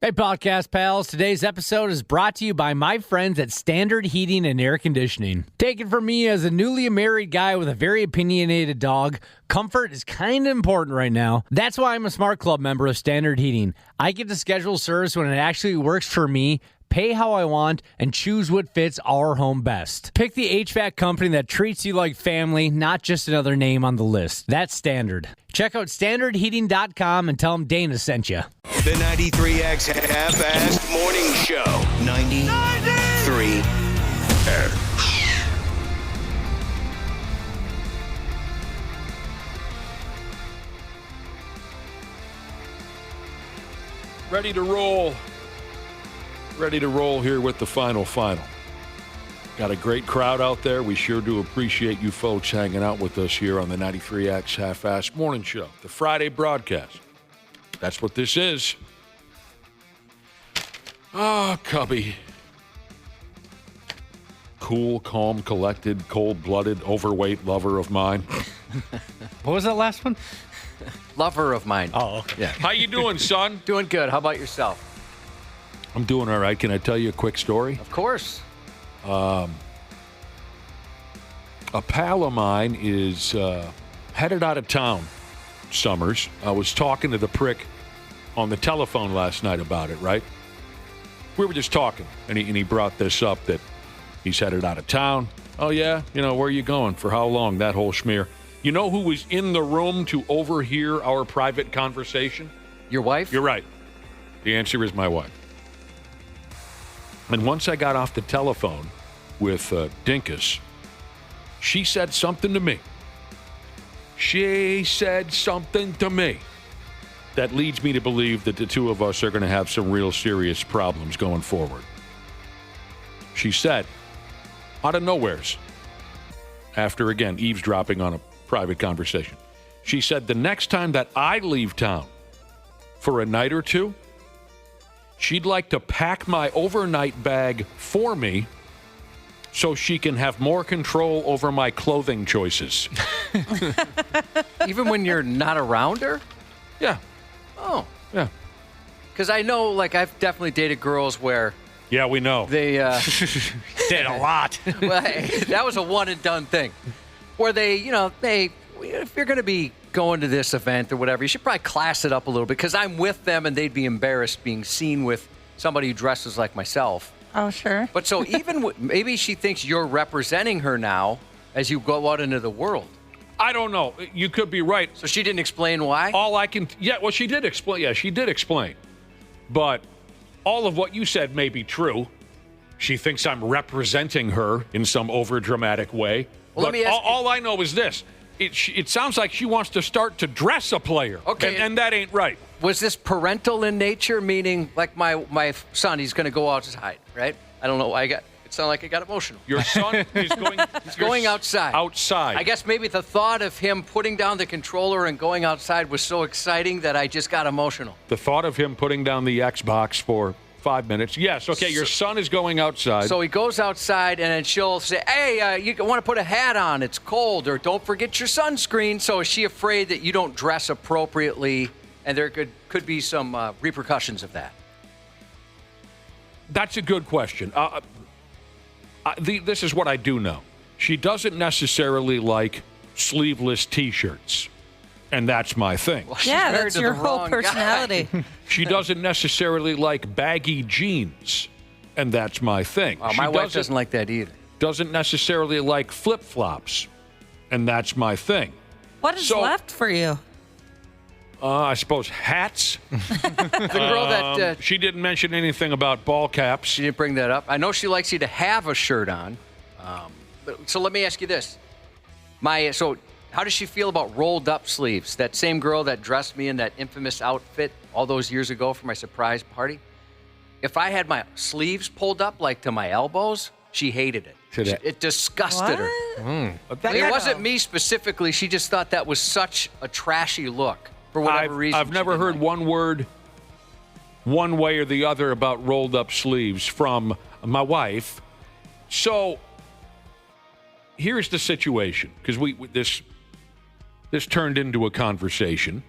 Hey, podcast pals. Today's episode is brought to you by my friends at Standard Heating and Air Conditioning. Take it from me as a newly married guy with a very opinionated dog, comfort is kind of important right now. That's why I'm a Smart Club member of Standard Heating. I get to schedule service when it actually works for me, pay how I want, and choose what fits our home best. Pick the HVAC company that treats you like family, not just another name on the list. That's Standard. Check out standardheating.com and tell them Dana sent you. The 93X Half-Assed Morning Show. 93X. Ready to roll. Ready to roll here with the final. Got a great crowd out there. We sure do appreciate you folks hanging out with us here on the 93X Half-Assed Morning Show, the Friday broadcast. That's what this is. Cubby. Cool, calm, collected, cold-blooded, overweight lover of mine. What was that last one? Lover of mine. Oh, okay. Yeah. How you doing, son? Doing good. How about yourself? I'm doing all right. Can I tell you a quick story? Of course. A pal of mine is headed out of town, Summers. I was talking to the prick on the telephone last night about it, right? We were just talking, and he brought this up that he's headed out of town. Oh, yeah? You know, where are you going? For how long? That whole schmear. You know who was in the room to overhear our private conversation? Your wife? You're right. The answer is my wife. And once I got off the telephone with Dinkus, she said something to me. She said something to me that leads me to believe that the two of us are going to have some real serious problems going forward. She said, out of nowheres, after, again, eavesdropping on a private conversation, she said, the next time that I leave town for a night or two, she'd like to pack my overnight bag for me so she can have more control over my clothing choices. Even when you're not around her? Yeah. Oh. Yeah. Because I know, like, I've definitely dated girls where Yeah, we know. they, Did a lot. well, that was a one and done thing. Where they, if you're going to be going to this event or whatever, you should probably class it up a little bit because I'm with them and they'd be embarrassed being seen with somebody who dresses like myself. Oh, sure. But so even maybe she thinks you're representing her now as you go out into the world. I don't know. You could be right. So she didn't explain why? All I can... Yeah, well, she did explain. Yeah, she did explain. But all of what you said may be true. She thinks I'm representing her in some overdramatic way. Well, let me ask all I know is this. It sounds like she wants to start to dress a player. Okay. And that ain't right. Was this parental in nature, meaning like my son, he's going to go outside, right? I don't know why it sounded like I got emotional. Your son is going... He's going outside. Outside. I guess maybe the thought of him putting down the controller and going outside was so exciting that I just got emotional. The thought of him putting down the Xbox for 5 minutes. Yes, okay, your son is going outside. So he goes outside, and then she'll say, hey, you want to put a hat on. It's cold. Or don't forget your sunscreen. So is she afraid that you don't dress appropriately, and there could be some repercussions of that? That's a good question. This is what I do know. She doesn't necessarily like sleeveless T-shirts, and that's my thing. Well, she's Yeah, married that's to your the whole wrong guy. personality. She doesn't necessarily like baggy jeans, and that's my thing. Well, She my wife doesn't like that either. Doesn't necessarily like flip-flops, and that's my thing. What is So- left for you? I suppose hats. The girl that She didn't mention anything about ball caps. she didn't bring that up. I know she likes you to have a shirt on. So let me ask you this. So how does she feel about rolled up sleeves? That same girl that dressed me in that infamous outfit all those years ago for my surprise party? If I had my sleeves pulled up like to my elbows, she hated it. It disgusted her. It wasn't me specifically. She just thought that was such a trashy look for whatever reason. I've never heard one word one way or the other about rolled up sleeves from my wife. So here's the situation, because this turned into a conversation.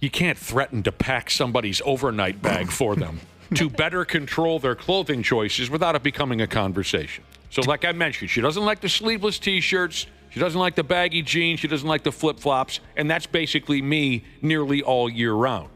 you can't threaten to pack somebody's overnight bag for them to better control their clothing choices without it becoming a conversation. So like I mentioned, she doesn't like the sleeveless T-shirts. She doesn't like the baggy jeans. She doesn't like the flip-flops. And that's basically me nearly all year round.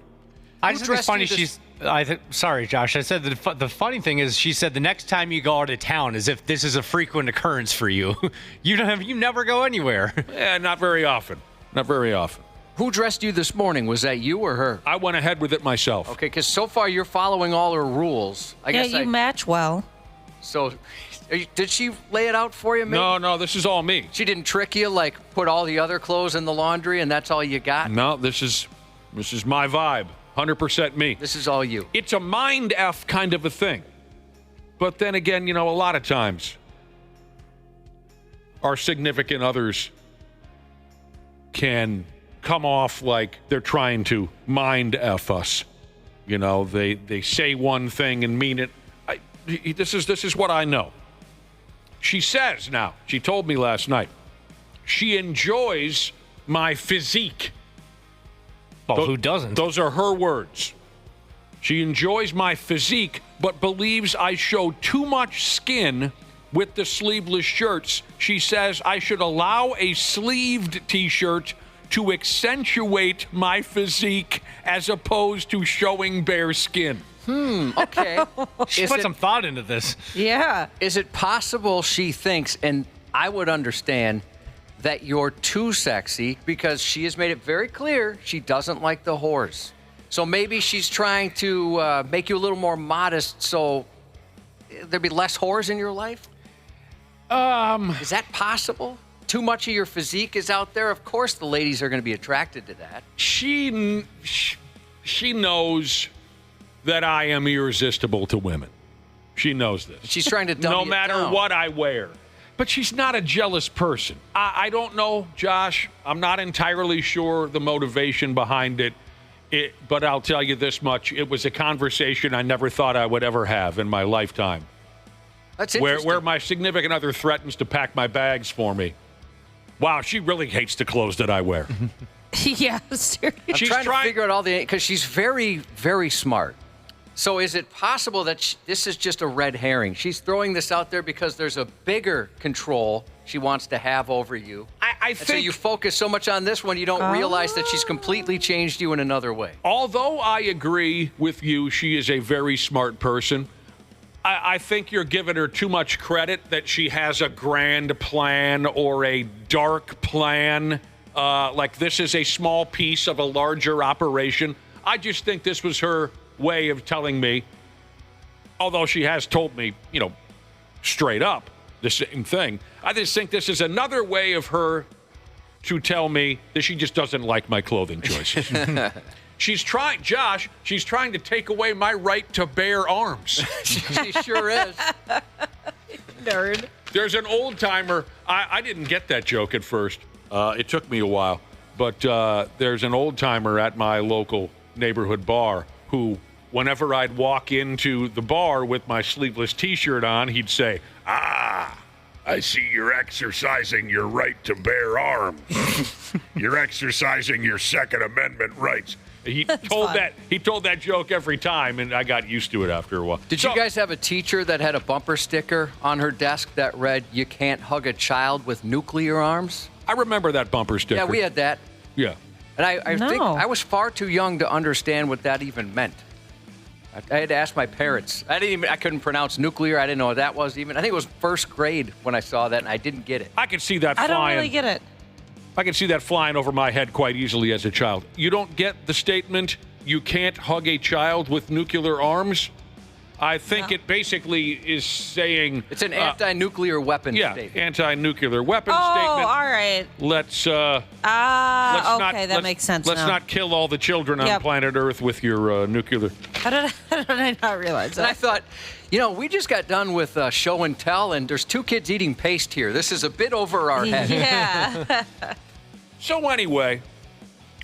I just think it's funny sorry, Josh. I said the funny thing is she said the next time you go out of town as if this is a frequent occurrence for you. You never go anywhere. Yeah, not very often. Not very often. Who dressed you this morning? Was that you or her? I went ahead with it myself. Okay, because so far you're following all her rules. I guess you match well. So, did she lay it out for you, maybe? No, this is all me. She didn't trick you, like put all the other clothes in the laundry and that's all you got? No, this is my vibe. 100% me. This is all you. It's a mind F kind of a thing. But then again, a lot of times our significant others can come off like they're trying to mind F us. They say one thing and mean it. This is what I know. She says now, she told me last night, she enjoys my physique. Well, who doesn't? Those are her words. She enjoys my physique, but believes I show too much skin with the sleeveless shirts. She says I should allow a sleeved T-shirt to accentuate my physique as opposed to showing bare skin. Okay. She put some thought into this. Yeah. Is it possible she thinks, and I would understand, that you're too sexy because she has made it very clear she doesn't like the whores. So maybe she's trying to make you a little more modest so there'd be less whores in your life? Is that possible? Too much of your physique is out there? Of course the ladies are going to be attracted to that. She knows that I am irresistible to women. She knows this. She's trying to dumb no you matter down. what I wear. But she's not a jealous person. I don't know, Josh. I'm not entirely sure the motivation behind it. But I'll tell you this much. It was a conversation I never thought I would ever have in my lifetime. That's interesting. Where my significant other threatens to pack my bags for me. Wow, she really hates the clothes that I wear. Yeah, seriously. I'm trying to figure out all the... Because she's very, very smart. So is it possible that this is just a red herring? She's throwing this out there because there's a bigger control she wants to have over you. I think... So you focus so much on this one, you don't realize that she's completely changed you in another way. Although I agree with you, she is a very smart person. I think you're giving her too much credit that she has a grand plan or a dark plan. Like this is a small piece of a larger operation. I just think this was her way of telling me, although she has told me, straight up the same thing. I just think this is another way of her to tell me that she just doesn't like my clothing choices. She's trying to take away my right to bear arms. She sure is. Nerd. There's an old timer. I didn't get that joke at first. It took me a while. But there's an old timer at my local neighborhood bar who, whenever I'd walk into the bar with my sleeveless T-shirt on, he'd say, I see you're exercising your right to bear arms. You're exercising your Second Amendment rights. He told that joke every time, and I got used to it after a while. Did you guys have a teacher that had a bumper sticker on her desk that read, "You can't hug a child with nuclear arms"? I remember that bumper sticker. Yeah, we had that. Yeah. And I No. think I was far too young to understand what that even meant. I had to ask my parents. I couldn't pronounce nuclear. I didn't know what that was even. I think it was first grade when I saw that, and I didn't get it. I could see that I flying. don't really get it. I could see that flying over my head quite easily as a child. You don't get the statement, you can't hug a child with nuclear arms? I think it basically is saying... It's an anti-nuclear weapon statement. Yeah, anti-nuclear weapon Oh, statement. all right. Let's Okay, that makes sense Let's now. not kill all the children on planet Earth with your nuclear... How did I not realize And I that? thought, we just got done with show and tell, and there's two kids eating paste here. This is a bit over our head. Yeah. So anyway,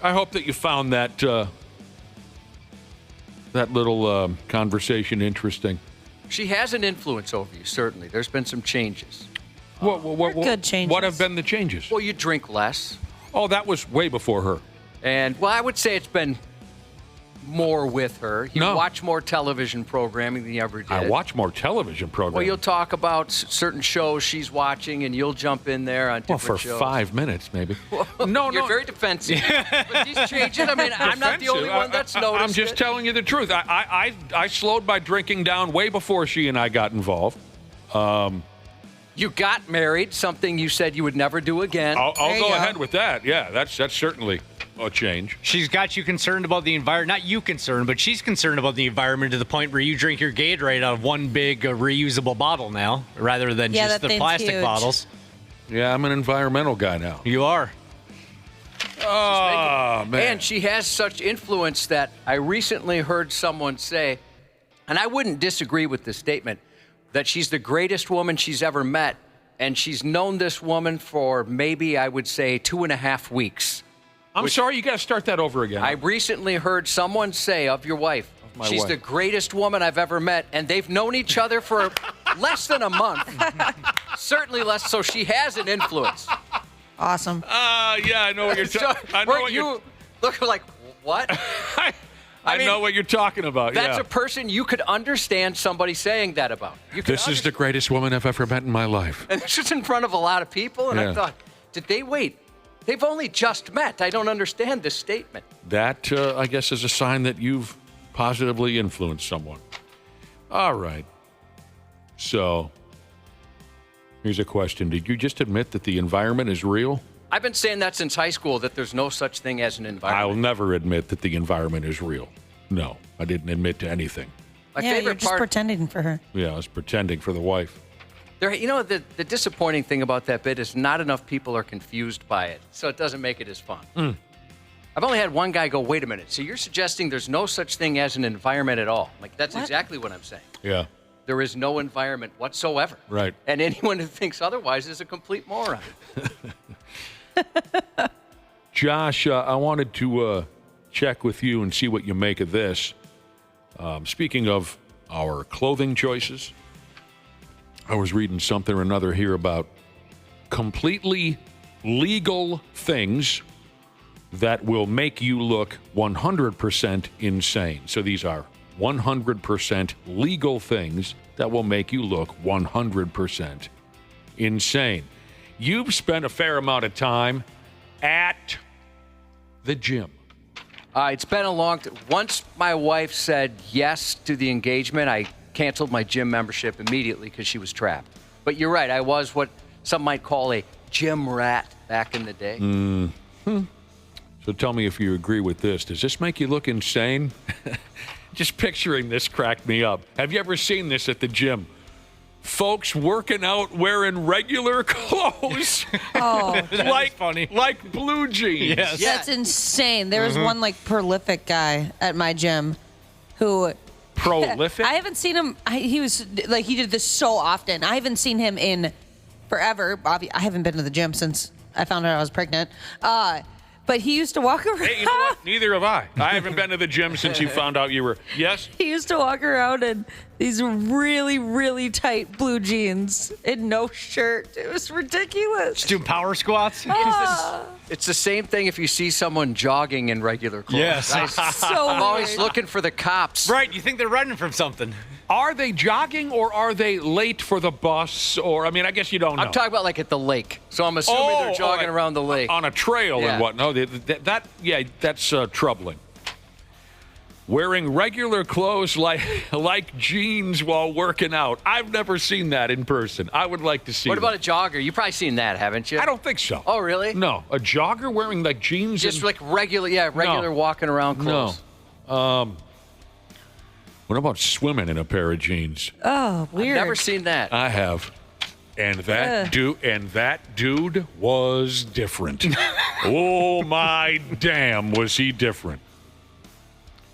I hope that you found that that little conversation interesting. She has an influence over you, certainly. There's been some changes. What good changes. What have been the changes? Well, you drink less. Oh, that was way before her. And, I would say it's been more with her. You No. watch more television programming than you ever did. I watch more television programs. Well, you'll talk about certain shows she's watching, and you'll jump in there on different for shows. 5 minutes, maybe. You're very defensive. But these changes, I mean, I'm not the only one that's noticed I'm just telling you the truth. I slowed my drinking down way before she and I got involved. You got married, something you said you would never do again. I'll go ahead with that. Yeah, that's certainly a change. She's got you concerned about the environment. Not you concerned, but she's concerned about the environment to the point where you drink your Gatorade out of one big reusable bottle now, rather than just that the thing's plastic huge. bottles. Yeah, I'm an environmental guy now. You are. Oh, man. And she has such influence that I recently heard someone say, and I wouldn't disagree with this statement, that she's the greatest woman she's ever met. And she's known this woman for maybe, I would say, 2.5 weeks. I'm sorry, you got to start that over again. I recently heard someone say of your wife, my she's wife. the greatest woman I've ever met. And they've known each other for less than a month. Certainly less. So she has an influence. Awesome. Yeah, I know what you're So, talking about. I know weren't what you look like, what? I mean, know what you're talking about. That's yeah. a person you could understand somebody saying that about. You could This is the greatest woman I've ever met in my life. And this was in front of a lot of people, and Yeah. I thought, did they wait? They've only just met. I don't understand this statement. That, I guess, is a sign that you've positively influenced someone. All right. So, here's a question. Did you just admit that the environment is real? I've been saying that since high school, that there's no such thing as an I'll environment. never admit that the environment is real. No, I didn't admit to anything. My Yeah, you're favorite just part, pretending for her. Yeah, I was pretending for the wife. the disappointing thing about that bit is not enough people are confused by it, so it doesn't make it as fun. I've only had one guy go, wait a minute, so you're suggesting there's no such thing as an environment at all? Like, that's exactly what I'm saying. Yeah, There is no environment whatsoever. right. And anyone who thinks otherwise is a complete moron. Josh, I wanted to check with you and see what you make of this. Speaking of our clothing choices, I was reading something or another here about completely legal things that will make you look 100% insane. So these are 100% legal things that will make you look 100% insane. You've spent a fair amount of time at the gym. It's been a long time. Once my wife said yes to the engagement, I canceled my gym membership immediately because she was trapped. But you're right. I was what some might call a gym rat back in the day. So tell me if you agree with this. Does this make you look insane? Just picturing this cracked me up. Have you ever seen this at the gym? Folks working out wearing regular clothes. Oh, like funny. Like blue jeans. Yes. Yeah. that's insane. There was one like prolific guy at my gym who Prolific? I haven't seen him. He was like, he did this so often. I haven't seen him in forever. I haven't been to the gym since I found out I was pregnant. But he used to walk around. Hey, you know what? Neither have I. I haven't been to the gym since you found out you were. Yes? He used to walk around in these really, really tight blue jeans and no shirt. It was ridiculous. Just doing power squats. It's the same thing if you see someone jogging in regular clothes. Yes. So I'm always weird. looking for the cops. Right, you think they're running from something. Are they jogging or are they late for the bus? Or, I mean, I guess you don't know. I'm talking about like at the lake. So I'm assuming they're jogging like around the lake. On a trail Yeah. and whatnot. That's troubling. Wearing regular clothes like jeans while working out. I've never seen that in person. I would like to see What about that. a jogger? You've probably seen that, haven't you? I don't think so. Oh, really? No. A jogger wearing like jeans Just and... like regular walking around clothes. No. What about swimming in a pair of jeans? Oh, weird. Never seen that. I have. And that dude was different. Oh my damn, was he different.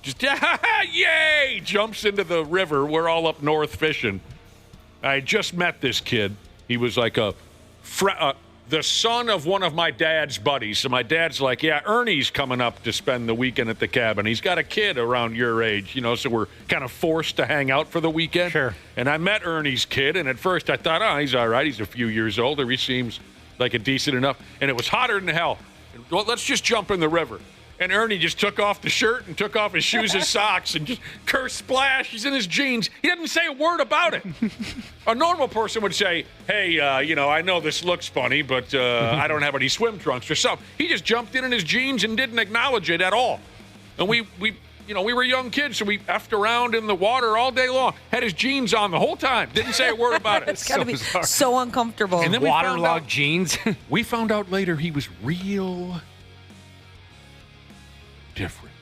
Just yay! Jumps into the river. We're all up north fishing. I just met this kid. He was like the son of one of my dad's buddies. So my dad's like, yeah, Ernie's coming up to spend the weekend at the cabin. He's got a kid around your age, so we're kind of forced to hang out for the weekend. Sure. And I met Ernie's kid, and at first I thought, oh, he's all right. He's a few years older. He seems like a decent enough. And it was hotter than hell. Well, let's just jump in the river. And Ernie just took off the shirt and took off his shoes and socks and just curse splash. He's in his jeans. He didn't say a word about it. A normal person would say, hey, I know this looks funny, but I don't have any swim trunks or something. He just jumped in his jeans and didn't acknowledge it at all. And we were young kids, so we effed around in the water all day long. Had his jeans on the whole time. Didn't say a word about it. It's got to be so uncomfortable. And then Waterlogged jeans. We found out later he was real different.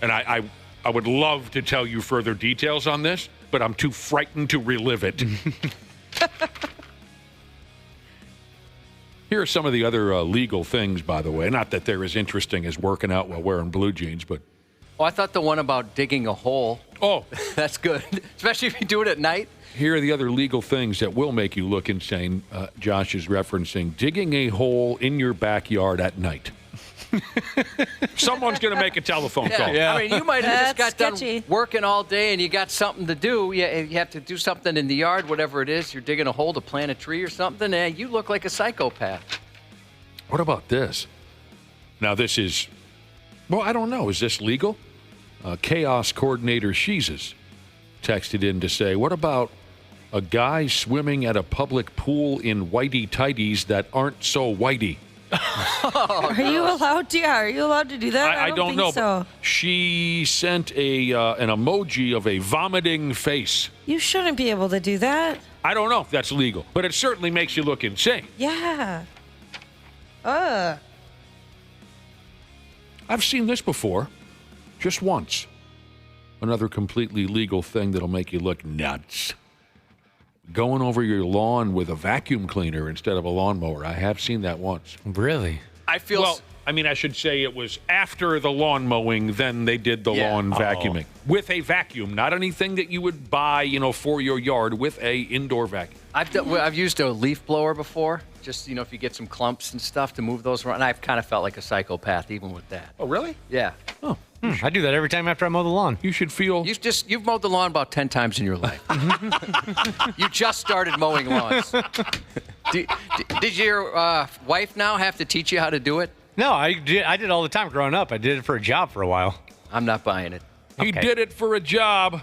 And I would love to tell you further details on this, but I'm too frightened to relive it. Here are some of the other legal things, by the way. Not that they're as interesting as working out while wearing blue jeans, but... Oh, I thought the one about digging a hole. Oh. That's good, especially if you do it at night. Here are the other legal things that will make you look insane. Josh is referencing digging a hole in your backyard at night. Someone's going to make a telephone call. Yeah. I mean, you might have just got sketchy. done working all day and you got something to do. You have to do something in the yard, whatever it is. You're digging a hole to plant a tree or something, and you look like a psychopath. What about this? Now, this is, well, I don't know. Is this legal? Chaos Coordinator Sheezes texted in to say, what about a guy swimming at a public pool in whitey-tighties that aren't so whitey? Are you allowed to? Yeah, are you allowed to do that? I don't think know. So. But she sent an emoji of a vomiting face. You shouldn't be able to do that. I don't know if that's legal, but it certainly makes you look insane. Yeah. I've seen this before, just once. Another completely legal thing that'll make you look nuts. Going over your lawn with a vacuum cleaner instead of a lawnmower. I have seen that once. Really? I feel... Well, I mean, I should say it was after the lawn mowing, then they did the lawn vacuuming. With a vacuum, not anything that you would buy, for your yard, with a indoor vacuum. I've used a leaf blower before, just, if you get some clumps and stuff to move those around. And I've kind of felt like a psychopath even with that. Oh, really? Yeah. Oh. I do that every time after I mow the lawn. You should feel... You've mowed the lawn about 10 times in your life. You just started mowing lawns. Did your wife now have to teach you how to do it? No, I did all the time growing up. I did it for a job for a while. I'm not buying it. He did it for a job.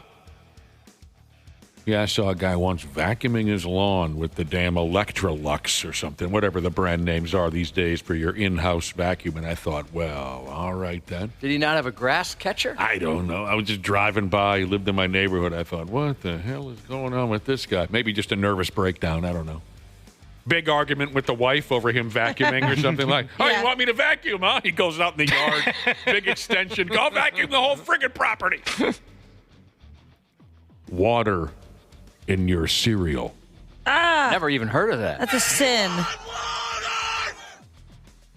Yeah, I saw a guy once vacuuming his lawn with the damn Electrolux or something, whatever the brand names are these days for your in-house vacuum. And I thought, well, all right then. Did he not have a grass catcher? I don't know. I was just driving by. He lived in my neighborhood. I thought, what the hell is going on with this guy? Maybe just a nervous breakdown. I don't know. Big argument with the wife over him vacuuming or something like, oh, Yeah. you want me to vacuum, huh? He goes out in the yard, big extension. Go vacuum the whole friggin' property. Water in your cereal. Never even heard of that. That's a sin.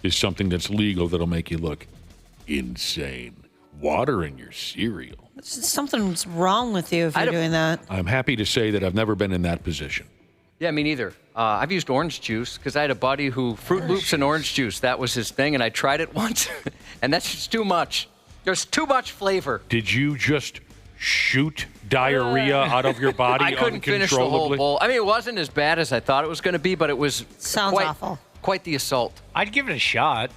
Is something that's legal that'll make you look insane. Water in your cereal. Something's wrong with you if you're doing that. I'm happy to say that I've never been in that position. Yeah, me neither. I've used orange juice because I had a buddy who Fruit Loops and orange juice. That was his thing, and I tried it once, and that's just too much. There's too much flavor. Did you just shoot diarrhea out of your body I couldn't finish the whole bowl. I mean, it wasn't as bad as I thought it was going to be, but it was Sounds awful. Quite the assault. I'd give it a shot.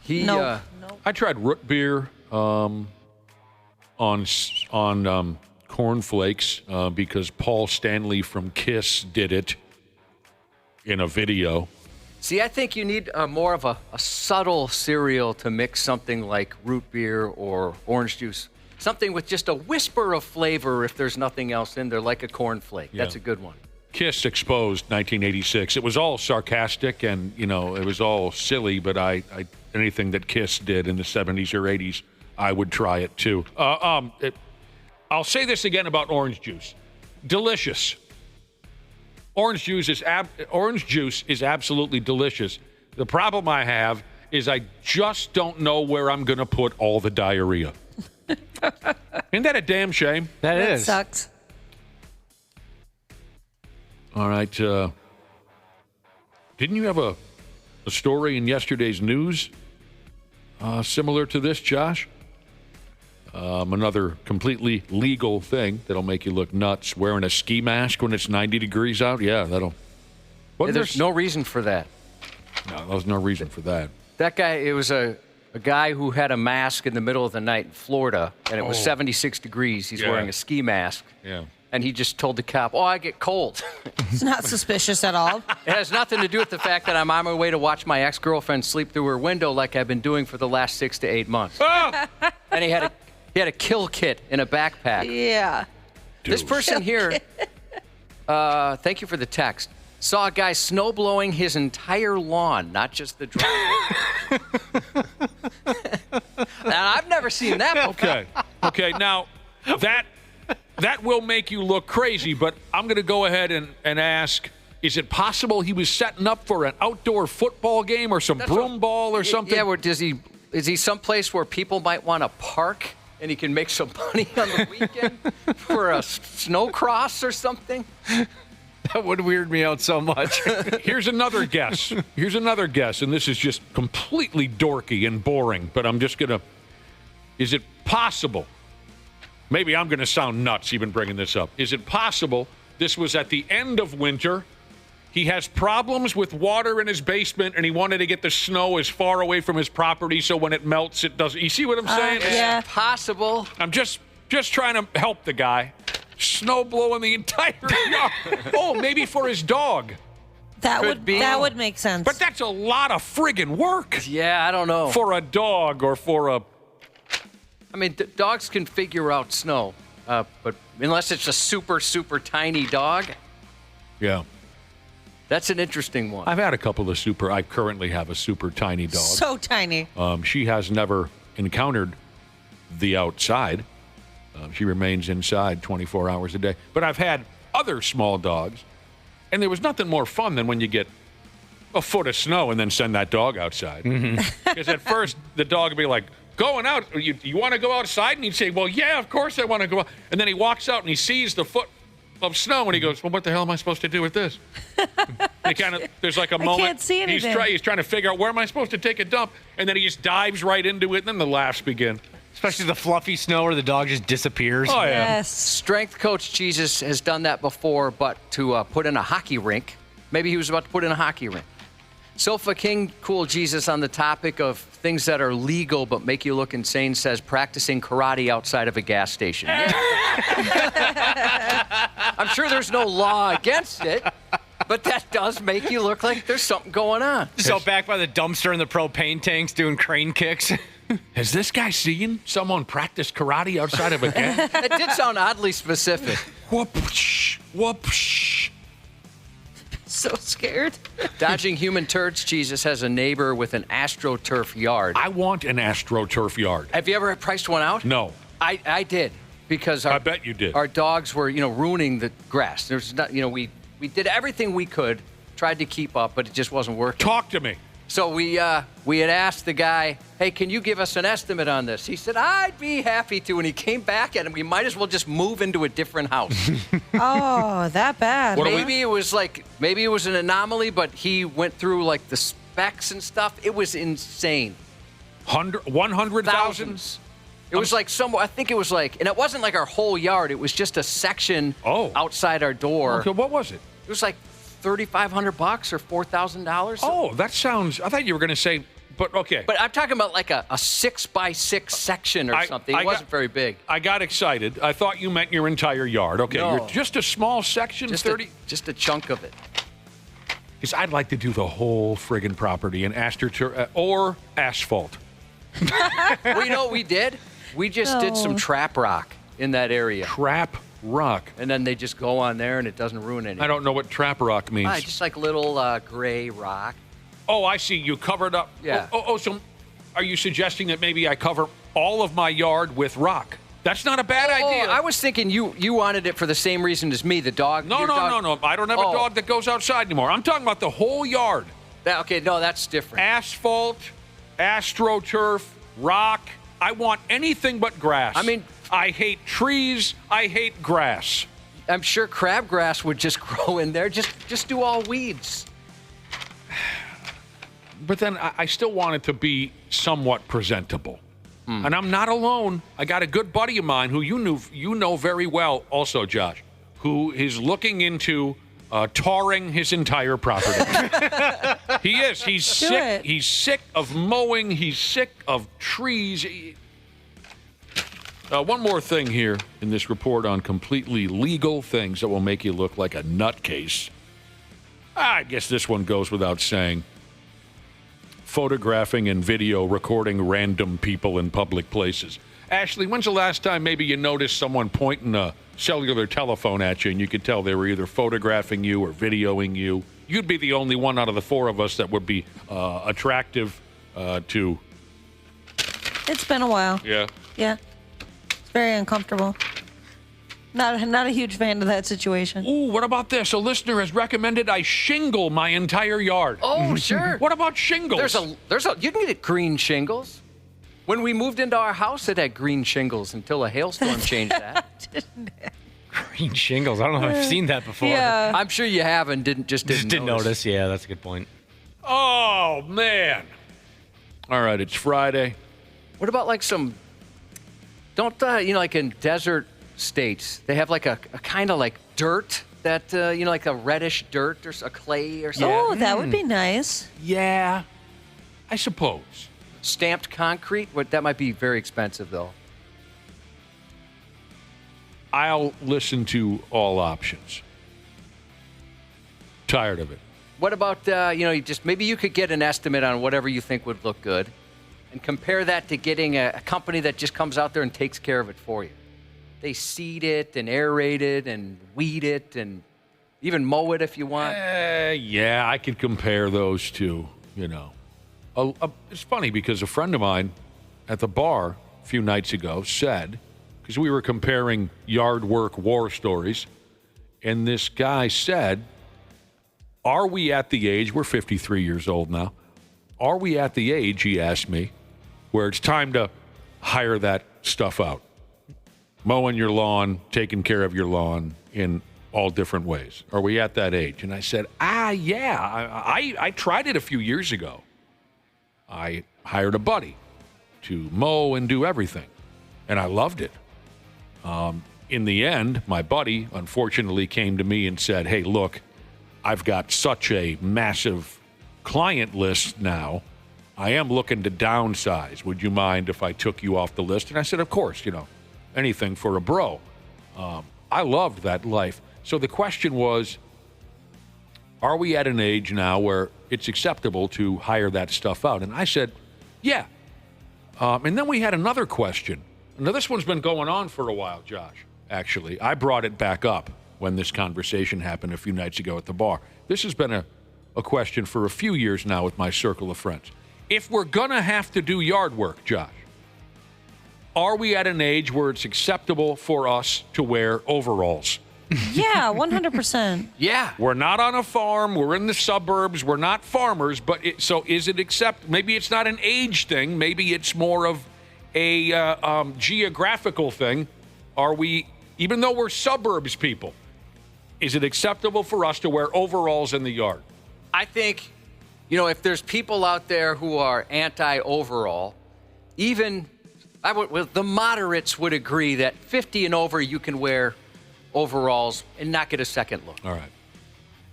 No. I tried root beer on Corn Flakes because Paul Stanley from Kiss did it in a video. See, I think you need more of a subtle cereal to mix something like root beer or orange juice. Something with just a whisper of flavor if there's nothing else in there, like a cornflake. Yeah. That's a good one. Kiss Exposed 1986. It was all sarcastic and, it was all silly, but I anything that Kiss did in the 70s or 80s, I would try it too. I'll say this again about orange juice. Delicious. Orange juice is absolutely delicious. The problem I have is I just don't know where I'm going to put all the diarrhea. Isn't that a damn shame? That is. Sucks. All right. Didn't you have a story in yesterday's news similar to this, Josh? Another completely legal thing that'll make you look nuts. Wearing a ski mask when it's 90 degrees out. Yeah, that'll... There's no reason for that. No, there's no reason for that. That guy, it was a A guy who had a mask in the middle of the night in Florida, and it was 76 degrees. He's wearing a ski mask. Yeah. And he just told the cop, "Oh, I get cold." It's not suspicious at all. It has nothing to do with the fact that I'm on my way to watch my ex-girlfriend sleep through her window like I've been doing for the last 6 to 8 months. And he had a kill kit in a backpack. Yeah. This person here, thank you for the text, saw a guy snow blowing his entire lawn, not just the driveway. And I've never seen that before. Okay. Now, that will make you look crazy, but I'm going to go ahead and ask, is it possible he was setting up for an outdoor football game or some broom ball or something? Yeah, is he someplace where people might want to park and he can make some money on the weekend for a snow cross or something? That would weird me out so much. Here's another guess, and this is just completely dorky and boring, but I'm just going to, is it possible, maybe I'm going to sound nuts even bringing this up, is it possible this was at the end of winter, he has problems with water in his basement, and he wanted to get the snow as far away from his property so when it melts, it doesn't, you see what I'm saying? Yeah. Possible. I'm just trying to help the guy. Snow blowing the entire yard. Oh, maybe for his dog. That Could would make sense. But that's a lot of friggin' work. Yeah, I don't know. For a dog or for a... I mean, dogs can figure out snow, but unless it's a super, super tiny dog, Yeah. that's an interesting one. I've had a couple of I currently have a super tiny dog. So tiny. She has never encountered the outside. She remains inside 24 hours a day. But I've had other small dogs, and there was nothing more fun than when you get a foot of snow and then send that dog outside. Because at first, the dog would be like, going out, you want to go outside? And he'd say, well, yeah, of course I want to go out. And then he walks out and he sees the foot of snow, and he goes, well, what the hell am I supposed to do with this? There's like a moment. Can't see anything. He's trying to figure out, where am I supposed to take a dump? And then he just dives right into it, and then the laughs begin. Especially the fluffy snow where the dog just disappears. Oh, yeah. Yes. Strength coach Jesus has done that before, but to put in a hockey rink. Maybe he was about to put in a hockey rink. Sofa King Cool Jesus on the topic of things that are legal but make you look insane says practicing karate outside of a gas station. Yeah. I'm sure there's no law against it, but that does make you look like there's something going on. So back by the dumpster and the propane tanks doing crane kicks. Has this guy seen someone practice karate outside of a gas? It did sound oddly specific. Whoopsh, whoopsh. So scared. Dodging human turds, Jesus has a neighbor with an AstroTurf yard. I want an AstroTurf yard. Have you ever priced one out? No. I did, because I bet you did. Our dogs were, ruining the grass. There's not, we did everything we could, tried to keep up, but it just wasn't working. Talk to me. So we had asked the guy, hey, can you give us an estimate on this? He said, I'd be happy to. And he came back, and we might as well just move into a different house. Oh, that bad. Maybe it was an anomaly, but he went through like the specs and stuff. It was insane. 100,000? Thousands. It was like I think it was like, and it wasn't like our whole yard. It was just a section outside our door. Okay, what was it? It was like $3,500 or $4,000. Oh, that sounds, I thought you were going to say, but okay. But I'm talking about like a 6x6 section or something. It wasn't very big. I got excited. I thought you meant your entire yard. Okay, No. you're just a small section, Just 30. just a chunk of it. Because I'd like to do the whole friggin' property in AstroTurf or asphalt. Well, you know what we did? We just did some trap rock in that area. Trap rock. And then they just go on there and it doesn't ruin anything. I don't know what trap rock means. Just like little gray rock. Oh, I see. You covered up. Yeah. So are you suggesting that maybe I cover all of my yard with rock? That's not a bad idea. I was thinking you wanted it for the same reason as me, the dog. No. I don't have a dog that goes outside anymore. I'm talking about the whole yard. Okay, no, that's different. Asphalt, AstroTurf, rock. I want anything but grass. I mean, I hate trees. I hate grass. I'm sure crabgrass would just grow in there. Just do all weeds. But then I still want it to be somewhat presentable. And I'm not alone. I got a good buddy of mine who you know very well also, Josh, who is looking into tarring his entire property. He is. He's sick. it. He's sick of mowing. He's sick of trees. One more thing here in this report on completely legal things that will make you look like a nutcase. I guess this one goes without saying. Photographing and video recording random people in public places. Ashley, when's the last time maybe you noticed someone pointing a cellular telephone at you and you could tell they were either photographing you or videoing you? You'd be the only one out of the four of us that would be attractive to. It's been a while. Yeah. Yeah. It's very uncomfortable. Not a huge fan of that situation. Ooh, what about this? A listener has recommended I shingle my entire yard. Oh, sure. What about shingles? You can get green shingles. When we moved into our house, it had green shingles until a hailstorm changed that. Green shingles. I don't know if I've seen that before. Yeah. I'm sure you have and didn't notice. Yeah, that's a good point. Oh, man. All right, it's Friday. What about like like in desert states, they have like a kind of like dirt that, like a reddish dirt or a clay or something. Oh, that would be nice. Yeah, I suppose. Stamped concrete? That might be very expensive, though. I'll listen to all options. Tired of it. What about, maybe you could get an estimate on whatever you think would look good and compare that to getting a company that just comes out there and takes care of it for you. They seed it and aerate it and weed it and even mow it if you want. Yeah, I could compare those two, It's funny because a friend of mine at the bar a few nights ago said, because we were comparing yard work war stories, and this guy said, are we at the age, we're 53 years old now, are we at the age, he asked me, where it's time to hire that stuff out? Mowing your lawn, taking care of your lawn in all different ways. Are we at that age? And I said, yeah. I tried it a few years ago. I hired a buddy to mow and do everything, and I loved it. In the end, my buddy, unfortunately, came to me and said, hey, look, I've got such a massive client list now. I am looking to downsize. Would you mind if I took you off the list? And I said, of course, anything for a bro. I loved that life. So the question was, are we at an age now where it's acceptable to hire that stuff out? And I said, yeah. And then we had another question. Now, this one's been going on for a while, Josh, actually. I brought it back up when this conversation happened a few nights ago at the bar. This has been a question for a few years now with my circle of friends. If we're going to have to do yard work, Josh, are we at an age where it's acceptable for us to wear overalls? Yeah, 100%. Yeah. We're not on a farm. We're in the suburbs. We're not farmers. But so is it maybe it's not an age thing. Maybe it's more of a geographical thing. Are we, even though we're suburbs people, is it acceptable for us to wear overalls in the yard? I think, if there's people out there who are anti-overall, even the moderates would agree that 50 and over you can wear overalls and not get a second look. All right.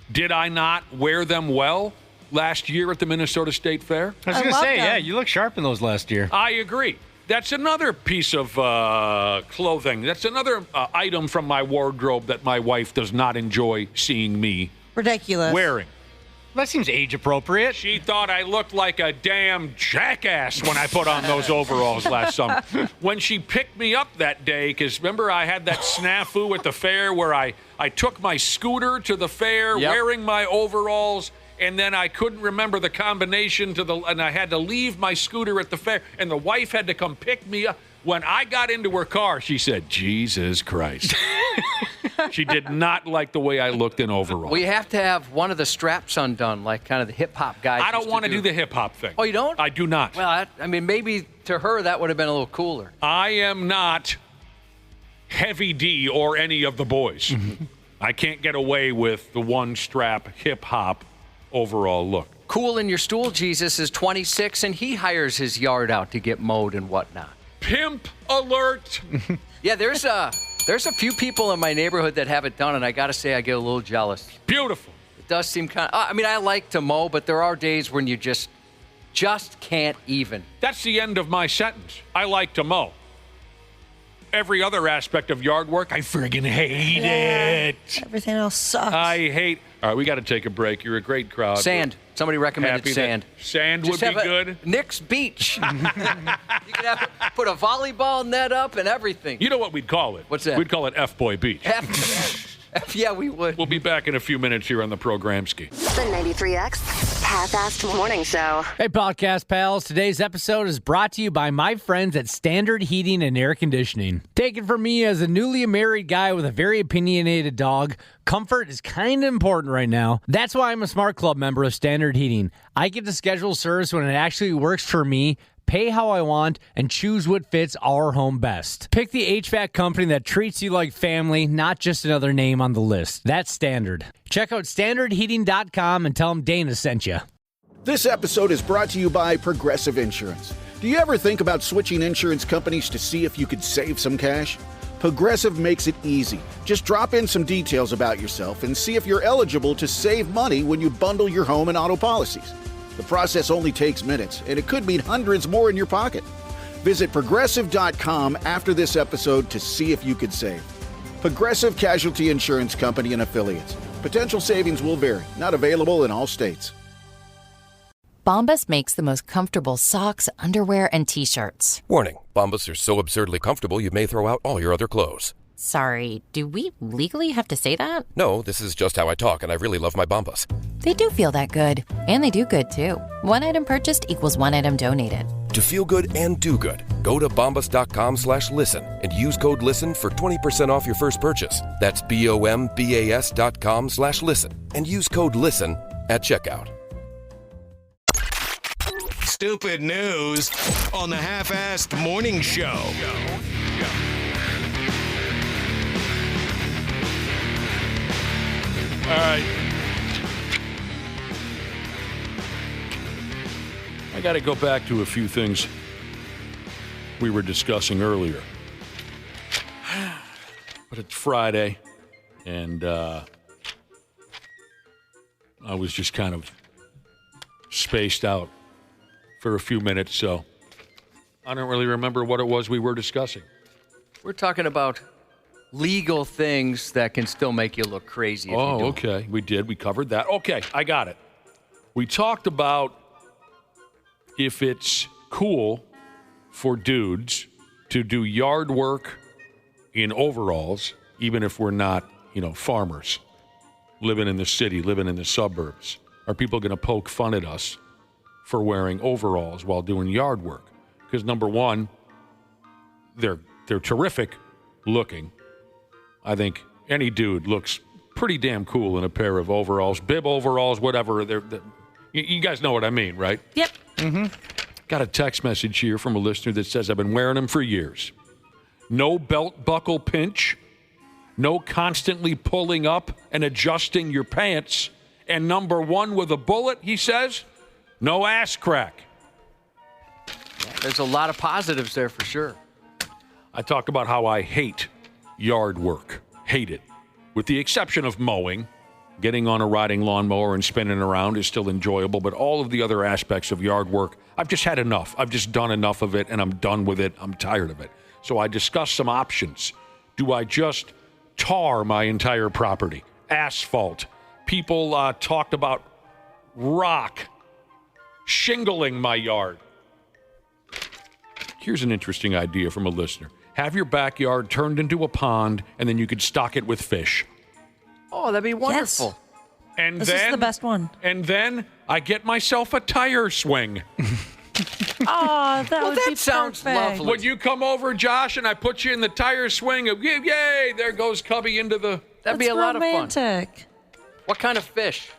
Did I not wear them well last year at the Minnesota State Fair? I was going to say, yeah, you look sharp in those last year. I agree. That's another piece of clothing. That's another item from my wardrobe that my wife does not enjoy seeing me Ridiculous. wearing. That seems age appropriate. She thought I looked like a damn jackass when I put on those overalls last summer. When she picked me up that day, because remember I had that snafu at the fair where I took my scooter to the fair wearing my overalls, and then I couldn't remember the combination and I had to leave my scooter at the fair, and the wife had to come pick me up. When I got into her car, she said, Jesus Christ. She did not like the way I looked in overalls. We have to have one of the straps undone, like kind of the hip-hop guys. I don't want to do the hip-hop thing. Oh, you don't? I do not. Well, maybe to her that would have been a little cooler. I am not Heavy D or any of the boys. I can't get away with the one-strap hip-hop overall look. Cool in Your Stool Jesus is 26, and he hires his yard out to get mowed and whatnot. Pimp alert. Yeah, there's There's a few people in my neighborhood that have it done, and I got to say I get a little jealous. Beautiful. It does seem kind of... I mean, I like to mow, but there are days when you just can't even. That's the end of my sentence. I like to mow. Every other aspect of yard work, I friggin' hate it. Everything else sucks. I hate... All right, we got to take a break. You're a great crowd. Sand. Somebody recommended Happy that sand. Sand would Just be good. Nick's Beach. You could put a volleyball net up and everything. You know what we'd call it? What's that? We'd call it F-Boy Beach. Yeah, we would. We'll be back in a few minutes here on the Programski. The 93X Half-Assed Morning Show. Hey, podcast pals. Today's episode is brought to you by my friends at Standard Heating and Air Conditioning. Take it from me as a newly married guy with a very opinionated dog. Comfort is kind of important right now. That's why I'm a Smart Club member of Standard Heating. I get to schedule service when it actually works for me, pay how I want, and choose what fits our home best. Pick the HVAC company that treats you like family, not just another name on the list. That's Standard. Check out standardheating.com and tell them Dana sent you. This episode is brought to you by Progressive Insurance. Do you ever think about switching insurance companies to see if you could save some cash? Progressive makes it easy. Just drop in some details about yourself and see if you're eligible to save money when you bundle your home and auto policies. The process only takes minutes, and it could mean hundreds more in your pocket. Visit Progressive.com after this episode to see if you could save. Progressive Casualty Insurance Company and Affiliates. Potential savings will vary. Not available in all states. Bombas makes the most comfortable socks, underwear, and T-shirts. Warning, Bombas are so absurdly comfortable you may throw out all your other clothes. Sorry, do we legally have to say that? No, this is just how I talk, and I really love my Bombas. They do feel that good. And they do good, too. One item purchased equals one item donated. To feel good and do good, go to bombas.com/listen and use code LISTEN for 20% off your first purchase. That's BOMBAS.com/listen and use code LISTEN at checkout. Stupid news on the Half-Assed Morning Show. All right. I got to go back to a few things we were discussing earlier. But it's Friday, and I was just kind of spaced out for a few minutes, so I don't really remember what it was we were discussing. We're talking about legal things that can still make you look crazy. If you do. Okay. We did. We covered that. Okay, I got it. We talked about if it's cool for dudes to do yard work in overalls, even if we're not, farmers, living in the city, living in the suburbs. Are people going to poke fun at us for wearing overalls while doing yard work? Because number one, they're terrific looking. I think any dude looks pretty damn cool in a pair of overalls, bib overalls, whatever. You guys know what I mean, right? Yep. Mm-hmm. Got a text message here from a listener that says, I've been wearing them for years. No belt buckle pinch, no constantly pulling up and adjusting your pants, and number one with a bullet, he says, no ass crack. Yeah, there's a lot of positives there for sure. I talk about how I hate yard work. Hate it. With the exception of mowing. Getting on a riding lawnmower and spinning around is still enjoyable, but all of the other aspects of yard work, I've just had enough. I've just done enough of it, and I'm done with it. I'm tired of it. So I discussed some options. Do I just tar my entire property? Asphalt. People talked about rock. Shingling my yard. Here's an interesting idea from a listener. Have your backyard turned into a pond, and then you could stock it with fish. Oh, that'd be wonderful. Yes. And This is the best one. And then I get myself a tire swing. Oh, that sounds perfect. lovely. Would you come over, Josh, and I put you in the tire swing? Yay, there goes Cubby into the... That'd be a lot of fun. Romantic. What kind of fish?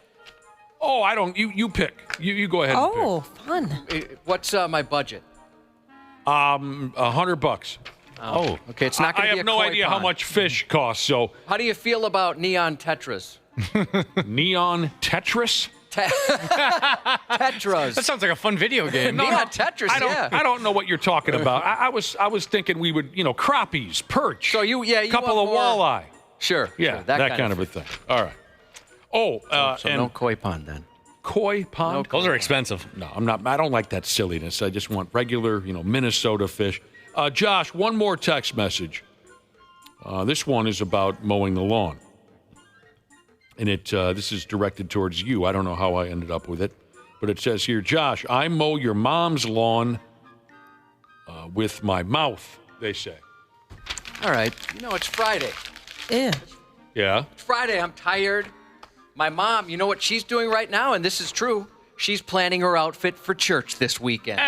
Oh, I don't... You pick. You go ahead and pick. Oh, fun. What's my budget? $100. Oh, okay. It's not going to be I have no idea how much fish costs, so... How do you feel about neon tetras? Neon Tetris? Tetras. That sounds like a fun video game. Neon Tetris, I don't know what you're talking about. I was thinking we would, crappies, perch. So you couple of want more- walleye. Sure. Yeah, sure, that kind of a thing. All right. Oh, So and no koi pond then. koi pond. Those are expensive. No, I'm not. I don't like that silliness. I just want regular, Minnesota fish. Josh, one more text message. This one is about mowing the lawn, and this is directed towards you. I don't know how I ended up with it, but it says here, Josh, I mow your mom's lawn with my mouth. They say. All right. It's Friday. Yeah. Yeah. It's Friday. I'm tired. My mom, you know what she's doing right now, and this is true. She's planning her outfit for church this weekend.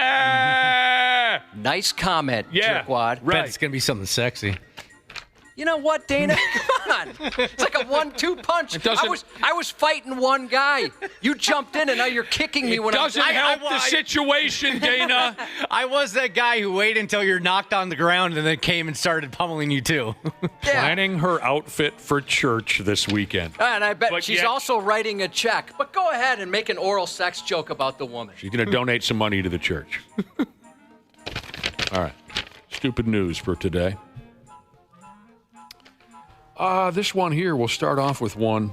Nice comment, Jerkwad. Right. Bet it's going to be something sexy. You know what, Dana? Come on. It's like a 1-2 punch. I was fighting one guy. You jumped in, and now you're kicking me when I'm... Doesn't help the situation, Dana. I was that guy who waited until you're knocked on the ground and then came and started pummeling you, too. Planning her outfit for church this weekend. And I bet she's also writing a check. But go ahead and make an oral sex joke about the woman. She's going to donate some money to the church. All right. Stupid news for today. This one here, we'll start off with one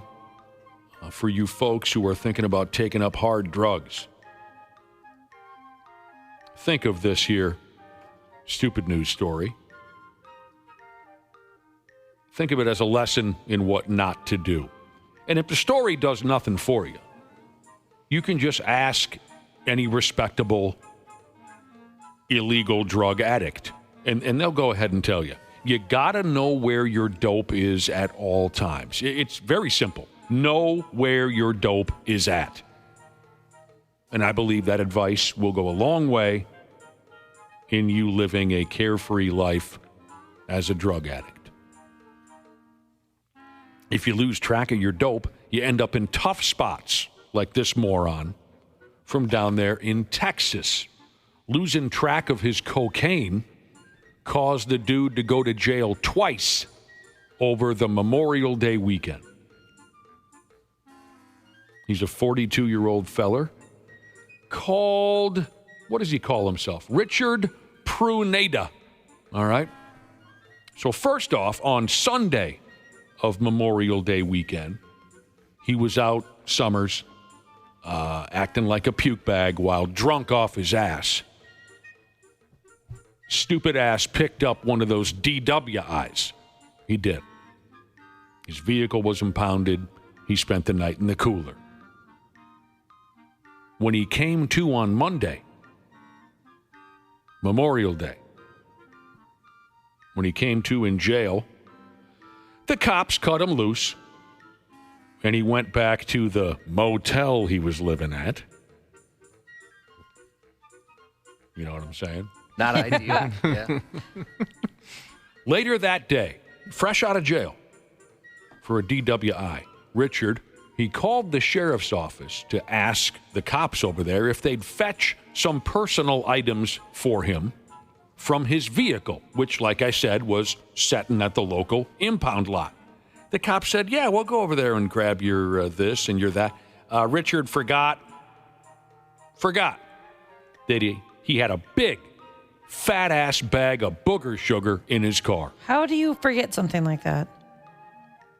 for you folks who are thinking about taking up hard drugs. Think of this here, stupid news story. Think of it as a lesson in what not to do. And if the story does nothing for you, you can just ask any respectable illegal drug addict, and they'll go ahead and tell you. You got to know where your dope is at all times. It's very simple. Know where your dope is at. And I believe that advice will go a long way in you living a carefree life as a drug addict. If you lose track of your dope, you end up in tough spots like this moron from down there in Texas. Losing track of his cocaine caused the dude to go to jail twice over the Memorial Day weekend. He's a 42-year-old feller called, what does he call himself? Richard Pruneda. All right. So first off, on Sunday of Memorial Day weekend, he was out Summers acting like a puke bag while drunk off his ass. Stupid ass picked up one of those DWIs. He did. His vehicle was impounded. He spent the night in the cooler. When he came to on Monday, Memorial Day, when he came to in jail, the cops cut him loose, and he went back to the motel he was living at. You know what I'm saying? Not ideal. Yeah. Later that day, fresh out of jail for a DWI, Richard, he called the sheriff's office to ask the cops over there if they'd fetch some personal items for him from his vehicle, which, like I said, was sitting at the local impound lot. The cops said, yeah, we'll go over there and grab your this and your that. Richard forgot that he had a big, fat-ass bag of booger sugar in his car. How do you forget something like that?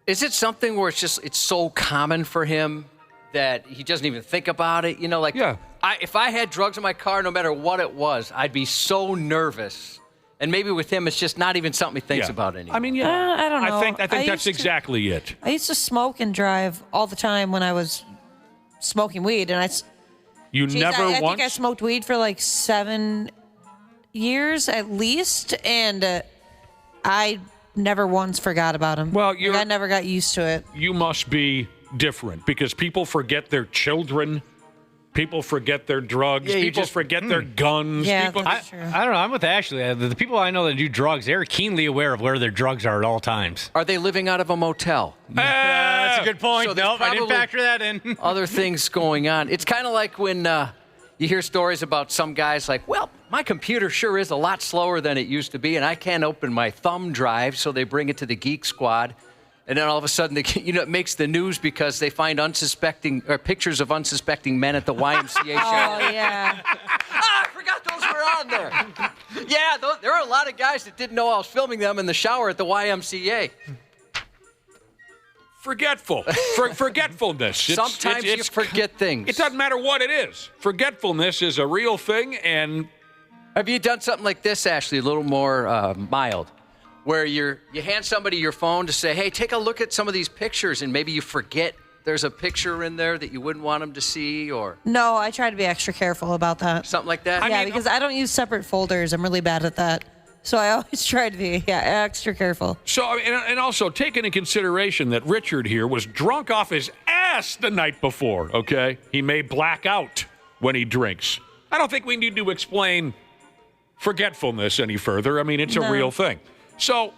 Is it something where it's so common for him that he doesn't even think about it? Yeah. If I had drugs in my car, no matter what it was, I'd be so nervous. And maybe with him, it's just not even something he thinks about anymore. I mean, yeah. I don't know. I think that's exactly it. I used to smoke and drive all the time when I was smoking weed, and I think I smoked weed for like 7 years at least, and I never once forgot about him. Well, I never got used to it. You must be different because people forget their children. People forget their drugs. Yeah, people forget their guns. Yeah, people, that's true. I don't know. I'm with Ashley. The people I know that do drugs, they're keenly aware of where their drugs are at all times. Are they living out of a motel? That's a good point. So there's Nope, I didn't probably factor that in. Other things going on. It's kind of like when you hear stories about some guys like, well, my computer sure is a lot slower than it used to be, and I can't open my thumb drive, so they bring it to the Geek Squad. And then all of a sudden, it makes the news because they find pictures of unsuspecting men at the YMCA shower. Oh, yeah. I forgot those were on there. Yeah, there are a lot of guys that didn't know I was filming them in the shower at the YMCA. Forgetfulness. Sometimes you forget things. It doesn't matter what it is. Forgetfulness is a real thing. And have you done something like this, Ashley, a little more mild, where you hand somebody your phone to say, hey, take a look at some of these pictures, and maybe you forget there's a picture in there that you wouldn't want them to see? Or No, I try to be extra careful about that. Something like that? Because I don't use separate folders. I'm really bad at that. So I always try to be extra careful. So, and also take into consideration that Richard here was drunk off his ass the night before, okay? He may black out when he drinks. I don't think we need to explain forgetfulness any further. I mean, it's a real thing. So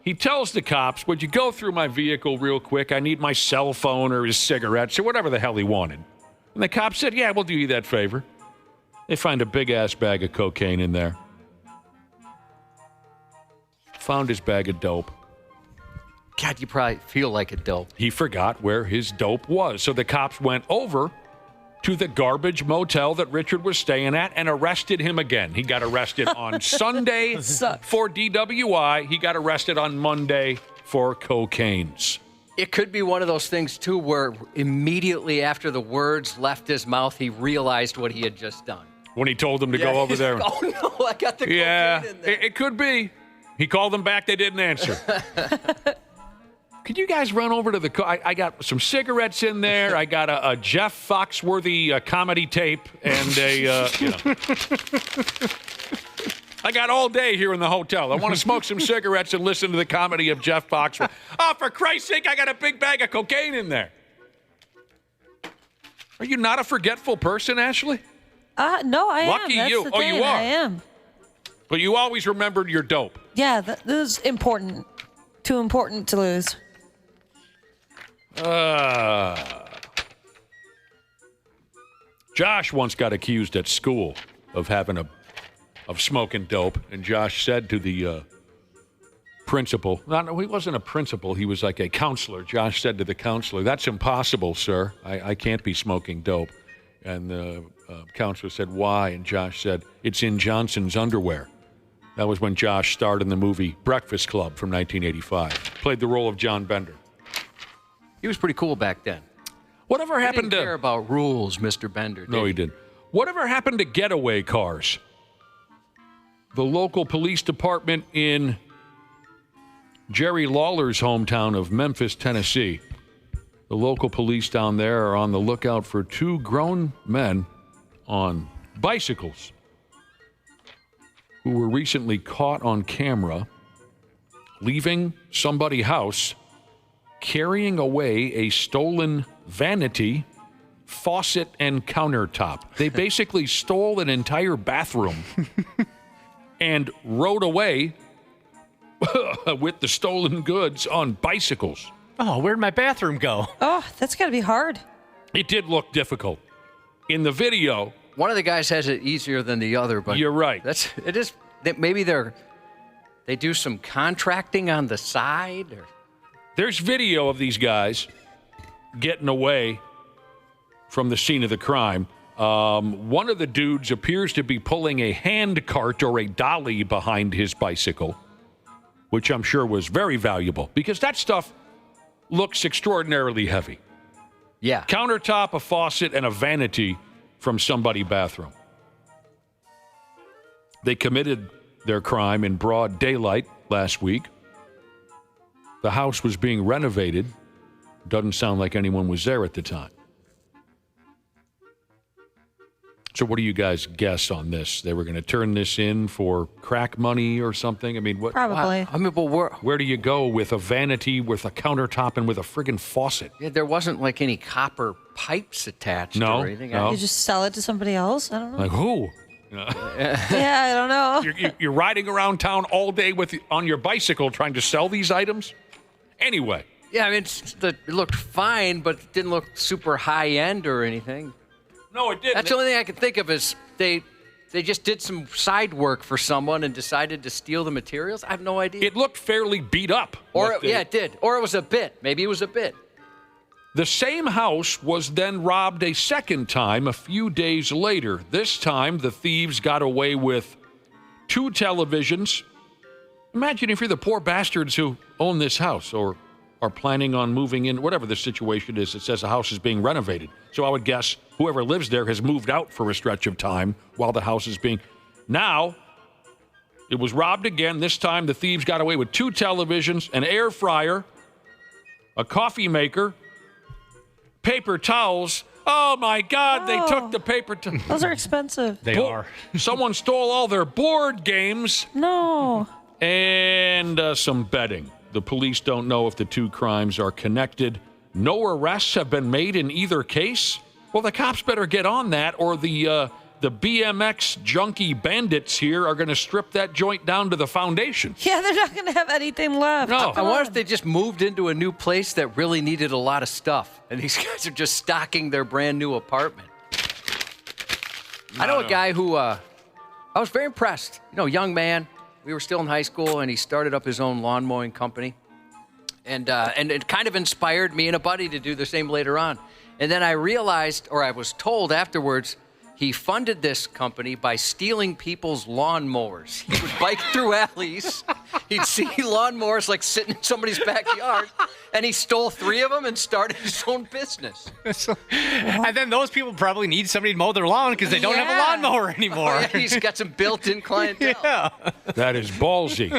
he tells the cops, would you go through my vehicle real quick? I need my cell phone or his cigarettes or whatever the hell he wanted. And the cop said, yeah, we'll do you that favor. They find a big-ass bag of cocaine in there. Found his bag of dope. God, you probably feel like a dope. He forgot where his dope was. So the cops went over to the garbage motel that Richard was staying at and arrested him again. He got arrested on Sunday for DWI. He got arrested on Monday for cocaines. It could be one of those things, too, where immediately after the words left his mouth, he realized what he had just done. When he told them to go over there. Oh, no, I got the cocaine in there. It could be. He called them back. They didn't answer. Could you guys run over to the car? I got some cigarettes in there. I got a Jeff Foxworthy comedy tape and I got all day here in the hotel. I want to smoke some cigarettes and listen to the comedy of Jeff Foxworthy. Oh, for Christ's sake, I got a big bag of cocaine in there. Are you not a forgetful person, Ashley? No, I am. Lucky That's you. the Oh, thing. you are. I am. But you always remembered your dope. Yeah, that is important. Too important to lose. Josh once got accused at school of smoking dope, and Josh said to the principal, no, he wasn't a principal, he was like a counselor. Josh said to the counselor, that's impossible, sir. I can't be smoking dope. And the counselor said, why? And Josh said, it's in Johnson's underwear. That was when Josh starred in the movie Breakfast Club from 1985. Played the role of John Bender. He was pretty cool back then. Whatever happened to... He didn't care about rules, Mr. Bender, No, he didn't. Whatever happened to getaway cars? The local police department in Jerry Lawler's hometown of Memphis, Tennessee. The local police down there are on the lookout for two grown men on bicycles who were recently caught on camera leaving somebody's house, carrying away a stolen vanity, faucet, and countertop. They basically stole an entire bathroom and rode away with the stolen goods on bicycles. Oh, where'd my bathroom go? Oh, that's got to be hard. It did look difficult. In the video... One of the guys has it easier than the other, but... You're right. Maybe they do some contracting on the side, or... There's video of these guys getting away from the scene of the crime. One of the dudes appears to be pulling a hand cart or a dolly behind his bicycle, which I'm sure was very valuable because that stuff looks extraordinarily heavy. Yeah. Countertop, a faucet, and a vanity from somebody's bathroom. They committed their crime in broad daylight last week. The house was being renovated. Doesn't sound like anyone was there at the time. So what do you guys guess on this? They were going to turn this in for crack money or something? I mean, what? Probably. I mean, but where do you go with a vanity, with a countertop, and with a friggin' faucet? Yeah, there wasn't like any copper pipes attached or anything. No. You just sell it to somebody else? I don't know. Like who? Yeah, I don't know. You're riding around town all day on your bicycle trying to sell these items? Anyway. Yeah, I mean, it looked fine, but it didn't look super high-end or anything. No, it didn't. That's the only thing I can think of is they They just did some side work for someone and decided to steal the materials? I have no idea. It looked fairly beat up. Yeah, it did. Or it was a bit. Maybe it was a bit. The same house was then robbed a second time a few days later. This time, the thieves got away with 2 televisions. Imagine if you're the poor bastards who own this house or are planning on moving in, whatever the situation is. It says the house is being renovated. So I would guess whoever lives there has moved out for a stretch of time while the house is being... Now, it was robbed again. This time, the thieves got away with 2 televisions, an air fryer, a coffee maker, paper towels. Oh, my God, they took the paper towels. Those are expensive. They are. Someone stole all their board games. No. And some bedding. The police don't know if the 2 crimes are connected. No arrests have been made in either case. Well, the cops better get on that, or the BMX junkie bandits here are going to strip that joint down to the foundation. Yeah, they're not going to have anything left. No. I wonder if they just moved into a new place that really needed a lot of stuff, and these guys are just stocking their brand new apartment. I know a guy who I was very impressed. Young man. We were still in high school, and he started up his own lawn mowing company. And it kind of inspired me and a buddy to do the same later on. And then I realized, or I was told afterwards, he funded this company by stealing people's lawnmowers. He would bike through alleys. He'd see lawnmowers like sitting in somebody's backyard, and he stole 3 of them and started his own business. And then those people probably need somebody to mow their lawn because they don't have a lawnmower anymore. Oh, yeah, he's got some built-in clientele. Yeah. That is ballsy.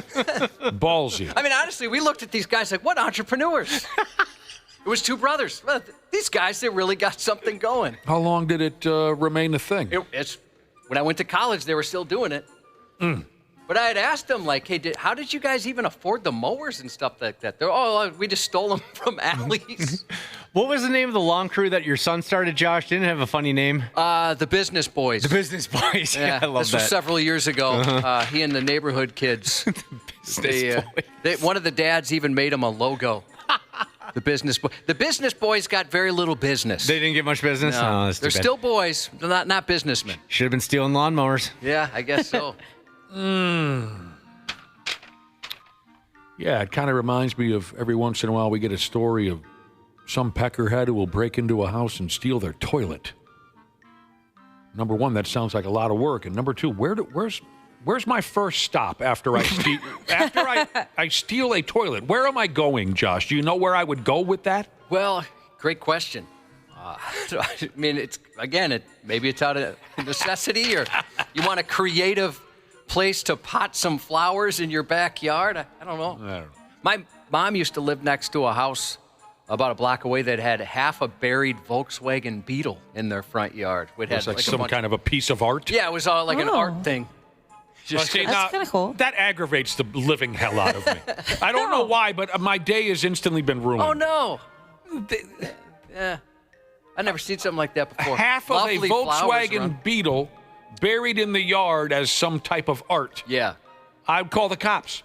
Ballsy. I mean, honestly, we looked at these guys like, what entrepreneurs? It was 2 brothers. Well, these guys, they really got something going. How long did it remain a thing? It's when I went to college, they were still doing it. But I had asked them, like, hey, how did you guys even afford the mowers and stuff like that? We just stole them from alleys. What was the name of the lawn crew that your son started, Josh? Didn't it have a funny name? The Business Boys. The Business Boys. Yeah, I love this that. was several years ago. He and the neighborhood kids. One of the dads even made him a logo. The Business Boys got very little business. They didn't get much business? No. Oh, They're still boys, not businessmen. Should have been stealing lawnmowers. Yeah, I guess so. Yeah, it kind of reminds me of every once in a while we get a story of some peckerhead who will break into a house and steal their toilet. Number 1, that sounds like a lot of work. And number 2, where's my first stop after I steal a toilet? Where am I going, Josh? Do you know where I would go with that? Well, great question. I mean, maybe it's out of necessity, or you want a creative place to pot some flowers in your backyard. I don't know. I don't know. My mom used to live next to a house about a block away that had half a buried Volkswagen Beetle in their front yard. It was like some kind of a piece of art? Yeah, it was like an art thing. That's kind of cool. That aggravates the living hell out of me. I don't know why, but my day has instantly been ruined. Oh, no. Yeah. I've never seen something like that before. Half of a Volkswagen Beetle buried in the yard as some type of art. Yeah. I'd call the cops.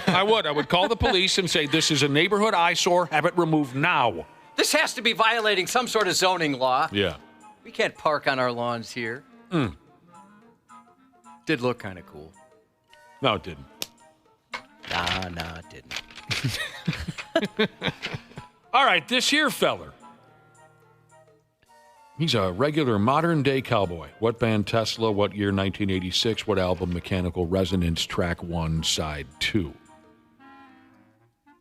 I would. I would call the police and say, this is a neighborhood eyesore. Have it removed now. This has to be violating some sort of zoning law. Yeah. We can't park on our lawns here. Did look kind of cool. No, it didn't. Nah, it didn't. All right, this here feller. He's a regular modern-day cowboy. What band? Tesla. What year? 1986. What album? Mechanical Resonance, Track 1, Side 2.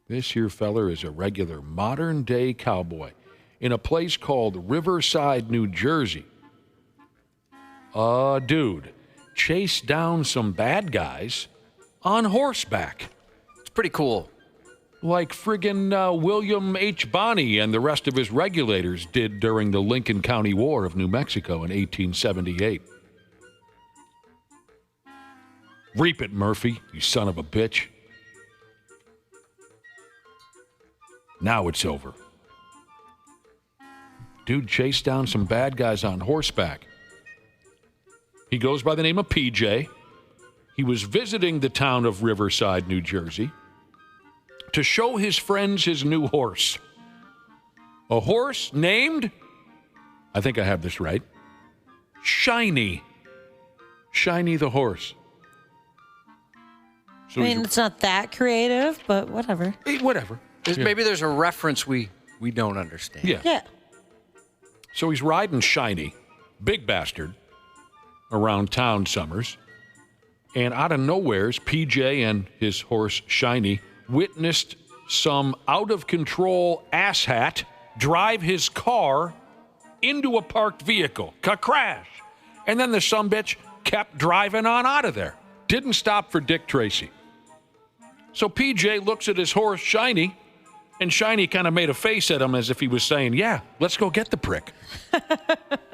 This here feller is a regular modern-day cowboy in a place called Riverside, New Jersey. A dude chased down some bad guys on horseback. It's pretty cool. Like friggin' William H. Bonney and the rest of his regulators did during the Lincoln County War of New Mexico in 1878. Reap it, Murphy, you son of a bitch. Now it's over. Dude chased down some bad guys on horseback. He goes by the name of PJ. He was visiting the town of Riverside, New Jersey, to show his friends his new horse. A horse named, I think I have this right, Shiny. Shiny the horse. So I mean, it's not that creative, but whatever. Whatever. Maybe there's a reference we don't understand. Yeah. So he's riding Shiny, big bastard, around town summers. And out of nowheres, PJ and his horse Shiny witnessed some out-of-control asshat drive his car into a parked vehicle. Crash. And then the sumbitch kept driving on out of there. Didn't stop for Dick Tracy. So PJ looks at his horse Shiny, and Shiny kind of made a face at him as if he was saying, yeah, let's go get the prick.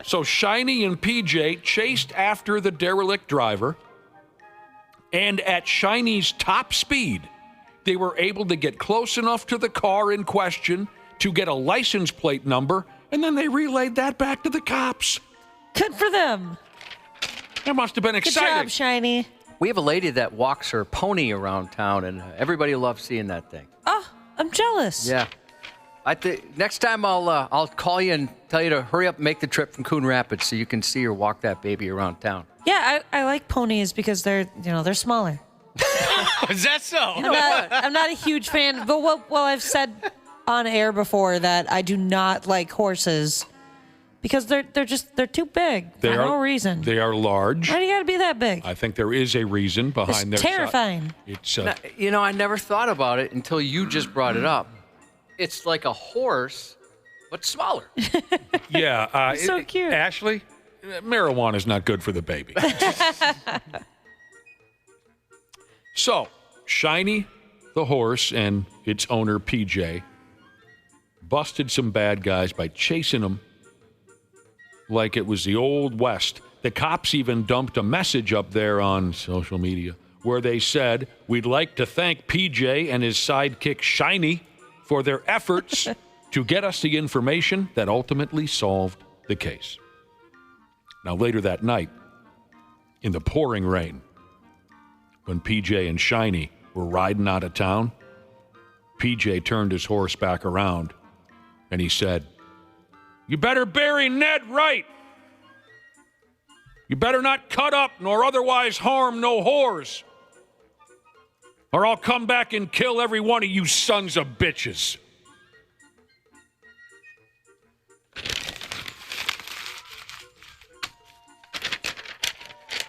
So Shiny and PJ chased after the derelict driver, and at Shiny's top speed, they were able to get close enough to the car in question to get a license plate number, and then they relayed that back to the cops. Good for them. That must have been exciting. Good job, Shiny. We have a lady that walks her pony around town, and everybody loves seeing that thing. Oh, I'm jealous. Yeah. Next time I'll call you and tell you to hurry up and make the trip from Coon Rapids so you can see her walk that baby around town. Yeah, I like ponies because they're smaller. Is that so? I'm not a huge fan, but I've said on air before that I do not like horses because they're too big for no reason. They are large. Why do you got to be that big? I think there is a reason behind their terrifying. It's I never thought about it until you just brought it up. It's like a horse, but smaller. Yeah. So cute. Ashley, marijuana is not good for the baby. So, Shiny, the horse, and its owner, PJ, busted some bad guys by chasing them like it was the Old West. The cops even dumped a message up there on social media where they said, we'd like to thank PJ and his sidekick, Shiny, for their efforts to get us the information that ultimately solved the case. Now, later that night, in the pouring rain, when PJ and Shiny were riding out of town, PJ turned his horse back around and he said, you better bury Ned right. You better not cut up nor otherwise harm no whores, or I'll come back and kill every one of you sons of bitches.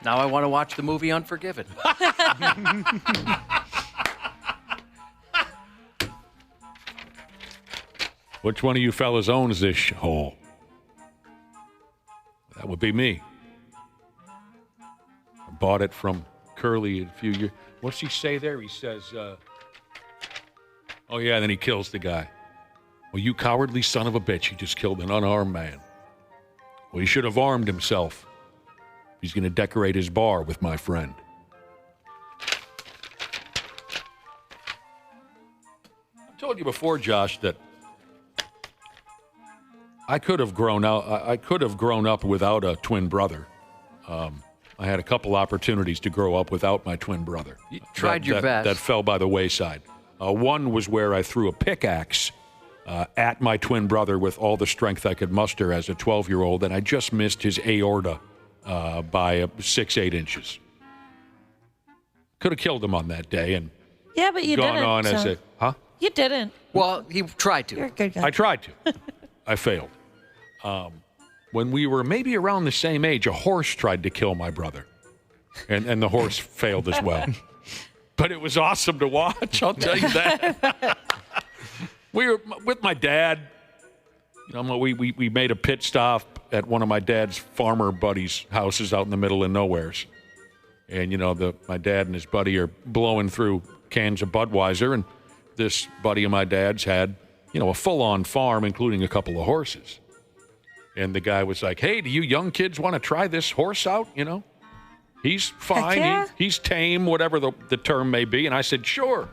Now I want to watch the movie Unforgiven. Which one of you fellas owns this hole? That would be me. I bought it from Curly a few years. What's he say there? He says, oh, yeah, and then he kills the guy. Well, you cowardly son of a bitch, he just killed an unarmed man. Well, he should have armed himself. He's going to decorate his bar with my friend. I told you before, Josh, that I could have grown up without a twin brother. I had a couple opportunities to grow up without my twin brother. You tried your best. That fell by the wayside. One was where I threw a pickaxe at my twin brother with all the strength I could muster as a 12-year-old, and I just missed his aorta by 6-8 inches. Could have killed him on that day and yeah, but you gone didn't. on as a huh? You didn't. Well, he tried to. You're a good guy. I tried to. I failed. When we were maybe around the same age, a horse tried to kill my brother, and the horse failed as well. But it was awesome to watch, I'll tell you that. We were with my dad. You know, we made a pit stop at one of my dad's farmer buddies' houses out in the middle of nowheres. And, you know, my dad and his buddy are blowing through cans of Budweiser, and this buddy of my dad's had, you know, a full-on farm, including a couple of horses. And the guy was like, hey, do you young kids want to try this horse out, you know? He's fine. Yeah. He's tame, whatever the term may be. And I said, sure.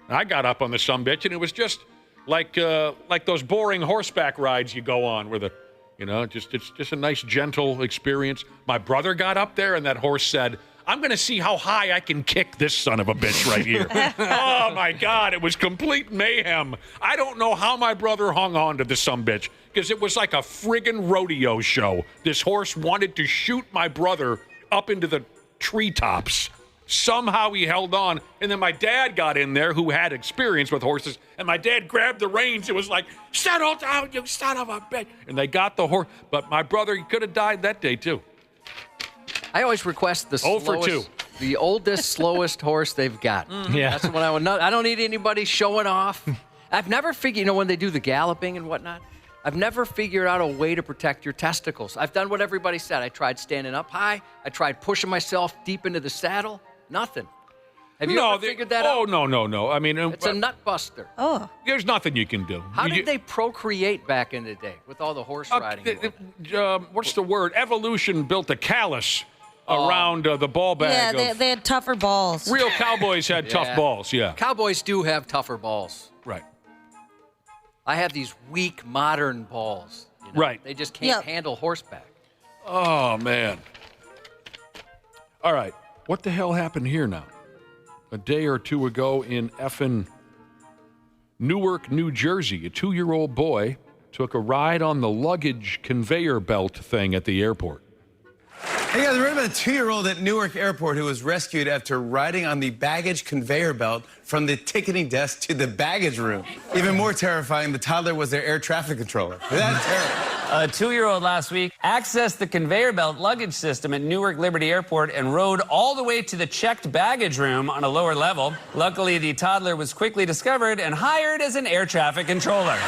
And I got up on the sumbitch, and it was just like those boring horseback rides you go on where it's just a nice, gentle experience. My brother got up there, and that horse said, I'm going to see how high I can kick this son of a bitch right here. Oh, my God. It was complete mayhem. I don't know how my brother hung on to the sumbitch because it was like a friggin' rodeo show. This horse wanted to shoot my brother up into the treetops. Somehow he held on, and then my dad got in there, who had experience with horses, and my dad grabbed the reins. It was like, settle down, you son of a bitch. And they got the horse, but my brother, he could have died that day, too. I always request the 0 for 2. The oldest, slowest horse they've got. Yeah. That's what I would know. I don't need anybody showing off. I've never figured, when they do the galloping and whatnot, I've never figured out a way to protect your testicles. I've done what everybody said. I tried standing up high. I tried pushing myself deep into the saddle. Nothing. Have you ever figured that out? Oh, no. I mean, it's a nut buster. Oh. There's nothing you can do. How did they procreate back in the day with all the horse riding? What's the word? Evolution built a callus around the ball bag. Yeah, they had tougher balls. Real cowboys had tough balls, yeah. Cowboys do have tougher balls. Right. I have these weak, modern balls. Right. They just can't handle horseback. Oh, man. All right. What the hell happened here now? A day or two ago in effing Newark, New Jersey, a 2-year-old boy took a ride on the luggage conveyor belt thing at the airport. Hey guys, read about a 2-year-old at Newark Airport who was rescued after riding on the baggage conveyor belt from the ticketing desk to the baggage room. Even more terrifying, the toddler was their air traffic controller. That's terrible. A 2-year-old last week accessed the conveyor belt luggage system at Newark Liberty Airport and rode all the way to the checked baggage room on a lower level. Luckily, the toddler was quickly discovered and hired as an air traffic controller.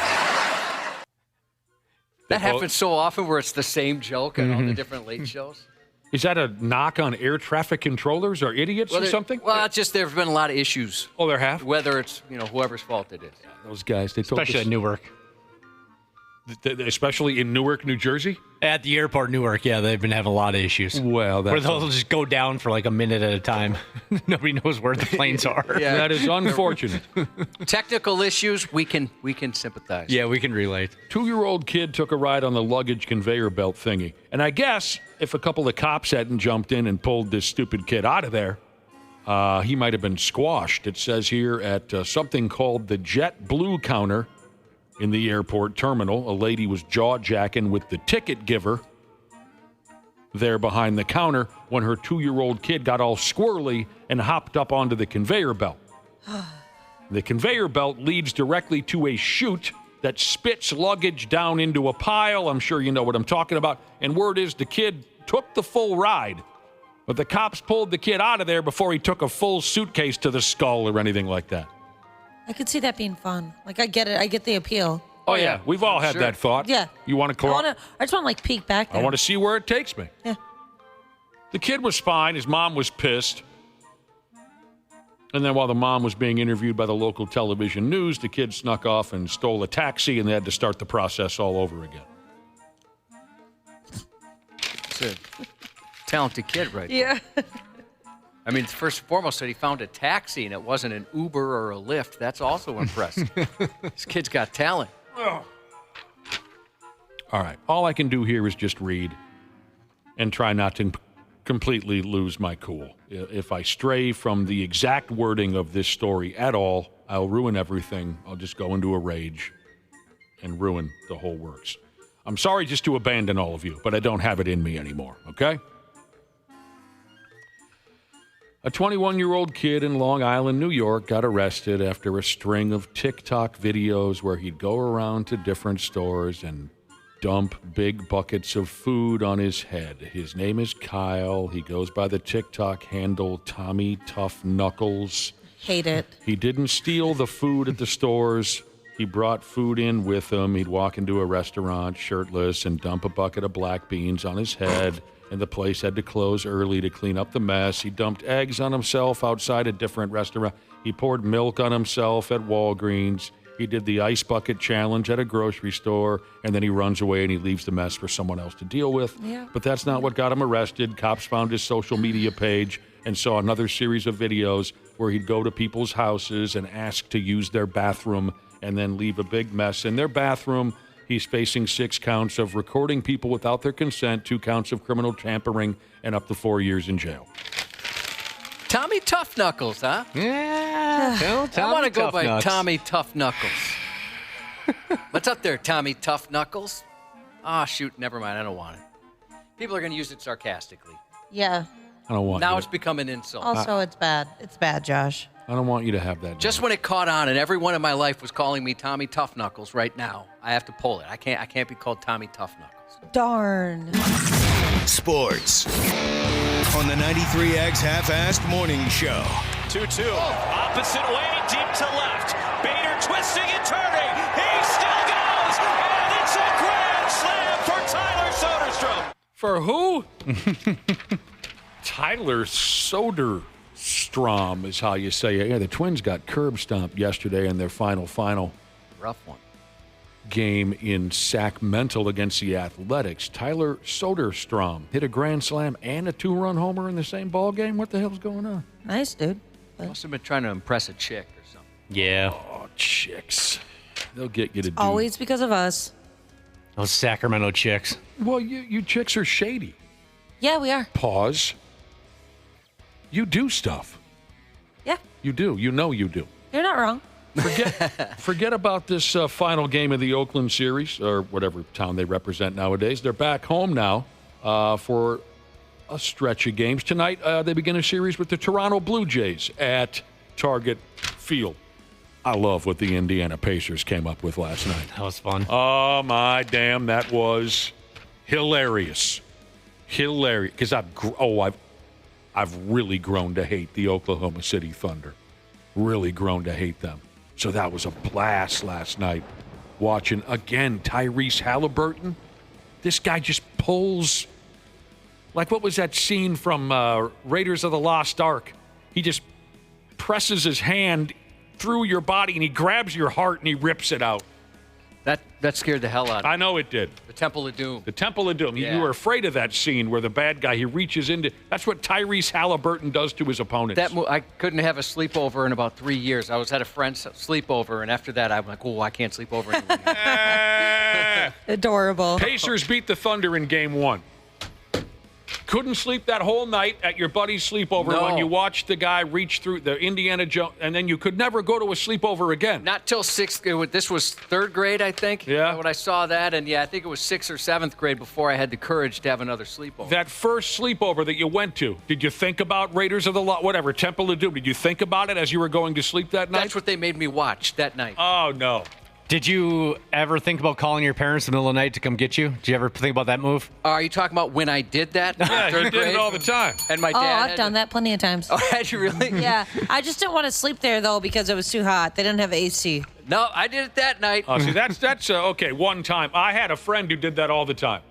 That happens so often where it's the same joke on all the different late shows. Is that a knock on air traffic controllers or idiots or something? Well, it's just there have been a lot of issues. Oh, there have? Whether it's, whoever's fault it is. Those guys, they told Especially at Newark. Especially in Newark, New Jersey? At the airport, Newark, yeah, they've been having a lot of issues. Well, where they'll just go down for like a minute at a time. Nobody knows where the planes are. Yeah. That is unfortunate. Technical issues, we can sympathize. Yeah, we can relate. 2-year-old kid took a ride on the luggage conveyor belt thingy. And I guess if a couple of cops hadn't jumped in and pulled this stupid kid out of there, he might have been squashed. It says here at something called the JetBlue counter in the airport terminal, a lady was jaw-jacking with the ticket giver there behind the counter when her 2-year-old kid got all squirrely and hopped up onto the conveyor belt. The conveyor belt leads directly to a chute that spits luggage down into a pile. I'm sure you know what I'm talking about. And word is the kid took the full ride, but the cops pulled the kid out of there before he took a full suitcase to the skull or anything like that. I could see that being fun. Like, I get it. I get the appeal. Oh, yeah. We've all had that thought. Yeah. You want to I just want to, like, peek back there. I want to see where it takes me. Yeah. The kid was fine. His mom was pissed. And then while the mom was being interviewed by the local television news, the kid snuck off and stole a taxi, and they had to start the process all over again. It's a talented kid right there. Yeah. I mean, first and foremost, that he found a taxi and it wasn't an Uber or a Lyft. That's also impressive. This kid's got talent. All right. All I can do here is just read and try not to completely lose my cool. If I stray from the exact wording of this story at all, I'll ruin everything. I'll just go into a rage and ruin the whole works. I'm sorry just to abandon all of you, but I don't have it in me anymore, okay? A 21-year-old kid in Long Island, New York, got arrested after a string of TikTok videos where he'd go around to different stores and dump big buckets of food on his head. His name is Kyle. He goes by the TikTok handle Tommy Tough Knuckles. Hate it. He didn't steal the food at the stores. He brought food in with him. He'd walk into a restaurant shirtless and dump a bucket of black beans on his head. And the place had to close early to clean up the mess. He dumped eggs on himself outside a different restaurant. He poured milk on himself at Walgreens. He did the ice bucket challenge at a grocery store, and then he runs away and he leaves the mess for someone else to deal with. Yeah. But that's not what got him arrested. Cops found his social media page and saw another series of videos where he'd go to people's houses and ask to use their bathroom and then leave a big mess in their bathroom. He's facing 6 counts of recording people without their consent, 2 counts of criminal tampering, and up to 4 years in jail. Tommy Tough Knuckles, huh? Yeah. I want to go by Tommy Tough Knuckles. What's up there, Tommy Tough Knuckles? Ah, shoot, never mind. I don't want it. People are going to use it sarcastically. Yeah. I don't want now you it's become an insult. Also, it's bad. It's bad, Josh. I don't want you to have that. Just when it caught on and everyone in my life was calling me Tommy Tough Knuckles right now, I have to pull it. I can't be called Tommy Tough Knuckles. Darn. Sports on the 93X Half-Assed Morning Show. 2-2. Opposite way, deep to left. Bader twisting and turning. He still goes. And it's a grand slam for Tyler Soderstrom. For who? Tyler Soderstrom is how you say it. Yeah, the Twins got curb stomped yesterday in their final rough one game in Sacramento against the Athletics. Tyler Soderstrom hit a grand slam and a 2-run homer in the same ball game. What the hell's going on? Nice, dude. Must have been trying to impress a chick or something. Yeah. Oh, chicks. They'll get you to do. Always because of us. Those Sacramento chicks. Well, you chicks are shady. Yeah, we are. Pause. You do stuff. Yeah. You do. You know you do. You're not wrong. Forget about this final game of the Oakland series, or whatever town they represent nowadays. They're back home now for a stretch of games. Tonight, they begin a series with the Toronto Blue Jays at Target Field. I love what the Indiana Pacers came up with last night. That was fun. Oh, my damn, that was hilarious. Hilarious. Because I've really grown to hate the Oklahoma City Thunder. Really grown to hate them. So that was a blast last night. Watching, again, Tyrese Halliburton. This guy just pulls. Like, what was that scene from Raiders of the Lost Ark? He just presses his hand through your body, and he grabs your heart, and he rips it out. That scared the hell out of me. I know it did. The Temple of Doom. The Temple of Doom. Yeah. You were afraid of that scene where the bad guy, he reaches into. That's what Tyrese Halliburton does to his opponents. I couldn't have a sleepover in about 3 years. I was at a friend's sleepover, and after that, I'm like, oh, I can't sleep over anymore. Adorable. Pacers beat the Thunder in Game 1. Couldn't sleep that whole night at your buddy's sleepover when you watched the guy reach through the Indiana Jones, and then you could never go to a sleepover again. Not till sixth grade. This was third grade, I think. Yeah. When I saw that, and I think it was 6th or 7th grade before I had the courage to have another sleepover. That first sleepover that you went to, did you think about Raiders of the whatever, Temple of Doom? Did you think about it as you were going to sleep that night? That's what they made me watch that night. Oh, no. Did you ever think about calling your parents in the middle of the night to come get you? Did you ever think about that move? Are you talking about when I did that? Yeah, you did it all the time. And my Oh, dad I've done that plenty of times. Oh, had you really? Yeah. I just didn't want to sleep there, though, because it was too hot. They didn't have AC. No, I did it that night. Oh, see, that's okay, one time. I had a friend who did that all the time.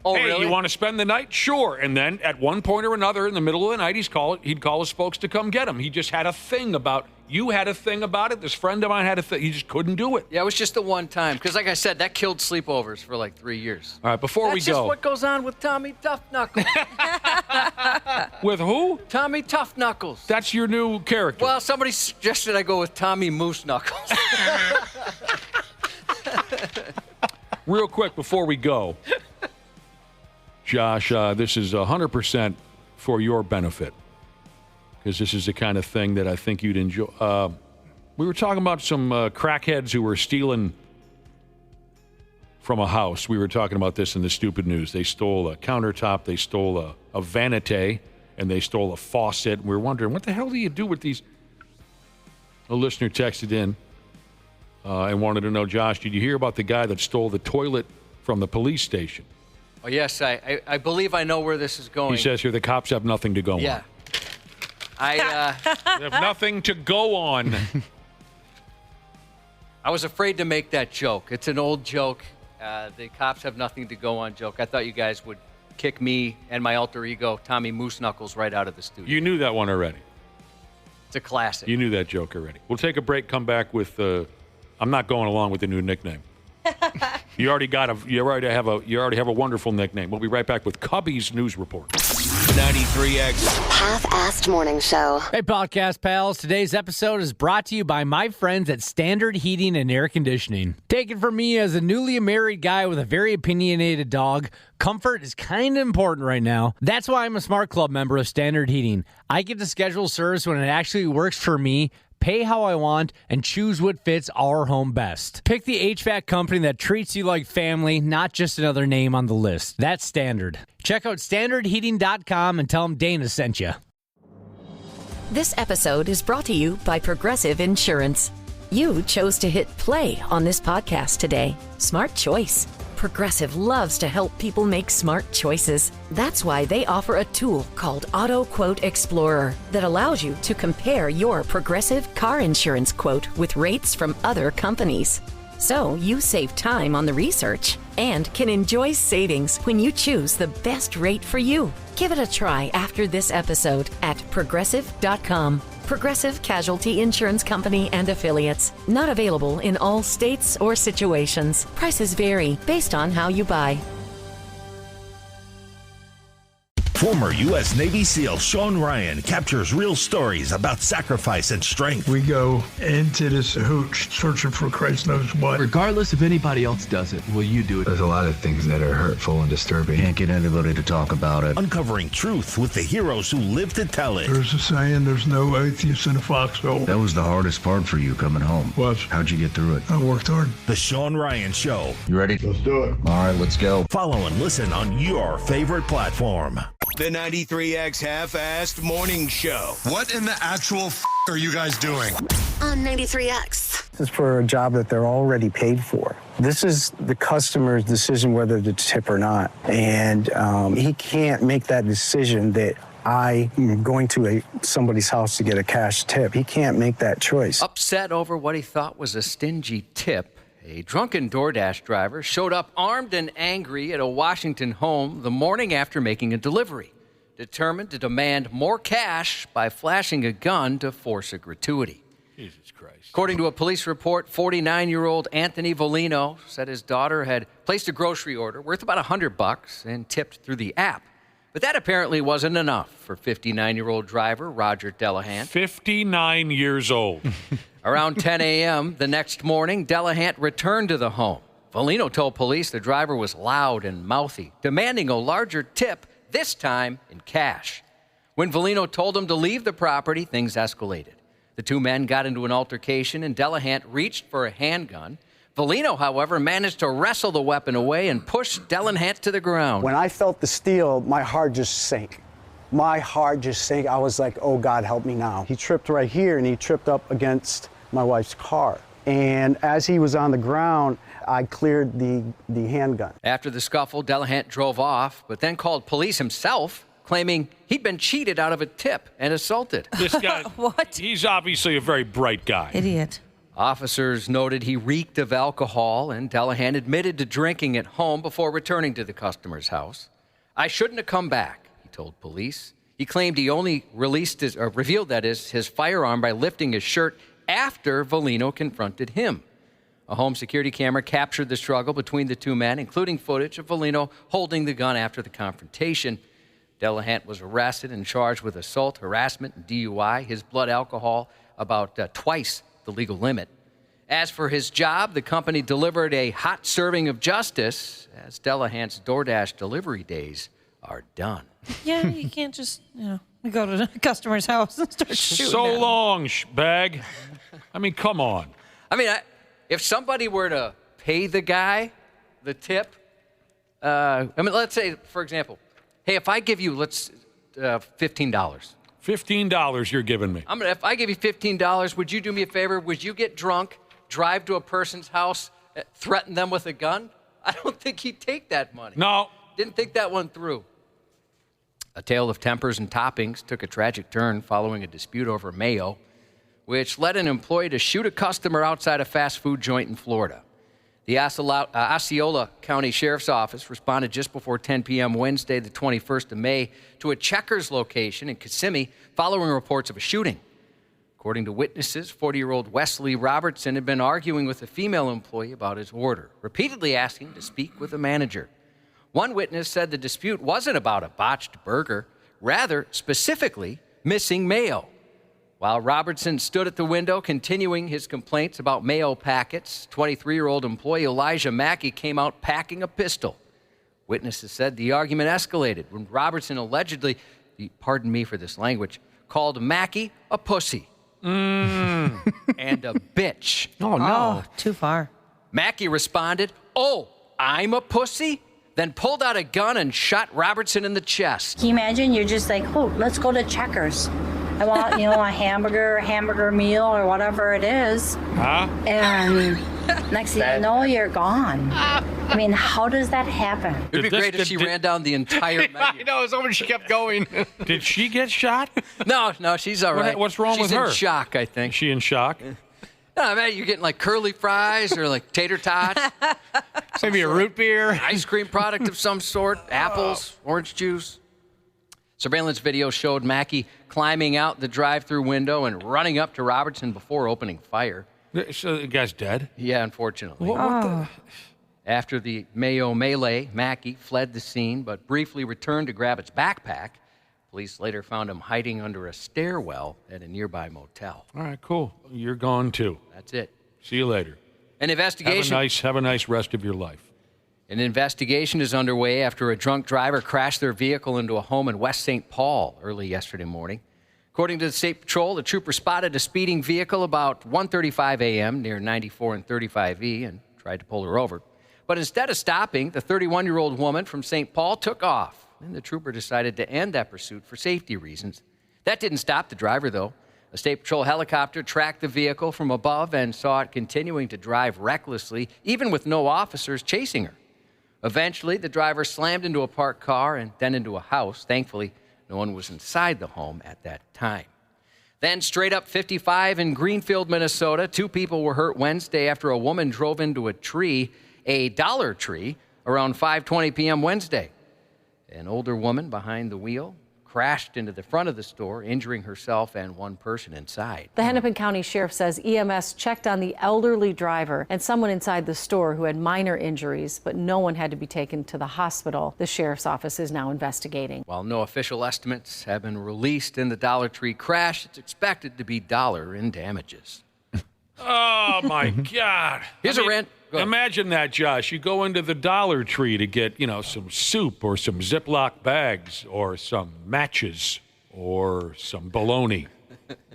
Oh, hey, really? You want to spend the night? Sure. And then at one point or another in the middle of the night, he'd call his folks to come get him. He just had a thing about You had a thing about it. This friend of mine had a thing. He just couldn't do it. Yeah, it was just the one time. Because like I said, that killed sleepovers for like 3 years. All right, before we go. That's just what goes on with Tommy Tough Knuckles. With who? Tommy Tough Knuckles. That's your new character. Well, somebody suggested I go with Tommy Moose Knuckles. Real quick before we go, Josh, this is 100% for your benefit, because this is the kind of thing that I think you'd enjoy. We were talking about some crackheads who were stealing from a house. We were talking about this in the stupid news. They stole a countertop, they stole a vanity, and they stole a faucet. And we were wondering, what the hell do you do with these? A listener texted in and wanted to know, Josh, did you hear about the guy that stole the toilet from the police station? Oh, yes, I believe I know where this is going. He says here the cops have nothing to go on. Yeah. They have nothing to go on. I was afraid to make that joke. It's an old joke. The cops have nothing to go on joke. I thought you guys would kick me and my alter ego, Tommy Moose Knuckles, right out of the studio. You knew that one already. It's a classic. You knew that joke already. We'll take a break, come back with I'm not going along with the new nickname. You already have a wonderful nickname. We'll be right back with Cubby's News Report. 93X Half-Assed Morning Show. Hey, podcast pals. Today's episode is brought to you by my friends at Standard Heating and Air Conditioning. Take it from me as a newly married guy with a very opinionated dog. Comfort is kind of important right now. That's why I'm a Smart Club member of Standard Heating. I get to schedule service when it actually works for me. pay how I want, and choose what fits our home best. Pick the HVAC company that treats you like family, not just another name on the list. That's Standard. Check out standardheating.com and tell them Dana sent you. This episode is brought to you by Progressive Insurance. You chose to hit play on this podcast today. Smart choice. Progressive loves to help people make smart choices. That's why they offer a tool called Auto Quote Explorer that allows you to compare your Progressive car insurance quote with rates from other companies. So you save time on the research and can enjoy savings when you choose the best rate for you. Give it a try after this episode at Progressive.com. Progressive Casualty Insurance Company and Affiliates. Not available in all states or situations. Prices vary based on how you buy. Former U.S. Navy SEAL Sean Ryan captures real stories about sacrifice and strength. We go into this hooch searching for Christ knows what. Regardless if anybody else does it, will you do it? There's a lot of things that are hurtful and disturbing. Can't get anybody to talk about it. Uncovering truth with the heroes who live to tell it. There's a saying, there's no atheist in a foxhole. That was the hardest part for you coming home. What? How'd you get through it? I worked hard. The Sean Ryan Show. You ready? Let's do it. All right, let's go. Follow and listen on your favorite platform. The 93X Half-Assed Morning Show. What in the actual are you guys doing? On 93X. This is for a job that they're already paid for. This is the customer's decision whether to tip or not. And he can't make that decision that I am going to somebody's house to get a cash tip. He can't make that choice. Upset over what he thought was a stingy tip, a drunken DoorDash driver showed up armed and angry at a Washington home the morning after making a delivery, determined to demand more cash by flashing a gun to force a gratuity. Jesus Christ. According to a police report, 49-year-old Anthony Volino said his daughter had placed a grocery order worth about $100 and tipped through the app. But that apparently wasn't enough for 59-year-old driver Roger Delahant. 59 years old. Around 10 a.m. the next morning, Delahant returned to the home. Volino told police the driver was loud and mouthy, demanding a larger tip, this time in cash. When Volino told him to leave the property, things escalated. The two men got into an altercation, and Delahant reached for a handgun. Volino, however, managed to wrestle the weapon away and push Delahant to the ground. When I felt the steel, my heart just sank. My heart just sank. I was like, oh, God, help me now. He tripped right here, and he tripped up against my wife's car. And as he was on the ground, I cleared the handgun. After the scuffle, Delahant drove off, but then called police himself, claiming he'd been cheated out of a tip and assaulted. This guy, what? He's obviously a very bright guy. Idiot. Officers noted he reeked of alcohol, and Delahant admitted to drinking at home before returning to the customer's house. I shouldn't have come back, he told police. He claimed he only revealed his firearm by lifting his shirt after Volino confronted him. A home security camera captured the struggle between the two men, including footage of Volino holding the gun after the confrontation. Delahant was arrested and charged with assault, harassment, and DUI. His blood alcohol about twice the legal limit. As for his job, the company delivered a hot serving of justice as Delahant's DoorDash delivery days are done. Yeah, you can't just, go to the customer's house and start shooting. So long, bag. I mean, come on. I mean, if somebody were to pay the guy the tip, let's say, for example, hey, if I give you, $15. $15 you're giving me. If I give you $15, would you do me a favor? Would you get drunk, drive to a person's house, threaten them with a gun? I don't think he'd take that money. No. Didn't think that one through. A tale of tempers and toppings took a tragic turn following a dispute over mayo, which led an employee to shoot a customer outside a fast food joint in Florida. The Osceola County Sheriff's Office responded just before 10 p.m. Wednesday, the 21st of May, to a Checkers location in Kissimmee following reports of a shooting. According to witnesses, 40-year-old Wesley Robertson had been arguing with a female employee about his order, repeatedly asking to speak with a manager. One witness said the dispute wasn't about a botched burger, rather, specifically, missing mayo. While Robertson stood at the window continuing his complaints about mayo packets, 23-year-old employee Elijah Mackey came out packing a pistol. Witnesses said the argument escalated when Robertson allegedly, pardon me for this language, called Mackey a pussy. and a bitch. Oh, no. Oh, too far. Mackey responded, "Oh, I'm a pussy?" Then pulled out a gun and shot Robertson in the chest. Can you imagine? You're just like, oh, let's go to Checkers. I want, a hamburger meal or whatever it is. Huh? And next thing you know, you're gone. I mean, how does that happen? It'd be great if she ran down the entire menu. I know, it's when she kept going. Did she get shot? No, she's all right. What's wrong with her? She's in shock, I think. Is she in shock? No, I mean, you're getting like curly fries or like tater tots. Maybe a root beer. Ice cream product of some sort, apples, orange juice. Surveillance video showed Mackey climbing out the drive-through window and running up to Robertson before opening fire. So the guy's dead? Yeah, unfortunately. What the? After the Mayo melee, Mackey fled the scene but briefly returned to grab its backpack. Police later found him hiding under a stairwell at a nearby motel. All right, cool. You're gone too. That's it. See you later. An investigation. Have a nice rest of your life. An investigation is underway after a drunk driver crashed their vehicle into a home in West St. Paul early yesterday morning. According to the State Patrol, the trooper spotted a speeding vehicle about 1:35 a.m. near 94 and 35E and tried to pull her over. But instead of stopping, the 31-year-old woman from St. Paul took off, and the trooper decided to end that pursuit for safety reasons. That didn't stop the driver, though. A State Patrol helicopter tracked the vehicle from above and saw it continuing to drive recklessly, even with no officers chasing her. Eventually, the driver slammed into a parked car and then into a house. Thankfully, no one was inside the home at that time. Then, straight up 55 in Greenfield, Minnesota, 2 people were hurt Wednesday after a woman drove into a tree, a Dollar Tree, around 5:20 p.m. Wednesday. An older woman behind the wheel crashed into the front of the store, injuring herself and one person inside. The Hennepin County Sheriff says EMS checked on the elderly driver and someone inside the store who had minor injuries, but no one had to be taken to the hospital. The Sheriff's Office is now investigating. While no official estimates have been released in the Dollar Tree crash, it's expected to be dollar in damages. Oh, my God. Imagine that, Josh. You go into the Dollar Tree to get, some soup or some Ziploc bags or some matches or some bologna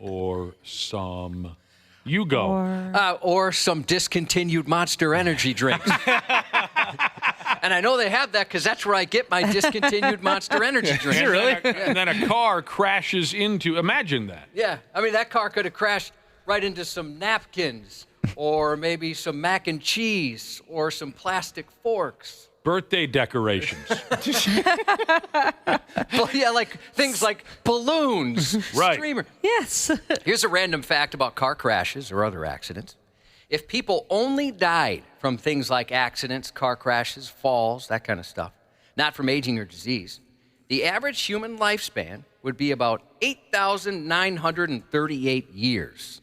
or some... You go. Or some discontinued Monster Energy drinks. And I know they have that because that's where I get my discontinued Monster Energy drinks. Really? And then a car crashes into... Imagine that. Yeah. I mean, that car could have crashed right into some napkins or maybe some mac and cheese or some plastic forks. Birthday decorations. Yeah, like things like balloons, right. streamer. Yes. Here's a random fact about car crashes or other accidents. If people only died from things like accidents, car crashes, falls, that kind of stuff, not from aging or disease, the average human lifespan would be about 8,938 years.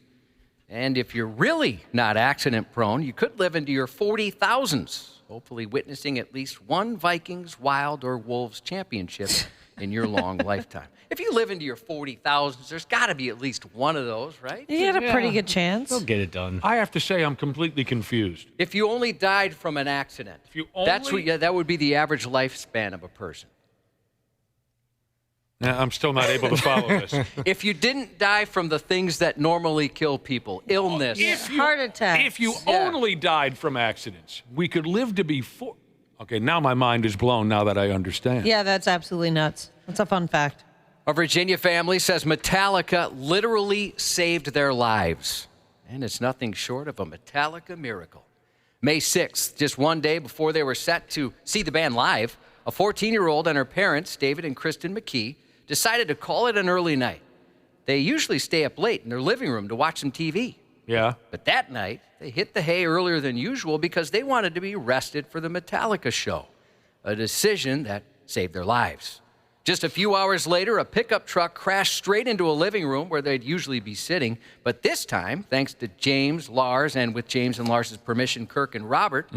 And if you're really not accident prone, you could live into your 40,000s, hopefully witnessing at least one Vikings, Wild, or Wolves championship in your long lifetime. If you live into your 40,000s, there's got to be at least one of those, right? You got a pretty good chance. They'll get it done. I have to say I'm completely confused. If you only died from an accident, that would be the average lifespan of a person. I'm still not able to follow this. If you didn't die from the things that normally kill people, illness, heart attack. If you only died from accidents, we could live to be Okay, now my mind is blown now that I understand. Yeah, that's absolutely nuts. That's a fun fact. A Virginia family says Metallica literally saved their lives. And it's nothing short of a Metallica miracle. May 6th, just one day before they were set to see the band live, a 14-year-old and her parents, David and Kristen McKee, decided to call it an early night. They usually stay up late in their living room to watch some TV. Yeah. But that night, they hit the hay earlier than usual because they wanted to be rested for the Metallica show, a decision that saved their lives. Just a few hours later, a pickup truck crashed straight into a living room where they'd usually be sitting. But this time, thanks to James, Lars, and with James and Lars' permission, Kirk and Robert,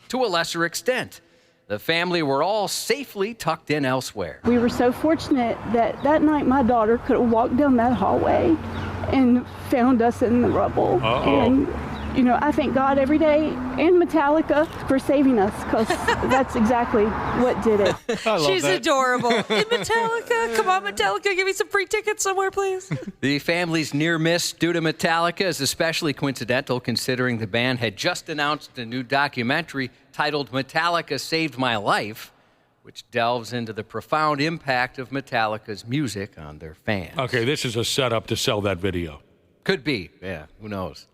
to a lesser extent. The family were all safely tucked in elsewhere. We were so fortunate that night my daughter could have walked down that hallway and found us in the rubble. Uh-oh. And I thank God every day and Metallica for saving us, because that's exactly what did it. She's adorable. And Metallica, come on, Metallica, give me some free tickets somewhere, please. The family's near miss due to Metallica is especially coincidental, considering the band had just announced a new documentary titled Metallica Saved My Life, which delves into the profound impact of Metallica's music on their fans. Okay, this is a setup to sell that video. Could be. Yeah, who knows?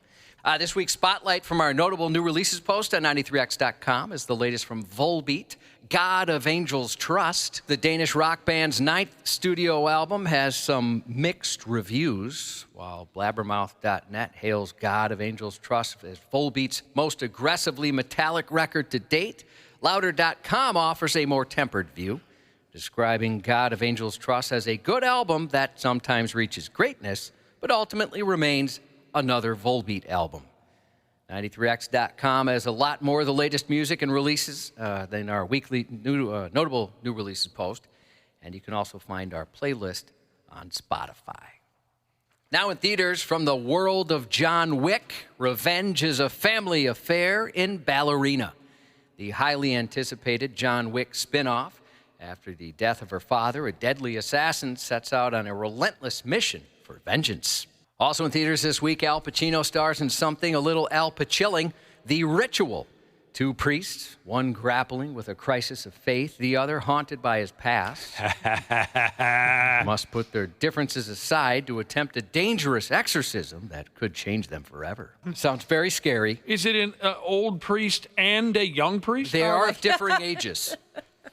This week's spotlight from our notable new releases post on 93x.com is the latest from Volbeat, God of Angels Trust. The Danish rock band's 9th studio album has some mixed reviews, while Blabbermouth.net hails God of Angels Trust as Volbeat's most aggressively metallic record to date. Louder.com offers a more tempered view, describing God of Angels Trust as a good album that sometimes reaches greatness, but ultimately remains another Volbeat album. 93x.com has a lot more of the latest music and releases than our weekly notable new releases post, and you can also find our playlist on Spotify. Now in theaters, from the world of John Wick, revenge is a family affair in Ballerina. The highly anticipated John Wick spinoff. After the death of her father, a deadly assassin sets out on a relentless mission for vengeance. Also in theaters this week, Al Pacino stars in something a little Al Pacilling, The Ritual. 2 priests, one grappling with a crisis of faith, the other haunted by his past, must put their differences aside to attempt a dangerous exorcism that could change them forever. Sounds very scary. Is it an old priest and a young priest? They are of differing ages.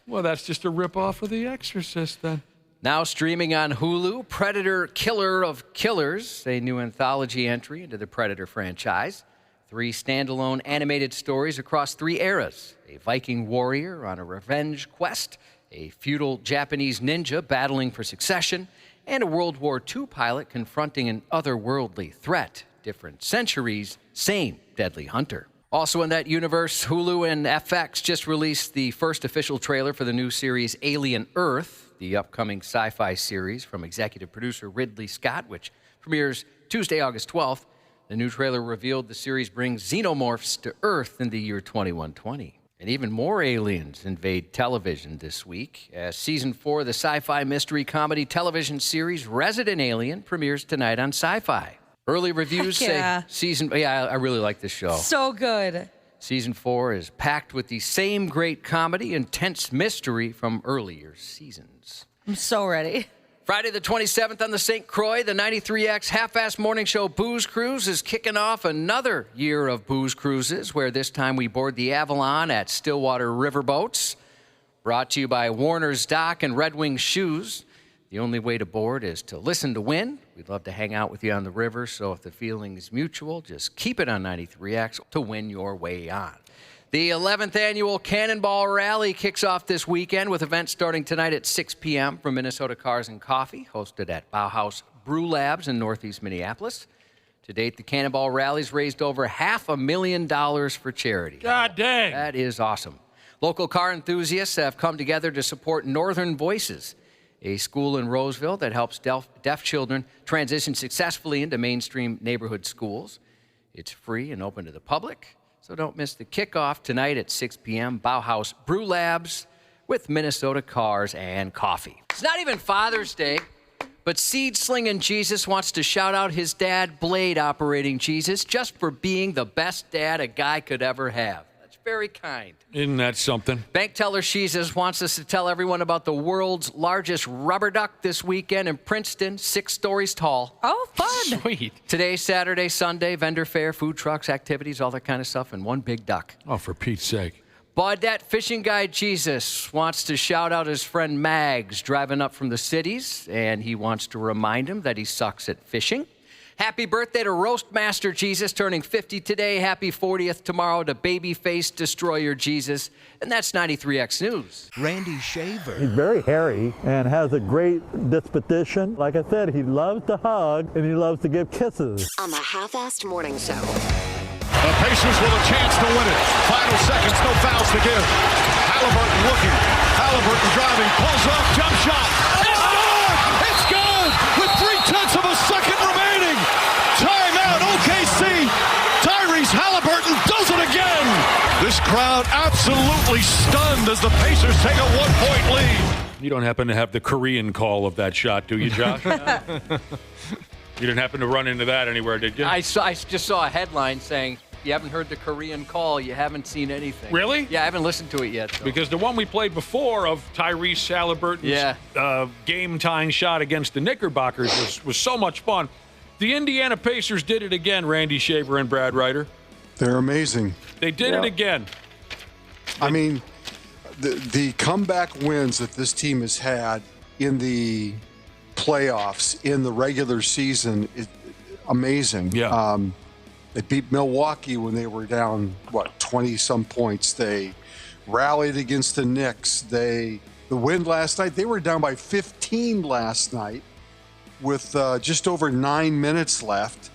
Well, that's just a ripoff of The Exorcist, then. Now streaming on Hulu, Predator Killer of Killers, a new anthology entry into the Predator franchise. 3 standalone animated stories across 3 eras. A Viking warrior on a revenge quest, a feudal Japanese ninja battling for succession, and a World War II pilot confronting an otherworldly threat. Different centuries, same deadly hunter. Also in that universe, Hulu and FX just released the first official trailer for the new series Alien Earth, the upcoming sci-fi series from executive producer Ridley Scott, which premieres Tuesday, August 12th. The new trailer revealed the series brings xenomorphs to Earth in the year 2120. And even more aliens invade television this week, as Season 4 of the sci-fi mystery comedy television series Resident Alien premieres tonight on Sci-Fi. Early reviews say I really like this show. So good. Season 4 is packed with the same great comedy and tense mystery from earlier seasons. I'm so ready. Friday the 27th on the St. Croix, the 93X half-assed morning show Booze Cruise is kicking off another year of booze cruises, where this time we board the Avalon at Stillwater Riverboats. Brought to you by Warner's Dock and Red Wing Shoes. The only way to board is to listen to win. We'd love to hang out with you on the river, so if the feeling is mutual, just keep it on 93X to win your way on. The 11th annual Cannonball Rally kicks off this weekend with events starting tonight at 6 p.m. from Minnesota Cars and Coffee, hosted at Bauhaus Brew Labs in Northeast Minneapolis. To date, the Cannonball Rally's raised over $500,000 for charity. God dang! That is awesome. Local car enthusiasts have come together to support Northern Voices, a school in Roseville that helps deaf children transition successfully into mainstream neighborhood schools. It's free and open to the public, so don't miss the kickoff tonight at 6 p.m. Bauhaus Brew Labs with Minnesota Cars and Coffee. It's not even Father's Day, but seed-slinging Jesus wants to shout out his dad, blade-operating Jesus, just for being the best dad a guy could ever have. Very kind. Isn't that something? Bank teller Jesus wants us to tell everyone about the world's largest rubber duck this weekend in Princeton, 6 stories tall. Oh, fun. Sweet. Today, Saturday, Sunday, vendor fair, food trucks, activities, all that kind of stuff, and one big duck. Oh, for Pete's sake. Baudette fishing guide Jesus wants to shout out his friend Mags driving up from the cities, and he wants to remind him that he sucks at fishing. Happy birthday to Roastmaster Jesus, turning 50 today. Happy 40th tomorrow to Babyface Destroyer Jesus. And that's 93X News. Randy Shaver. He's very hairy and has a great disposition. Like I said, he loves to hug and he loves to give kisses. On the Half-Assed Morning Show. The Pacers with a chance to win it. Final seconds, no fouls to give. Halliburton looking. Halliburton driving, pulls up, jump shot. It's good! It's good! With 0.3 of a second remaining. Timeout, OKC. Tyrese crowd absolutely stunned as the Pacers take a 1-point lead. You don't happen to have the Korean call of that shot, do you, Josh? You didn't happen to run into that anywhere, did you? I just saw a headline saying, you haven't heard the Korean call, you haven't seen anything. Really? Yeah, I haven't listened to it yet. So. Because the one we played before of Tyrese Halliburton's game-tying shot against the Knickerbockers was so much fun. The Indiana Pacers did it again, Randy Shaver and Brad Ryder. They're amazing. They did it again. I mean, the comeback wins that this team has had in the playoffs, in the regular season, is amazing. Yeah. They beat Milwaukee when they were down, 20-some points. They rallied against the Knicks. The win last night, they were down by 15 last night with just over 9 minutes left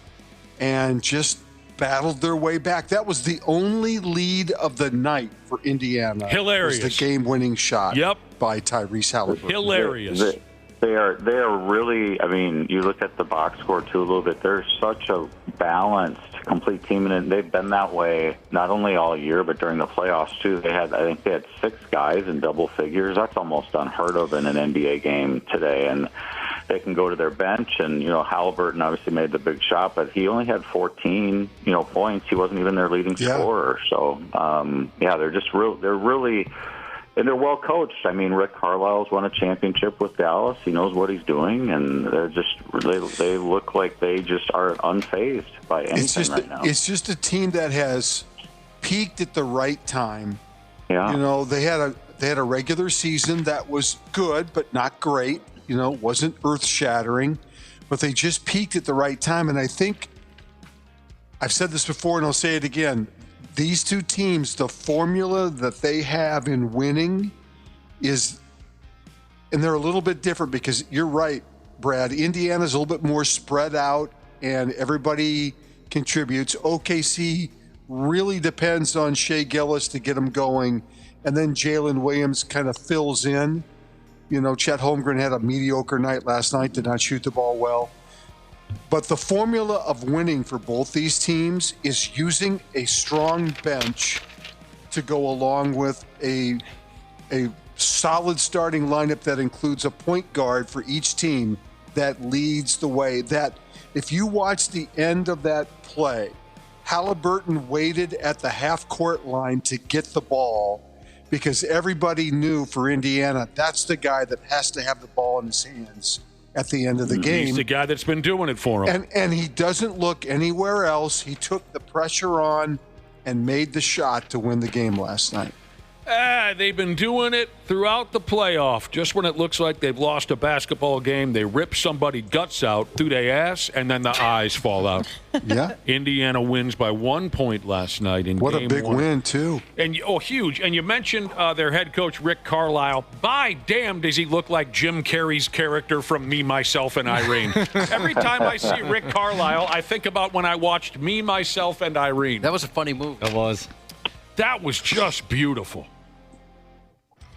and just battled their way back. That was the only lead of the night for Indiana. Hilarious. Was the game-winning shot by Tyrese Halliburton. Hilarious. They are really, I mean, you look at the box score too a little bit, they're such a balanced, complete team, and they've been that way not only all year, but during the playoffs too. I think they had 6 guys in double figures. That's almost unheard of in an NBA game today, and they can go to their bench, and, Halliburton obviously made the big shot, but he only had 14, points. He wasn't even their leading scorer. So, they're just they're really... And they're well coached. I mean, Rick Carlisle's won a championship with Dallas. He knows what he's doing, and they look like they just are unfazed by anything right now. It's just a team that has peaked at the right time. Yeah. They had a regular season that was good, but not great. Wasn't earth-shattering, but they just peaked at the right time. And I think I've said this before, and I'll say it again. These two teams, the formula that they have in winning is, and they're a little bit different because you're right, Brad. Indiana's a little bit more spread out and everybody contributes. OKC really depends on Shai Gilgeous to get them going. And then Jalen Williams kind of fills in. Chet Holmgren had a mediocre night last night, did not shoot the ball well. But the formula of winning for both these teams is using a strong bench to go along with a solid starting lineup that includes a point guard for each team that leads the way. That if you watch the end of that play, Halliburton waited at the half-court line to get the ball because everybody knew for Indiana that's the guy that has to have the ball in his hands at the end of the game. He's the guy that's been doing it for him. And he doesn't look anywhere else. He took the pressure on and made the shot to win the game last night. They've been doing it throughout the playoff. Just when it looks like they've lost a basketball game, they rip somebody guts out through their ass, and then the eyes fall out. Yeah. Indiana wins by 1 point last night in What game a big 1. win, too. And huge. And you mentioned their head coach, Rick Carlisle. By damn, does he look like Jim Carrey's character from Me, Myself, and Irene. Every time I see Rick Carlisle, I think about when I watched Me, Myself, and Irene. That was a funny move. That was. That was just beautiful.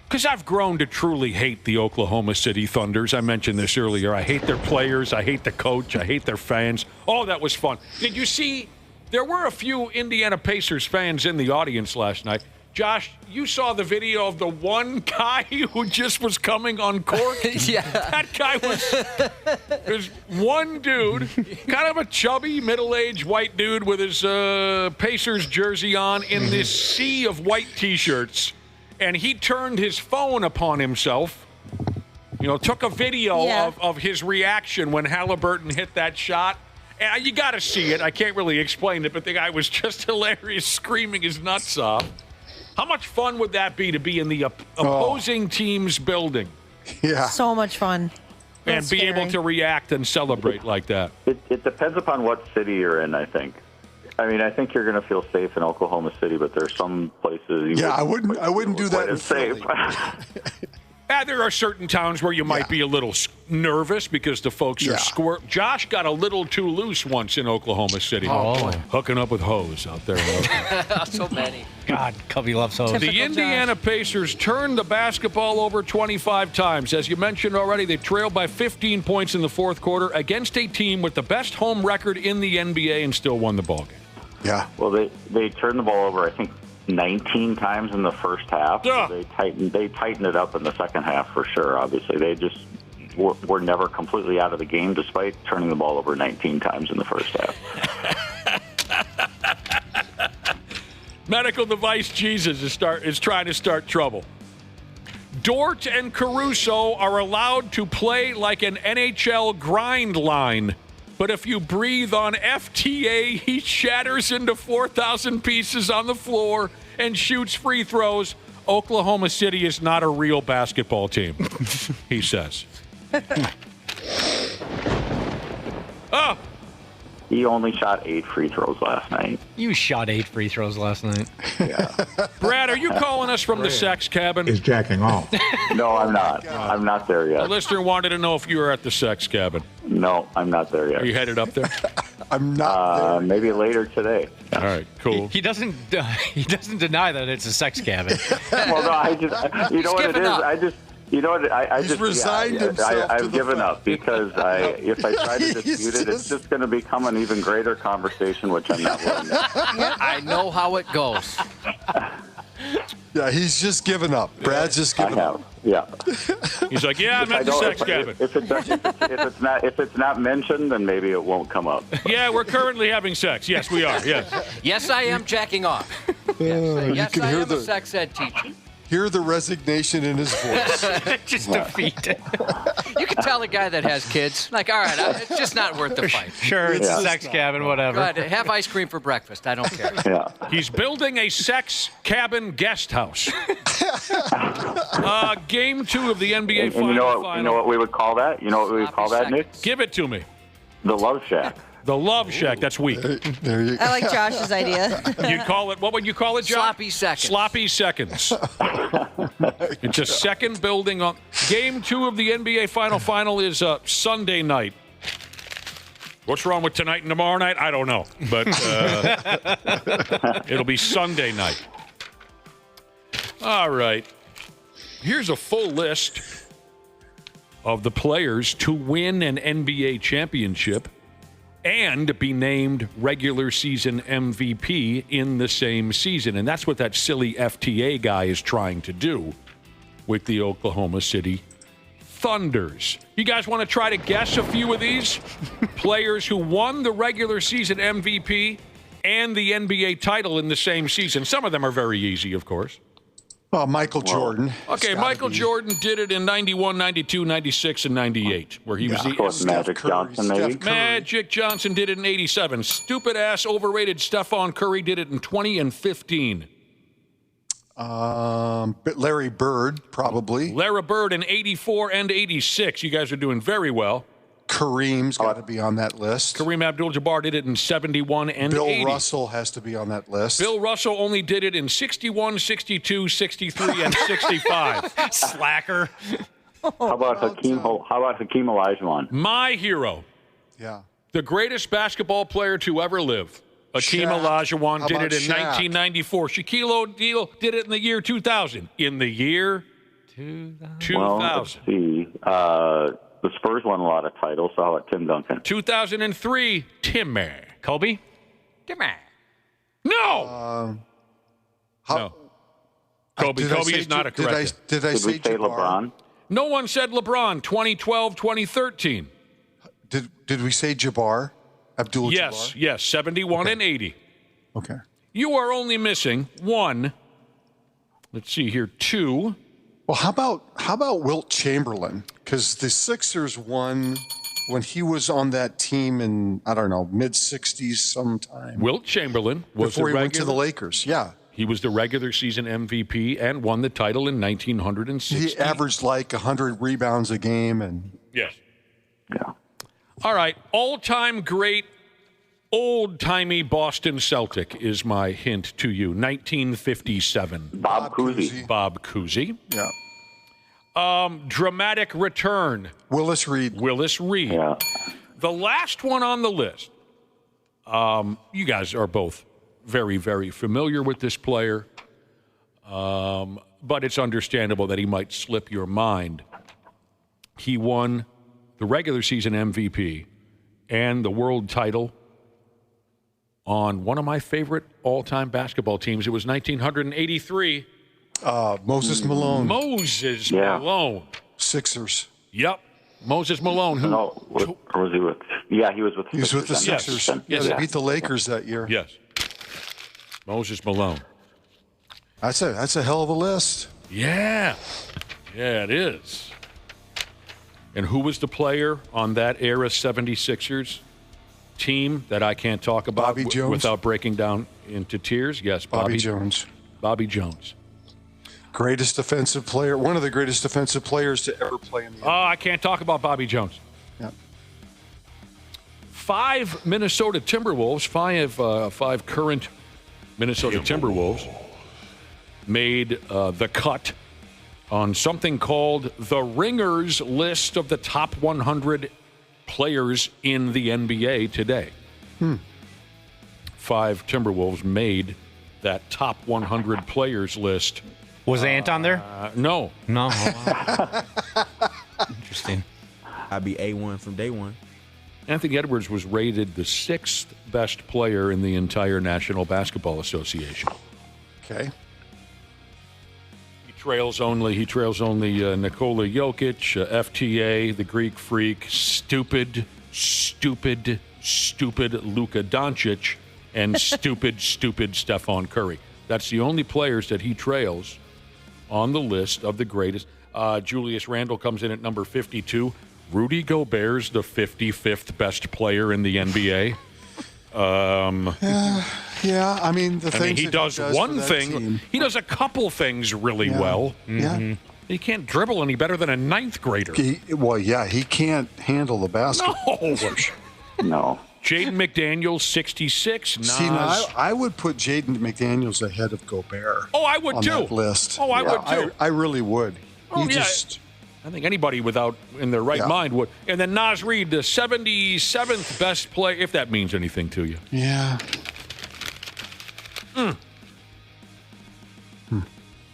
Because I've grown to truly hate the Oklahoma City Thunders. I mentioned this earlier. I hate their players. I hate the coach. I hate their fans. Oh, that was fun. Did you see there were a few Indiana Pacers fans in the audience last night? Josh, you saw the video of the one guy who just was coming uncorked? Yeah. That guy there's one dude, kind of a chubby, middle-aged white dude with his Pacers jersey on in this sea of white T-shirts. And he turned his phone upon himself, took a video of his reaction when Halliburton hit that shot. And you got to see it. I can't really explain it, but the guy was just hilarious, screaming his nuts off. How much fun would that be to be in the opposing team's building? Yeah. So much fun. And be able to react and celebrate like that. It depends upon what city you're in, I think. I mean, I think you're going to feel safe in Oklahoma City, but there's some places. I wouldn't do that in safe. There are certain towns where you might be a little nervous because the folks are squirt. Josh got a little too loose once in Oklahoma City. Hooking up with hoes out there. So many. God, Cubby loves hoes. The Indiana Pacers turned the basketball over 25 times. As you mentioned already, they trailed by 15 points in the fourth quarter against a team with the best home record in the NBA and still won the ballgame. Yeah. Well, they turned the ball over, I think, 19 times in the first half. Yeah. So they tightened it up in the second half for sure, obviously. They just were never completely out of the game despite turning the ball over 19 times in the first half. Medical device Jesus is trying to start trouble. Dort and Caruso are allowed to play like an NHL grind line. But if you breathe on FTA, he shatters into 4,000 pieces on the floor and shoots free throws. Oklahoma City is not a real basketball team, he says. Oh. He only shot 8 free throws last night. You shot 8 free throws last night. Yeah. Brad, are you calling us from the sex cabin? Is jacking off. No, I'm not. I'm not there A yet. listener wanted to know if you were at the sex cabin. No, I'm not there yet. Are you headed up there? I'm not there. Maybe later today. All right, cool. He doesn't deny that it's a sex cabin. Well, no, I just, you know what it is? up. I just, you know what, I He's just, resigned himself to I've the given fact. up because if I try to dispute it, it's just going to become an even greater conversation, which I'm not willing to. I know how it goes. Yeah, he's just given up. Brad's just given up. Yeah. He's like, yeah, I'm at the sex cabin. If it's not mentioned, then maybe it won't come up. Yeah, we're currently having sex. Yes, we are. Yes. Yes, I am jacking off. Yes, can I hear am a the- sex ed teacher. Hear the resignation in his voice. Just defeated. You can tell a guy that has kids, like, all right, it's just not worth the fight. Sure, it's a sex cabin, whatever. Go ahead, have ice cream for breakfast. I don't care. Yeah. He's building a sex cabin guest house. Game 2 of the NBA And Final. you know what we would call that? You know what we would call that, Nick? Give it to me. The Love Shack. The Love Shack. That's weak. There you go. I like Josh's idea. You'd call it, what would you call it, Josh? Sloppy seconds. Sloppy seconds. It's a second building on. Game 2 of the NBA Final is Sunday night. What's wrong with tonight and tomorrow night? I don't know. But it'll be Sunday night. All right. Here's a full list of the players to win an NBA championship and be named regular season MVP in the same season. And that's what that silly FTA guy is trying to do with the Oklahoma City Thunders. You guys want to try to guess a few of these? Players who won the regular season MVP and the NBA title in the same season. Some of them are very easy, of course. Oh, Michael Jordan. Okay, Michael Jordan did it in 91, 92, 96, and 98, where he was the MVP. Magic Johnson, maybe? Magic Johnson did it in 87. Stupid-ass, overrated Stephon Curry did it in 20 and 15. But Larry Bird, probably. Larry Bird in 84 and 86. You guys are doing very well. Kareem's got to be on that list. Kareem Abdul-Jabbar did it in 71 and Bill 80. Russell has to be on that list. Bill Russell only did it in 61, 62, 63, and 65. Slacker. How about Hakeem Olajuwon? My hero. Yeah. The greatest basketball player to ever live. Hakeem Shaq. Olajuwon How did about it in Shaq? 1994. Shaquille O'Neal did it in the year 2000. In the year 2000. Well, let's see. The Spurs won a lot of titles, so how about Tim Duncan? 2003, Timmy. Kobe? Timmy. No! No. Kobe is not a correct. Did I Did say we say Jabbar? LeBron? No one said LeBron, 2012, 2013. Did we say Jabbar? Abdul-Jabbar? Yes, 71 and 80. Okay. You are only missing one. Let's see here, two. Well, how about Wilt Chamberlain? Because the Sixers won when he was on that team in, I don't know, mid-'60s sometime. Wilt Chamberlain was before he went to the Lakers. Yeah. He was the regular season MVP and won the title in 1960. He averaged like 100 rebounds a game. And yes. Yeah. All right. All-time great, old-timey Boston Celtic is my hint to you. 1957. Bob Cousy. Bob Cousy. Yeah. Dramatic return. Willis Reed. Yeah. The last one on the list. You guys are both very, very familiar with this player. But it's understandable that he might slip your mind. He won the regular season MVP and the world title on one of my favorite all-time basketball teams. It was 1983. Moses Malone. Malone. Sixers. Yep. Moses Malone. Or was he with? Yeah, he was with. He was with the Sixers. Yes. They beat the Lakers that year. Yes. Moses Malone. That's a hell of a list. Yeah. Yeah, it is. And who was the player on that era 76ers team that I can't talk about Bobby Jones. without breaking down into tears? Yes, Bobby Jones. Bobby Jones. Greatest defensive player, one of the greatest defensive players to ever play in the NBA. Oh, I can't talk about Bobby Jones. Yeah. 5 Minnesota Timberwolves, five current Minnesota Timberwolves made the cut on something called the Ringers list of the top 100 players in the NBA today. 5 Timberwolves made that top 100 players list. Was Ant on there? No. No. Interesting. I'd be A1 from day one. Anthony Edwards was rated the 6th best player in the entire National Basketball Association. Okay. He trails only Nikola Jokic, FTA, the Greek Freak, stupid Luka Doncic, and stupid Stephon Curry. That's the only players that he trails on the list of the greatest. Julius Randle comes in at number 52. Rudy Gobert's the 55th best player in the NBA. Yeah, I mean, he does one thing. Team. He does a couple things really well. Yeah. He can't dribble any better than a 9th grader. He can't handle the basketball. No. Jaden McDaniels, 66. See, now, I would put Jaden McDaniels ahead of Gobert. Oh, I would on too. That list. Oh, I would too. I really would. Oh, I think anybody in their right mind would. And then Naz Reid, the 77th best player, if that means anything to you. Yeah.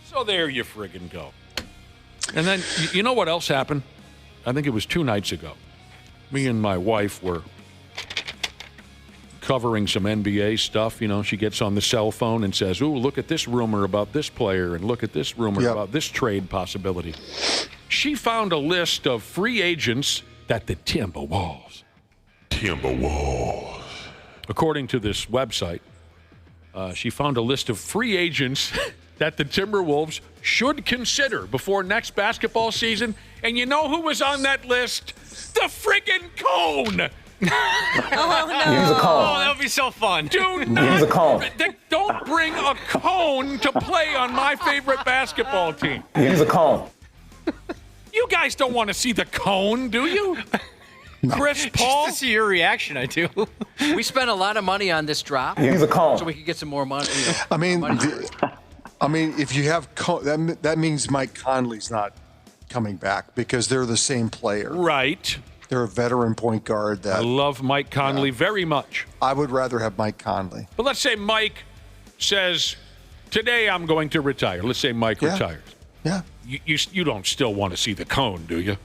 So there you friggin' go. And then, you know what else happened? I think it was 2 nights ago. Me and my wife were covering some NBA stuff. You know, she gets on the cell phone and says, ooh, look at this rumor about this player and look at this rumor about this trade possibility. She found a list of free agents that the Timberwolves, according to this website, she found a list of free agents that the Timberwolves should consider before next basketball season. And you know who was on that list? The friggin' Cone! Oh, no. Here's a cone. Oh, that would be so fun. Do Here's not. a cone. Don't bring a cone to play on my favorite basketball team. Here's a cone. You guys don't want to see the Cone, do you? Chris Paul? Just to see your reaction, I do. We spent a lot of money on this drop. Here's a cone. So we could get some more money. I mean, if you have that means Mike Conley's not coming back because they're the same player. Right. They're a veteran point guard. I love Mike Conley very much. I would rather have Mike Conley. But let's say Mike says, today I'm going to retire. Let's say Mike retires. Yeah. You don't still want to see the Cone, do you?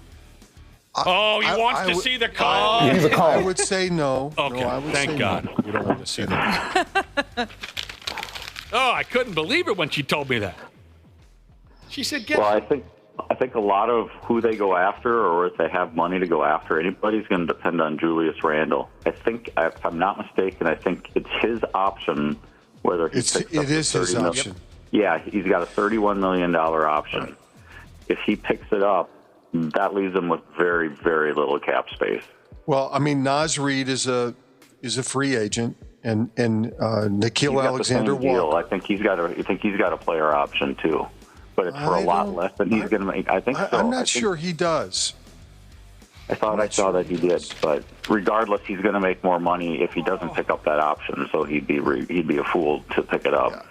He wants to see the Cone. Here's a cone. I would say no. Okay, no, I would thank say God. No. You don't want to see that. I couldn't believe it when she told me that. She said, Well, I think a lot of who they go after, or if they have money to go after, anybody's going to depend on Julius Randle. I think, if I'm not mistaken, I think it's his option whether he picks up it is his $30 option. Yeah, he's got a $31 million option. Right. If he picks it up, that leaves him with very, very little cap space. Well, I mean, Naz Reid is a free agent, and Nickeil Alexander-Walker. I think he's got a player option too, but it's for a lot less than he's going to make. I think so. I'm not sure he does. I thought I saw that he did, but regardless, he's going to make more money if he doesn't pick up that option. So he'd be a fool to pick it up.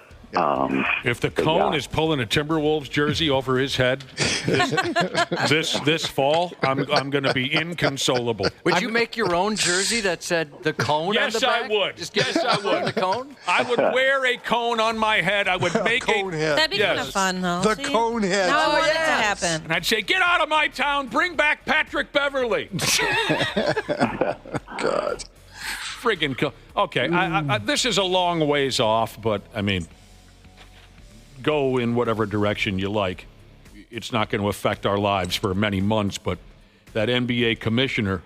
If the Cone is pulling a Timberwolves jersey over his head this fall, I'm going to be inconsolable. Would you make your own jersey that said the Cone on the back? Yes, I would. Yes, I would. The Cone? I would wear a cone on my head. I would make a cone head. That'd be kind of fun, though. The cone head. Now I want it to happen. And I'd say, get out of my town. Bring back Patrick Beverly. God. friggin' okay. This is a long ways off, but I mean, go in whatever direction you like. It's not going to affect our lives for many months. But that NBA commissioner,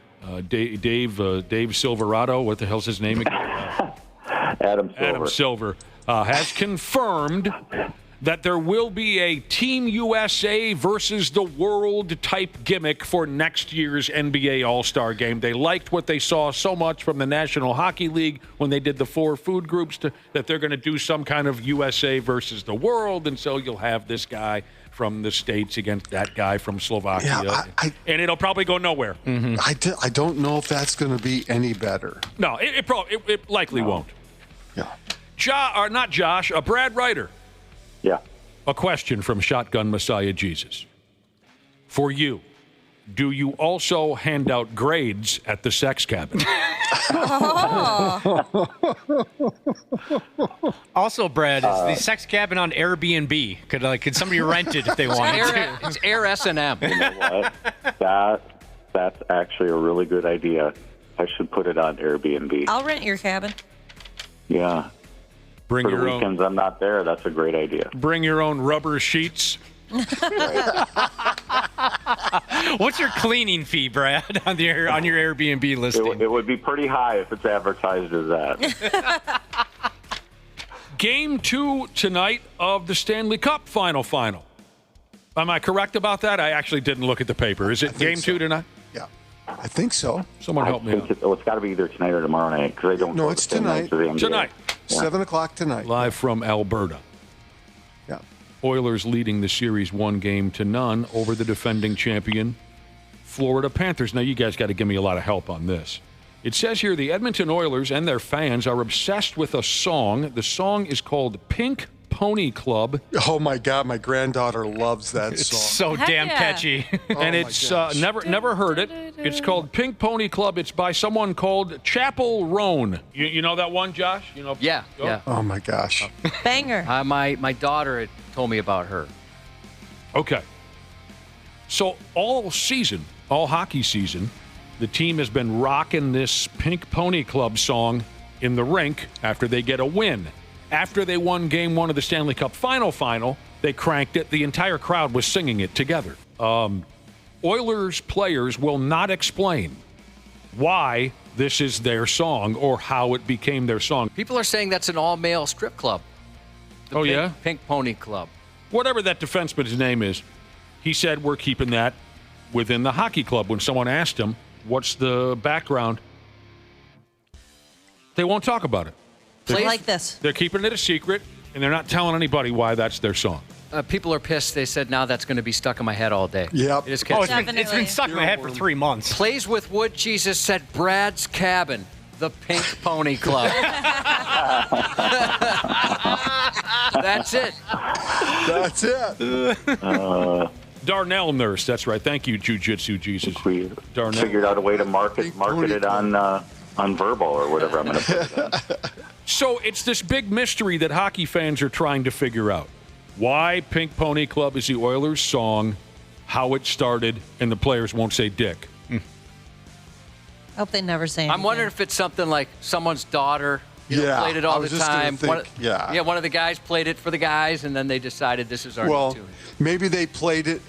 Dave Silverado, what the hell's his name again? Adam Silver has confirmed that there will be a Team USA versus the world type gimmick for next year's NBA All-Star Game. They liked what they saw so much from the National Hockey League when they did the 4 food groups that they're going to do some kind of USA versus the world, and so you'll have this guy from the States against that guy from Slovakia. Yeah, and it'll probably go nowhere. Mm-hmm. I don't know if that's going to be any better. No, it likely won't. Yeah. Not Josh, Brad Ryder. Yeah. A question from Shotgun Messiah Jesus. For you, do you also hand out grades at the sex cabin? Also, Brad, is the sex cabin on Airbnb? Could somebody rent it if they wanted to? It's Air S&M. You know what? That's actually a really good idea. I should put it on Airbnb. I'll rent your cabin. Yeah. Bring For your the weekends I'm not there, that's a great idea. Bring your own rubber sheets. What's your cleaning fee, Brad, on your Airbnb listing? It would be pretty high if it's advertised as that. Game 2 tonight of the Stanley Cup final. Am I correct about that? I actually didn't look at the paper. Is it Game 2 tonight? Yeah, I think so. Someone help me out. It's got to be either tonight or tomorrow night because I don't. No, it's tonight. Tonight. 7 o'clock tonight. Live from Alberta. Yeah. Oilers leading the series 1-0 over the defending champion, Florida Panthers. Now, you guys got to give me a lot of help on this. It says here the Edmonton Oilers and their fans are obsessed with a song. The song is called Pink Pony Club. Oh, my God. My granddaughter loves that It's song. so damn catchy. And it's never heard it. It's called Pink Pony Club. It's by someone called Chapel Roan. You know that one, Josh? You know? Yeah. Oh, my gosh. Banger. My daughter had told me about her. Okay. So all hockey season, the team has been rocking this Pink Pony Club song in the rink after they get a win. After they won Game 1 of the Stanley Cup final, they cranked it. The entire crowd was singing it together. Oilers players will not explain why this is their song or how it became their song. People are saying that's an all-male strip club. The Pink Pony Club. Whatever that defenseman's name is, he said we're keeping that within the hockey club. When someone asked him, what's the background, they won't talk about it. Like this. They're keeping it a secret, and they're not telling anybody why that's their song. People are pissed. They said now that's going to be stuck in my head all day. Yep. It's been stuck in my head for 3 months. Plays with Wood Jesus said Brad's Cabin, the Pink Pony Club. That's it. That's it. Darnell Nurse, that's right. Thank you, Jiu-Jitsu Jesus. We Darnell figured out a way to market it on Verbal or whatever I'm going to put it in. So it's this big mystery that hockey fans are trying to figure out. Why Pink Pony Club is the Oilers' song, how it started, and the players won't say dick. I hope they never say anything. I'm wondering if it's something like someone's daughter played it all the time. One of the guys played it for the guys, and then they decided this is our new tune. Maybe they played it.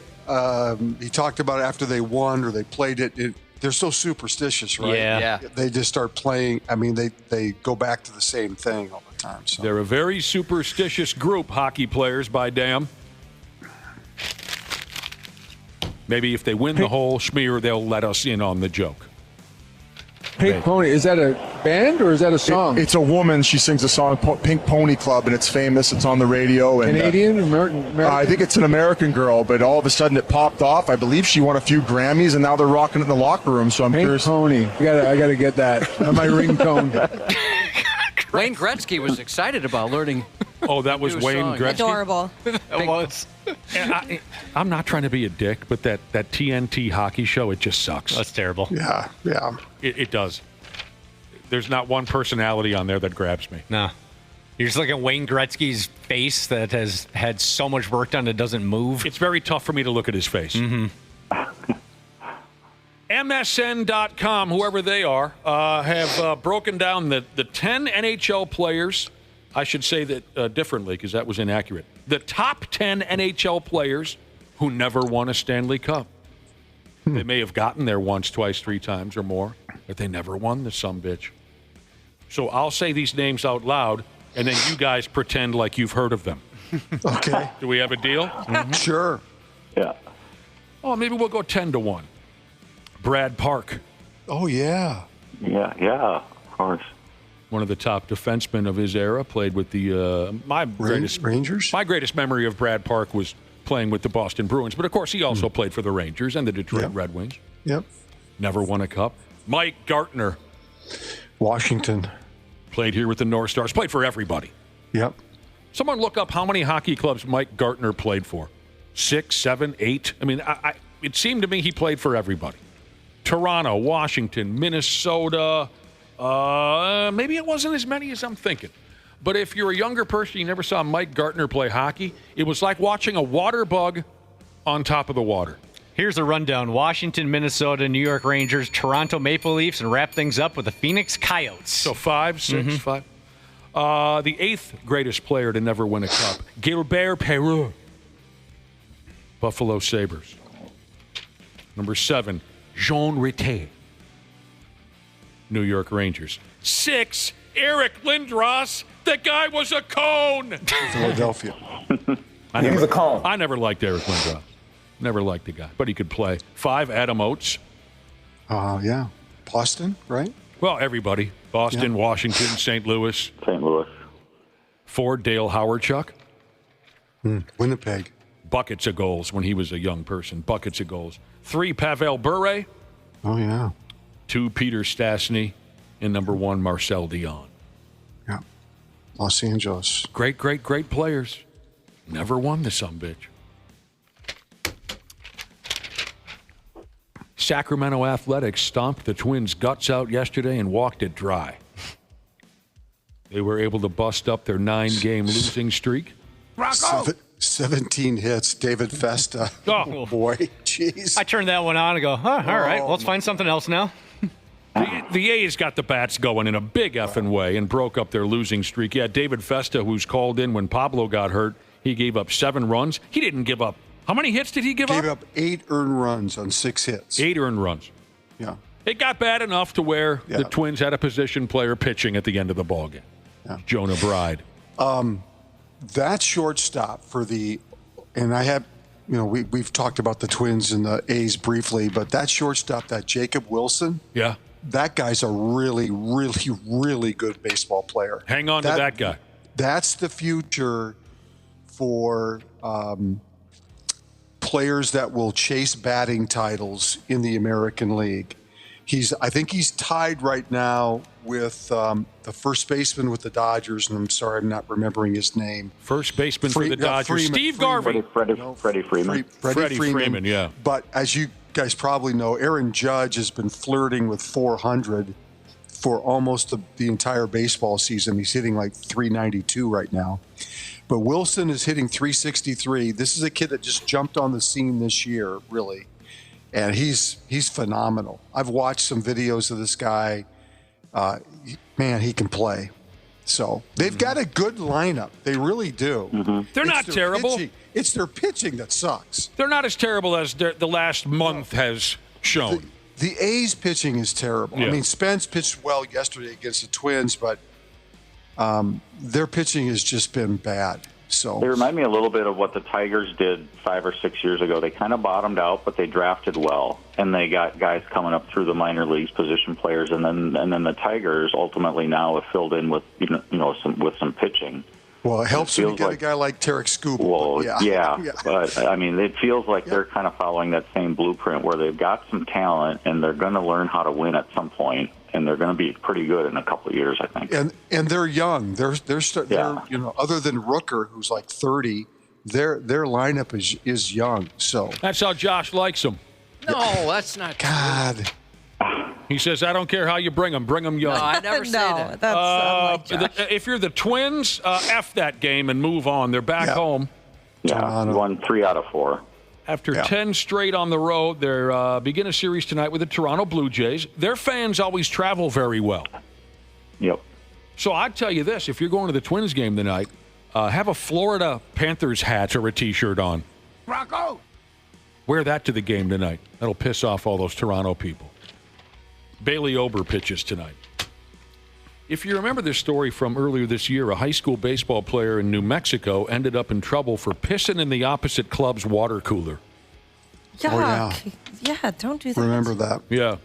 He talked about it after they won, or they played it. They're so superstitious, right? Yeah. They just start playing. I mean, they go back to the same thing all the time. So. They're a very superstitious group, hockey players, by damn. Maybe if they win the whole schmear, they'll let us in on the joke. Pink Pony, is that a band or is that a song? It's a woman. She sings a song, Pink Pony Club, and it's famous. It's on the radio. And, Canadian, American? I think it's an American girl, but all of a sudden it popped off. I believe she won a few Grammys, and now they're rocking it in the locker room. So I'm curious. Pink Pony. I got to get that on my ringtone. Wayne Gretzky was excited about learning. Oh, that was Wayne Gretzky? Adorable. It was. I'm not trying to be a dick, but that TNT hockey show, it just sucks. That's terrible. Yeah. It does. There's not one personality on there that grabs me. No. You're just looking at Wayne Gretzky's face that has had so much work done it doesn't move. It's very tough for me to look at his face. Mm-hmm. MSN.com, whoever they are, have broken down the 10 NHL players. I should say that differently because that was inaccurate. The top 10 NHL players who never won a Stanley Cup. They may have gotten there once, twice, 3 times or more, but they never won the sumbitch. So I'll say these names out loud, and then you guys pretend like you've heard of them. Okay. Do we have a deal? Sure. Yeah. Oh, maybe we'll go 10-1. Brad Park. Oh, yeah. Yeah, of course. One of the top defensemen of his era, played with the Rangers? My greatest memory of Brad Park was playing with the Boston Bruins, but of course he also played for the Rangers and the Detroit Red Wings. Yep. Never won a cup. Mike Gartner. Washington. Played here with the North Stars. Played for everybody. Yep. Someone look up how many hockey clubs Mike Gartner played for. 6, 7, 8. I mean, it seemed to me he played for everybody. Toronto, Washington, Minnesota. Maybe it wasn't as many as I'm thinking. But if you're a younger person, you never saw Mike Gartner play hockey, it was like watching a water bug on top of the water. Here's the rundown. Washington, Minnesota, New York Rangers, Toronto Maple Leafs, and wrap things up with the Phoenix Coyotes. So 5, 6, 5. The 8th greatest player to never win a cup, Gilbert Perreault. Buffalo Sabres. Number 7, Jean Ritter. New York Rangers. 6, Eric Lindros. The guy was a cone. Philadelphia. He was a cone. I never liked Eric Lindros. Never liked the guy, but he could play. 5, Adam Oates. Yeah. Boston, right? Well, everybody. Boston, Washington, St. Louis. 4, Dale Hawerchuk. Winnipeg. Buckets of goals when he was a young person. Buckets of goals. 3, Pavel Bure. Oh, yeah. 2, Peter Stastny. And number 1, Marcel Dion. Yeah. Los Angeles. Great players. Never won the sumbitch. Sacramento Athletics stomped the Twins' guts out yesterday and walked it dry. They were able to bust up their 9-game losing streak. 17 hits, David Festa. Oh, boy, jeez. I turned that one on and go, all right, well, let's find something else now. The A's got the bats going in a big effing way and broke up their losing streak. Yeah, David Festa, who's called in when Pablo got hurt, he gave up 7 runs. He didn't give up. How many hits did he give up? Gave up 8 earned runs on 6 hits. 8 earned runs. Yeah. It got bad enough to where the Twins had a position player pitching at the end of the ballgame. Yeah. Jonah Bride. That shortstop for and I have, we've talked about the Twins and the A's briefly, but that shortstop, that Jacob Wilson. Yeah. That guy's a really, really, really good baseball player. Hang on to that guy. That's the future for players that will chase batting titles in the American League. I think he's tied right now with the first baseman with the Dodgers, and I'm sorry, I'm not remembering his name. First baseman for the Dodgers, Freeman, Steve Garvey. Freddie Freeman. Freddie Freeman, yeah. But as you guys probably know, Aaron Judge has been flirting with 400 for almost the entire baseball season. He's hitting like 392 right now. But Wilson is hitting 363. This is a kid that just jumped on the scene this year, really. And he's phenomenal. I've watched some videos of this guy. Man, he can play. So they've got a good lineup. They really do. They're not terrible. It's their pitching that sucks. They're not as terrible as the last month has shown. The A's pitching is terrible. Yeah. I mean, Spence pitched well yesterday against the Twins, but their pitching has just been bad. So they remind me a little bit of what the Tigers did 5 or 6 years ago. They kind of bottomed out, but they drafted well, and they got guys coming up through the minor leagues, position players, and then the Tigers ultimately now have filled in with some pitching. Well, it helps when you get a guy like Tarek Skubal. Well, yeah. But I mean, it feels like they're kind of following that same blueprint where they've got some talent and they're going to learn how to win at some point, and they're going to be pretty good in a couple of years, I think. And they're young. They're other than Rooker, who's like 30, their lineup is young. So that's how Josh likes them. No, that's not God. He says, I don't care how you bring them young. No, I never say that. That's unlike Josh. If you're the Twins, F that game and move on. They're back home. Yeah, won 3 out of 4. After 10 straight on the road, they're begin a series tonight with the Toronto Blue Jays. Their fans always travel very well. Yep. So I'd tell you this, if you're going to the Twins game tonight, have a Florida Panthers hat or a T-shirt on. Rocco! Wear that to the game tonight. That'll piss off all those Toronto people. Bailey Ober pitches tonight. If you remember this story from earlier this year, a high school baseball player in New Mexico ended up in trouble for pissing in the opposite club's water cooler. Yuck. Oh, yeah, don't do that. Remember that. Yeah.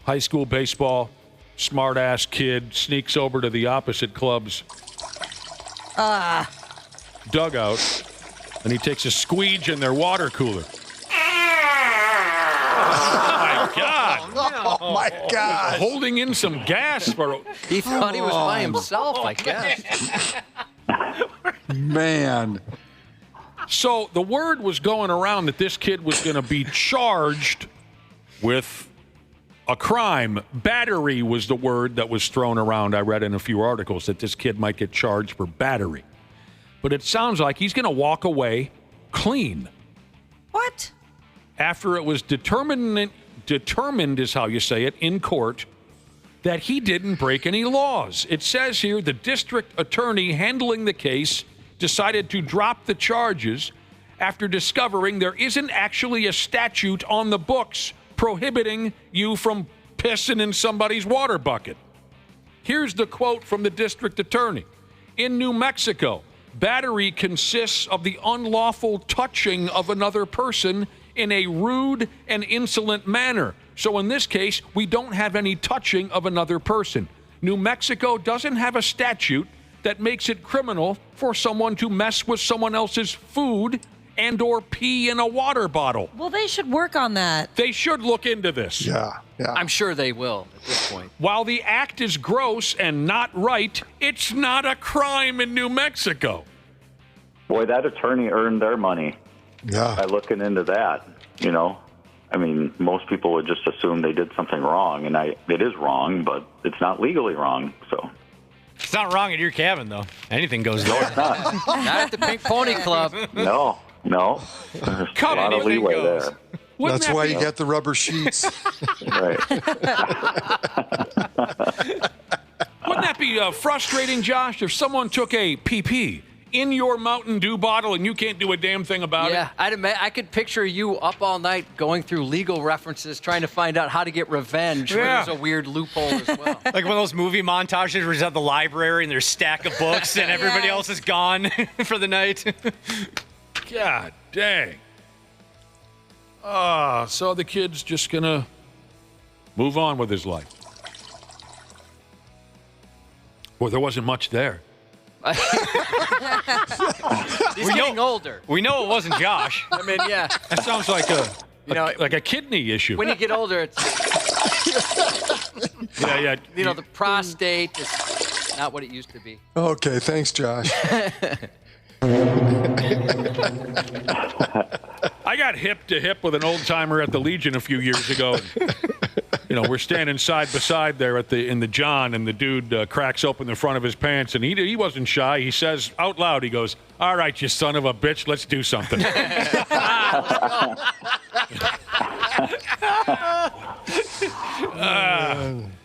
High school baseball, smart-ass kid sneaks over to the opposite club's dugout, and he takes a squeege in their water cooler. Oh, my God. Holding in some gas. He thought he was by himself, I guess. Man. So the word was going around that this kid was going to be charged with a crime. Battery was the word that was thrown around. I read in a few articles that this kid might get charged for battery. But it sounds like he's going to walk away clean. What? After it was determined is how you say it, in court, that he didn't break any laws. It says here the district attorney handling the case decided to drop the charges after discovering there isn't actually a statute on the books prohibiting you from pissing in somebody's water bucket. Here's the quote from the district attorney. In New Mexico, battery consists of the unlawful touching of another person in a rude and insolent manner. So in this case, we don't have any touching of another person. New Mexico doesn't have a statute that makes it criminal for someone to mess with someone else's food and or pee in a water bottle. Well, they should work on that. They should look into this. Yeah. I'm sure they will at this point. While the act is gross and not right, it's not a crime in New Mexico. Boy, that attorney earned their money. Yeah. By looking into that, you know. I mean, most people would just assume they did something wrong, and it is wrong, but it's not legally wrong, so. It's not wrong at your cabin, though. Anything goes there. No, it's not. Not at the Pink Pony Club. No. There's a lot of leeway there. That's why you get the rubber sheets. Right. Wouldn't that be frustrating, Josh, if someone took a PP in your Mountain Dew bottle and you can't do a damn thing about it? Yeah, I could picture you up all night going through legal references trying to find out how to get revenge when there's a weird loophole as well. Like one of those movie montages where he's at the library and there's a stack of books and everybody else is gone for the night. God dang. So the kid's just going to move on with his life. Well, there wasn't much there. He's getting older. We know it wasn't Josh. I mean, yeah. That sounds like a kidney issue. When you get older, it's yeah. The prostate is not what it used to be. Okay, thanks, Josh. I got hip to hip with an old timer at the Legion a few years ago. We're standing side by side there in the John, and the dude cracks open the front of his pants, and he wasn't shy. He says out loud, he goes, "All right, you son of a bitch, let's do something."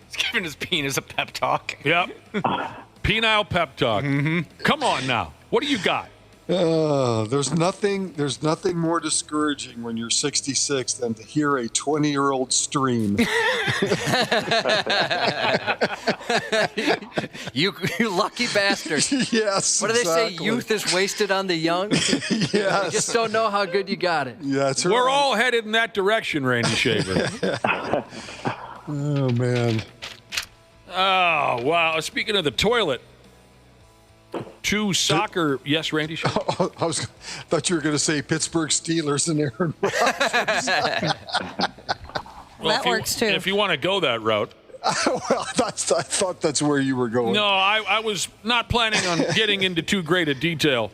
He's giving his penis a pep talk. Yep. Penile pep talk. Mm-hmm. Come on now. What do you got? There's nothing more discouraging when you're 66 than to hear a 20-year-old stream. You lucky bastard. Yes. What do they say? Youth is wasted on the young? Yes. You just don't know how good you got it. Yeah, that's right. We're all headed in that direction, Randy Shaver. Oh, man. Oh, wow. Speaking of the toilet, two soccer. Yes, Randy? I thought you were going to say Pittsburgh Steelers and Aaron Rodgers. That works, too. If you want to go that route. Well, I thought that's where you were going. No, I was not planning on getting into too great a detail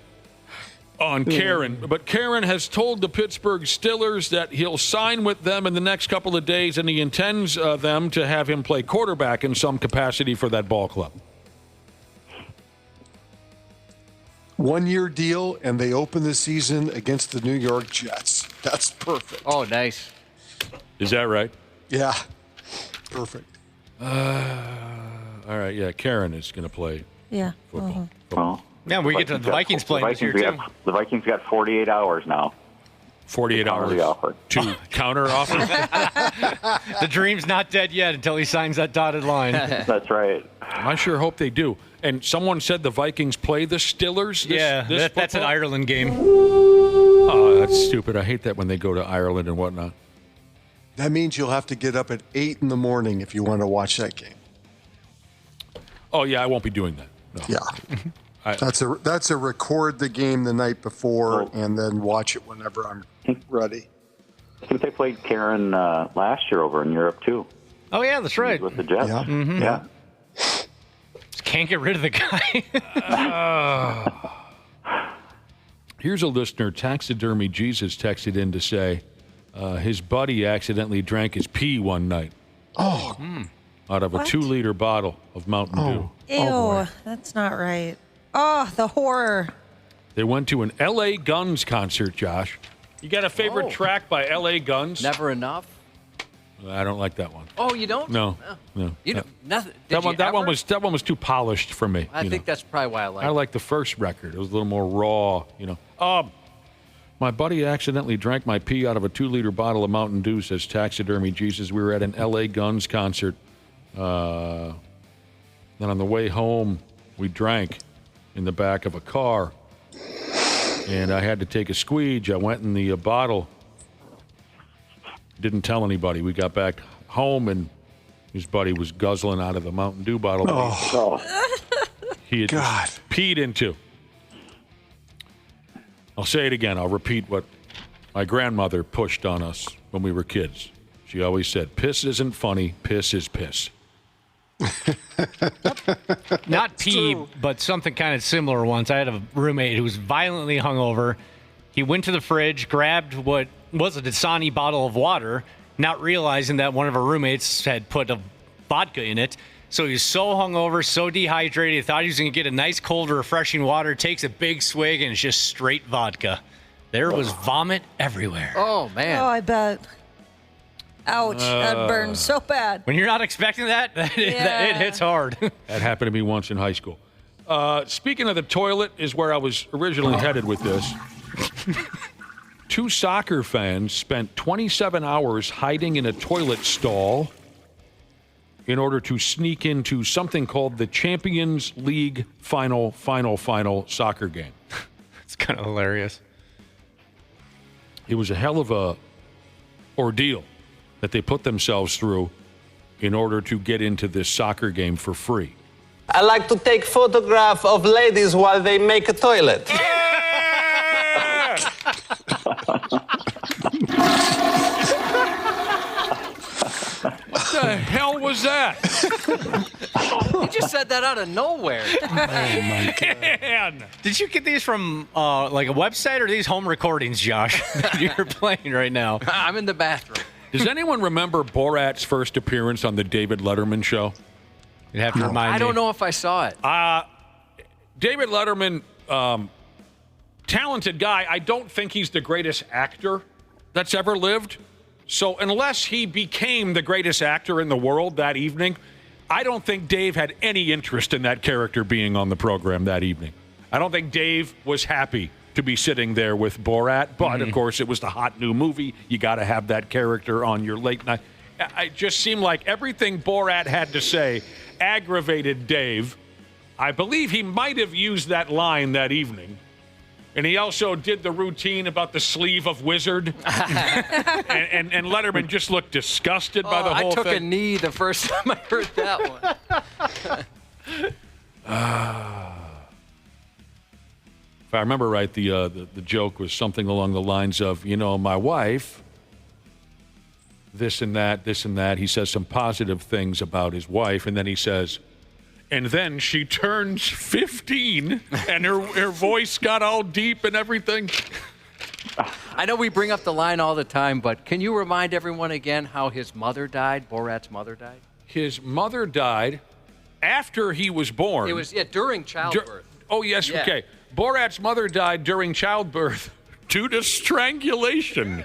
on Karen. But Karen has told the Pittsburgh Steelers that he'll sign with them in the next couple of days, and he intends them to have him play quarterback in some capacity for that ball club. 1-year deal, and they open the season against the New York Jets. That's perfect. Oh, nice. Is that right? Yeah, perfect. All right, yeah, Karen is going to play Yeah. football. Well, Yeah, we get to the Vikings playing this year, too. The Vikings got 48 hours now. 48 hours to counter offer. The dream's not dead yet until he signs that dotted line. That's right. I sure hope they do. And someone said the Vikings play the Steelers. That's an Ireland game. Oh, that's stupid. I hate that when they go to Ireland and whatnot. That means you'll have to get up at 8 in the morning if you want to watch that game. Oh, yeah, I won't be doing that. No. Yeah. That's a record the game the night before and then watch it whenever I'm ready. I think they played Karen last year over in Europe, too. Oh, yeah, that's right. With the Jets. Yeah. Mm-hmm. Yeah. Just can't get rid of the guy. Here's a listener, Taxidermy Jesus, texted in to say his buddy accidentally drank his pee one night. Oh. Out of a 2-liter bottle of Mountain Dew. Ew, that's not right. Oh, the horror. They went to an L.A. Guns concert, Josh. You got a favorite track by L.A. Guns? Never Enough. I don't like that one. Oh, you don't? No. You don't. Nothing. That one was too polished for me. I think that's probably why I like it. I like the first record. It was a little more raw, My buddy accidentally drank my pee out of a 2-liter bottle of Mountain Dew, says Taxidermy Jesus. We were at an L.A. Guns concert. Then on the way home, we drank in the back of a car. And I had to take a squeege. I went in the bottle. Didn't tell anybody. We got back home, and his buddy was guzzling out of the Mountain Dew bottle. He had just peed into. I'll say it again. I'll repeat what my grandmother pushed on us when we were kids. She always said, piss isn't funny, piss is piss. Not pee, but something kind of similar once. I had a roommate who was violently hungover. He went to the fridge, grabbed what was a Dasani bottle of water, not realizing that one of our roommates had put a vodka in it. So he was so hungover, so dehydrated, he thought he was going to get a nice, cold, refreshing water, takes a big swig, and it's just straight vodka. There was vomit everywhere. Oh, man. Oh, I bet. Ouch, that burned so bad. When you're not expecting that, it hits hard. That happened to me once in high school. Speaking of the toilet is where I was originally headed with this. 2 soccer fans spent 27 hours hiding in a toilet stall in order to sneak into something called the Champions League final soccer game. It's kind of hilarious. It was a hell of a ordeal that they put themselves through in order to get into this soccer game for free. I like to take photograph of ladies while they make a toilet. What the hell was that? You just said that out of nowhere. Oh, my God. Did you get these from like a website or these home recordings, Josh, that you're playing right now? I'm in the bathroom. Does anyone remember Borat's first appearance on the David Letterman show? You'd have to remind me. I don't know if I saw it. David Letterman, talented guy. I don't think he's the greatest actor that's ever lived. So unless he became the greatest actor in the world that evening, I don't think Dave had any interest in that character being on the program that evening. I don't think Dave was happy to be sitting there with Borat, but of course it was the hot new movie. You got to have that character on your late night. It just seemed like everything Borat had to say aggravated Dave. I believe he might have used that line that evening. And he also did the routine about the sleeve of Wizard. and Letterman just looked disgusted by the whole thing. I took a knee the first time I heard that one. If I remember right, the joke was something along the lines of, my wife, this and that. He says some positive things about his wife, and then he says, and then she turns 15, and her voice got all deep and everything. I know we bring up the line all the time, but can you remind everyone again how his mother died, Borat's mother died? His mother died after he was born. It was, during childbirth. Oh, yes, okay. Borat's mother died during childbirth due to strangulation.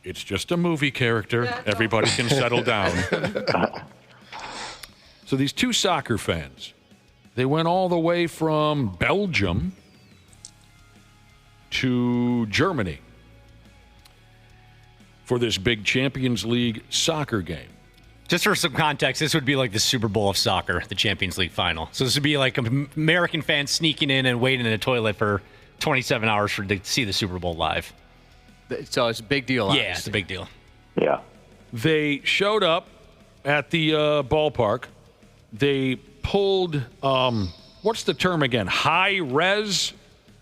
It's just a movie character. Everybody can settle down. So these two soccer fans, they went all the way from Belgium to Germany for this big Champions League soccer game. Just for some context, this would be like the Super Bowl of soccer, the Champions League final. So this would be like American fans sneaking in and waiting in a toilet for 27 hours to see the Super Bowl live. So it's a big deal. Obviously. Yeah, it's a big deal. Yeah. They showed up at the ballpark. They pulled, what's the term again? High-res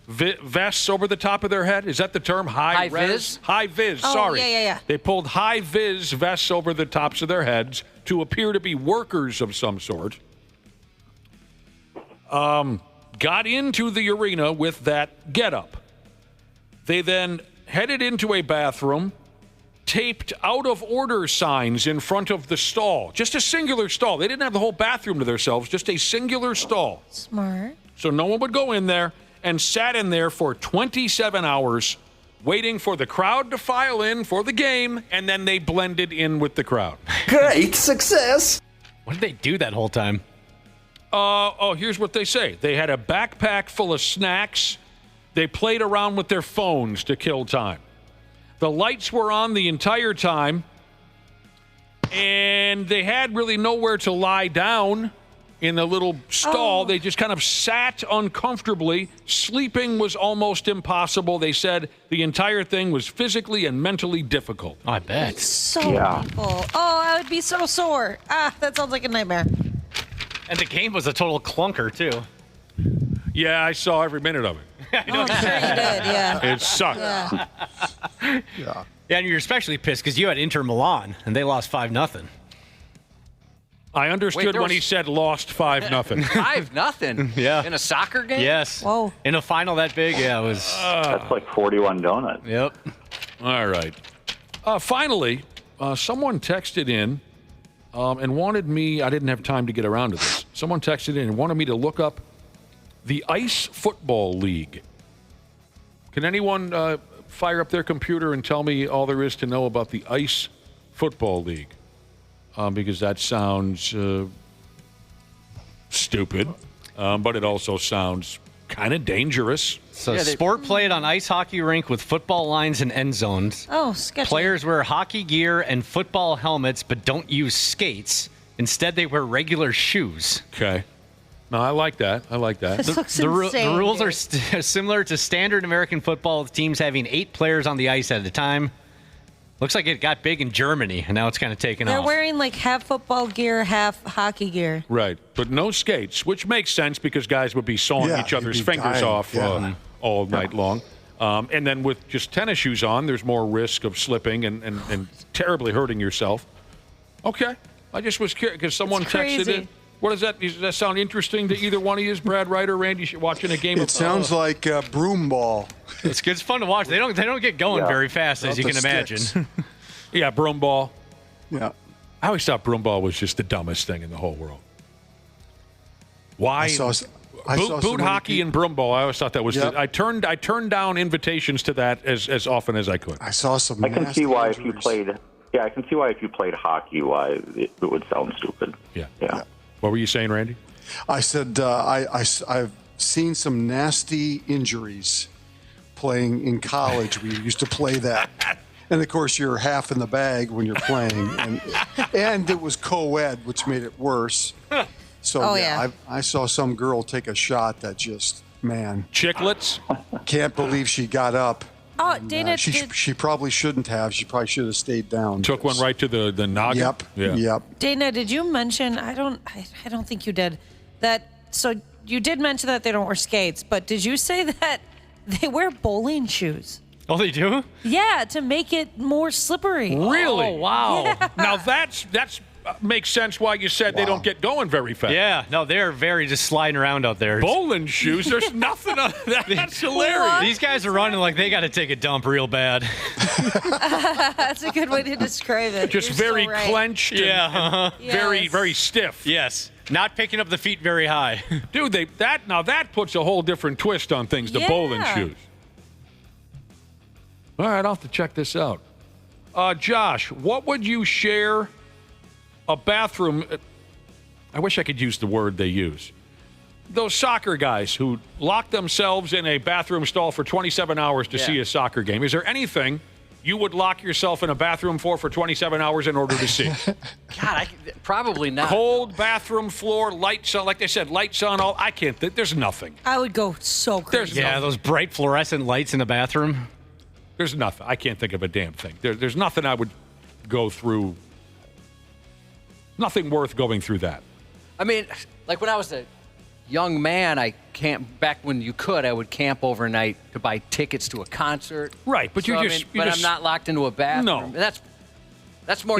vests over the top of their head? Is that the term? High-vis? High-vis, Oh, sorry. yeah. They pulled high-vis vests over the tops of their heads to appear to be workers of some sort. Got into the arena with that getup. They then headed into a bathroom, taped out-of-order signs in front of the stall. Just a singular stall. They didn't have the whole bathroom to themselves, just a singular stall. Smart. So no one would go in there, and sat in there for 27 hours waiting for the crowd to file in for the game, and then they blended in with the crowd. Great success! What did they do that whole time? Here's what they say. They had a backpack full of snacks. They played around with their phones to kill time. The lights were on the entire time, and they had really nowhere to lie down in the little stall. They just kind of sat uncomfortably. Sleeping was almost impossible. They said the entire thing was physically and mentally difficult. I bet. So painful. Oh, I would be so sore. That sounds like a nightmare. And the game was a total clunker, too. Yeah, I saw every minute of it. I'm sure you did, yeah. It sucked. Yeah. Yeah, and you're especially pissed because you had Inter Milan, and they lost 5-0. I understood when he said lost 5-0. 5-0 Yeah. in a soccer game? Yes. Whoa. In a final that big, yeah, it was. That's like 41 donuts. Yep. All right. Finally, someone texted in and wanted me, I didn't have time to get around to this. Someone texted in and wanted me to look up the Ice Football League. Can anyone fire up their computer and tell me all there is to know about the Ice Football League? Because that sounds stupid, but it also sounds kind of dangerous. So sport played on ice hockey rink with football lines and end zones. Oh, sketchy. Players wear hockey gear and football helmets, but don't use skates. Instead, they wear regular shoes. Okay. No, I like that. This looks The insane. rules are similar to standard American football, with teams having 8 players on the ice at a time. Looks like it got big in Germany, and now it's kind of taken They're off. wearing like half football gear, half hockey gear. Right, but no skates, which makes sense because guys would be sawing each other's you'd be fingers dying. off Yeah. all night long. And then with just tennis shoes on, there's more risk of slipping and terribly hurting yourself. Okay, I just was curious because someone texted it. What is that? Does that sound interesting to either one of you, Brad Wright or Randy, watching a game of... It sounds like broom ball. It's good. It's fun to watch. They don't get going very fast, as you can imagine. Yeah, broom ball. Yeah. I always thought broom ball was just the dumbest thing in the whole world. Why? I saw boot hockey and broom ball. I always thought that was... Yep. I turned down invitations to that as often as I could. I saw some I can see why if you injuries. played... Yeah, I can see why if you played hockey, why it would sound stupid. Yeah. What were you saying, Randy? I said I've seen some nasty injuries playing in college. We used to play that. And, of course, you're half in the bag when you're playing. And it was co-ed, which made it worse. So, I saw some girl take a shot that just, man. Chiclets? Can't believe she got up. Oh, Dana, she probably shouldn't have. She probably should have stayed down. Took one right to the noggin? Yep. Yeah. Yep. Dana, did you mention? I don't think you did. That. So you did mention that they don't wear skates, but did you say that they wear bowling shoes? Oh, they do? Yeah, to make it more slippery. Really? Oh, wow. Yeah. Now that's makes sense why you said they don't get going very fast. Yeah, no, they're very just sliding around out there. Bowling shoes, there's nothing on that. That's hilarious. These guys are running like they got to take a dump real bad. That's a good way to describe it. Just very clenched. Yeah, Yes. Very, very stiff. Yes. Not picking up the feet very high. Dude, that puts a whole different twist on things, the bowling shoes. All right, I'll have to check this out. Josh, what would you share a bathroom? I wish I could use the word they use. Those soccer guys who lock themselves in a bathroom stall for 27 hours to see a soccer game. Is there you would lock yourself in a bathroom for 27 hours in order to see? God, probably not. Cold bathroom floor, lights on, like they said, lights on, all. I can't, there's nothing. I would go so crazy. Those bright fluorescent lights in the bathroom. There's nothing. I can't think of a damn thing. There's nothing I would go through. Nothing worth going through that. I mean, like when I was a young man, back when you could, I would camp overnight to buy tickets to a concert. Right, but I'm not locked into a bathroom. No. That's more,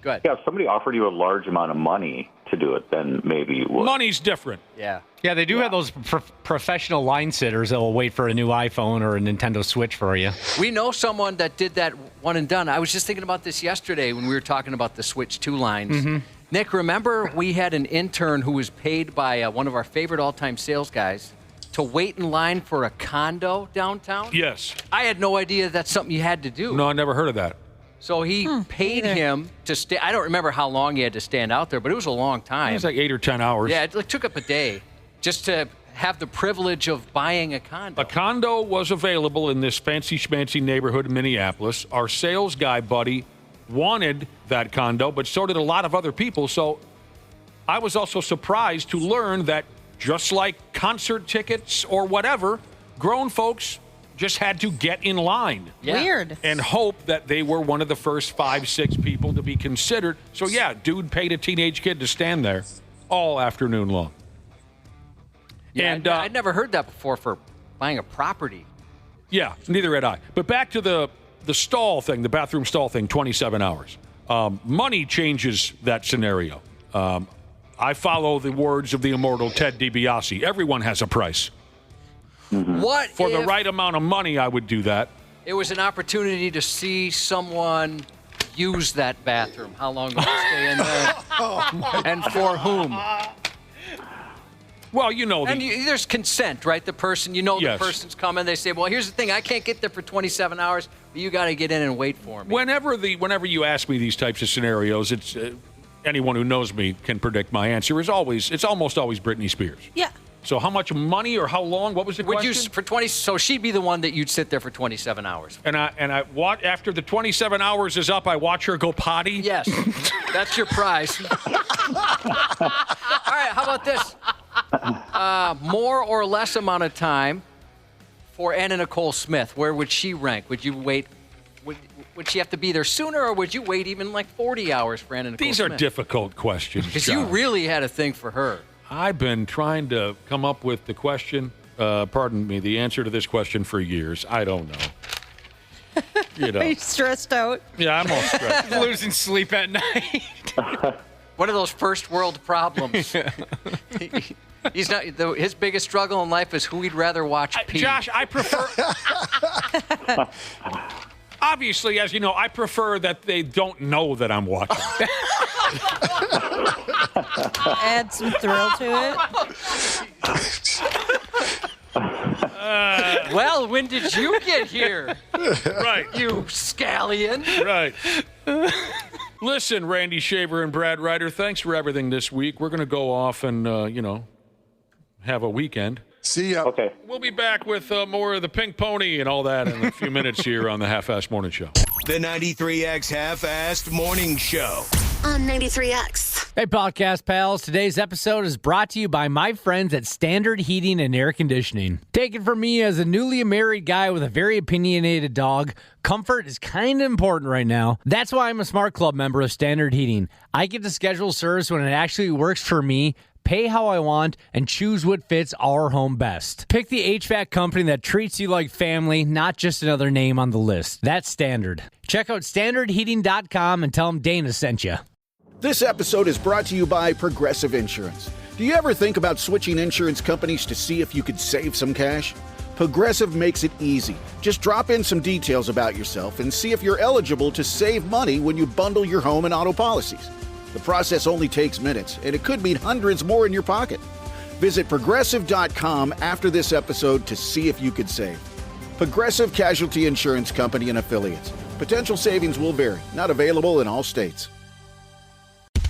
Go ahead. Yeah, if somebody offered you a large amount of money to do it, then maybe you would. Money's different. Yeah. Yeah, they do have those professional line sitters that will wait for a new iPhone or a Nintendo Switch for you. We know someone that did that one and done. I was just thinking about this yesterday when we were talking about the Switch 2 lines. Mm-hmm. Nick, remember we had an intern who was paid by one of our favorite all-time sales guys to wait in line for a condo downtown? Yes. I had no idea that's something you had to do. No, I never heard of that. So he paid him to stay. I don't remember how long he had to stand out there, but it was a long time. It was like 8 or 10 hours. Yeah, it took up a day just to have the privilege of buying a condo. A condo was available in this fancy schmancy neighborhood in Minneapolis. Our sales guy, buddy, wanted that condo, but so did a lot of other people. So I was also surprised to learn that just like concert tickets or whatever, grown folks just had to get in line. Yeah. Weird. And hope that they were one of the first 5, 6 people to be considered. So, yeah, dude paid a teenage kid to stand there all afternoon long. Yeah, and I'd never heard that before for buying a property. Yeah, neither had I. But back to the stall thing, the bathroom stall thing, 27 hours. Money changes that scenario. I follow the words of the immortal Ted DiBiase. Everyone has a price. Mm-hmm. What For the right amount of money, I would do that. It was an opportunity to see someone use that bathroom. How long would you stay in there? And for whom? Well, there's consent, right? The person, the person's coming. They say, well, here's the thing. I can't get there for 27 hours, but you got to get in and wait for me. Whenever you ask me these types of scenarios, it's anyone who knows me can predict my answer. It's almost always Britney Spears. Yeah. So how much money or how long? What was the question? So she'd be the one that you'd sit there for 27 hours. And after the 27 hours is up, I watch her go potty? Yes. That's your prize. All right, how about this? More or less amount of time for Anna Nicole Smith. Where would she rank? Would you wait? Would she have to be there sooner, or would you wait even like 40 hours for Anna Nicole Smith? These are difficult questions, because you really had a thing for her. I've been trying to come up with the answer to this question for years. I don't know. Are you stressed out? Yeah, I'm all stressed out. Losing sleep at night. One of those first world problems. He's not. His biggest struggle in life is who he'd rather watch pee. Josh, I prefer. Obviously, as you know, I prefer that they don't know that I'm watching. Add some thrill to it. Well, when did you get here? Right. You scallion. Right. Listen, Randy Shaver and Brad Ryder, thanks for everything this week. We're going to go off and, have a weekend. See ya. Okay. We'll be back with more of the Pink Pony and all that in a few minutes here on the Half-Assed Morning Show. The 93X Half-Assed Morning Show. On 93X. Hey, podcast pals. Today's episode is brought to you by my friends at Standard Heating and Air Conditioning. Take it from me as a newly married guy with a very opinionated dog. Comfort is kind of important right now. That's why I'm a Smart Club member of Standard Heating. I get to schedule service when it actually works for me. pay how I want, and choose what fits our home best. Pick the HVAC company that treats you like family, not just another name on the list. That's Standard. Check out standardheating.com and tell them Dana sent you. This episode is brought to you by Progressive Insurance. Do you ever think about switching insurance companies to see if you could save some cash? Progressive makes it easy. Just drop in some details about yourself and see if you're eligible to save money when you bundle your home and auto policies. The process only takes minutes, and it could mean hundreds more in your pocket. Visit Progressive.com after this episode to see if you could save. Progressive Casualty Insurance Company and Affiliates. Potential savings will vary. Not available in all states.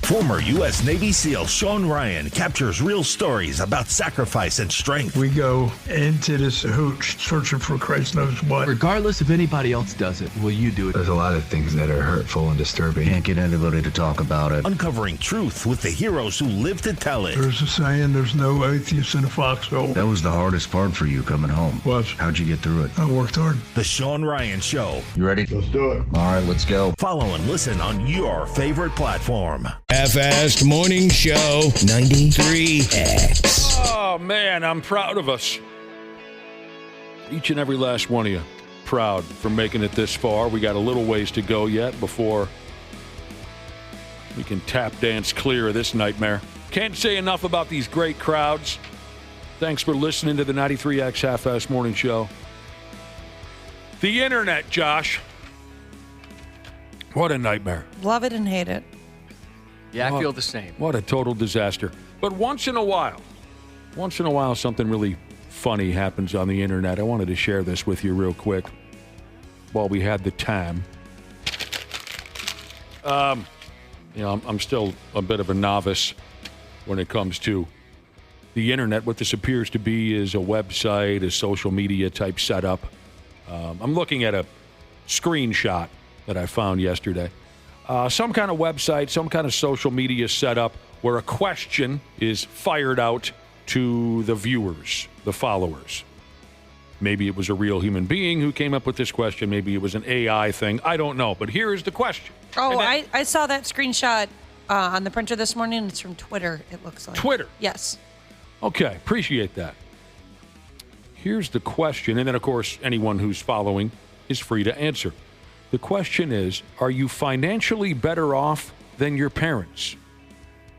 Former U.S. Navy SEAL Sean Ryan captures real stories about sacrifice and strength. We go into this hooch searching for Christ knows what. Regardless if anybody else does it, will you do it? There's a lot of things that are hurtful and disturbing. Can't get anybody to talk about it. Uncovering truth with the heroes who live to tell it. There's a saying, there's no atheist in a foxhole. That was the hardest part for you coming home. What? How'd you get through it? I worked hard. The Sean Ryan Show. You ready? Let's do it. All right, let's go. Follow and listen on your favorite platform. Half-assed Morning Show 93X. Oh, man, I'm proud of us. Each and every last one of you. Proud for making it this far. We got a little ways to go yet before we can tap dance clear of this nightmare. Can't say enough about these great crowds. Thanks for listening to the 93X Half-assed Morning Show. The internet, Josh. What a nightmare. Love it and hate it. Yeah, I feel the same. What a total disaster. But once in a while, something really funny happens on the internet. I wanted to share this with you real quick while we had the time. I'm still a bit of a novice when it comes to the internet. What this appears to be is a website, a social media type setup. I'm looking at a screenshot that I found yesterday. Some kind of website, some kind of social media setup where a question is fired out to the viewers, the followers. Maybe it was a real human being who came up with this question. Maybe it was an AI thing. I don't know. But here is the question. Oh, I saw that screenshot on the printer this morning. It's from Twitter, it looks like. Twitter? Yes. Okay, appreciate that. Here's the question. And then, of course, anyone who's following is free to answer. The question is, are you financially better off than your parents?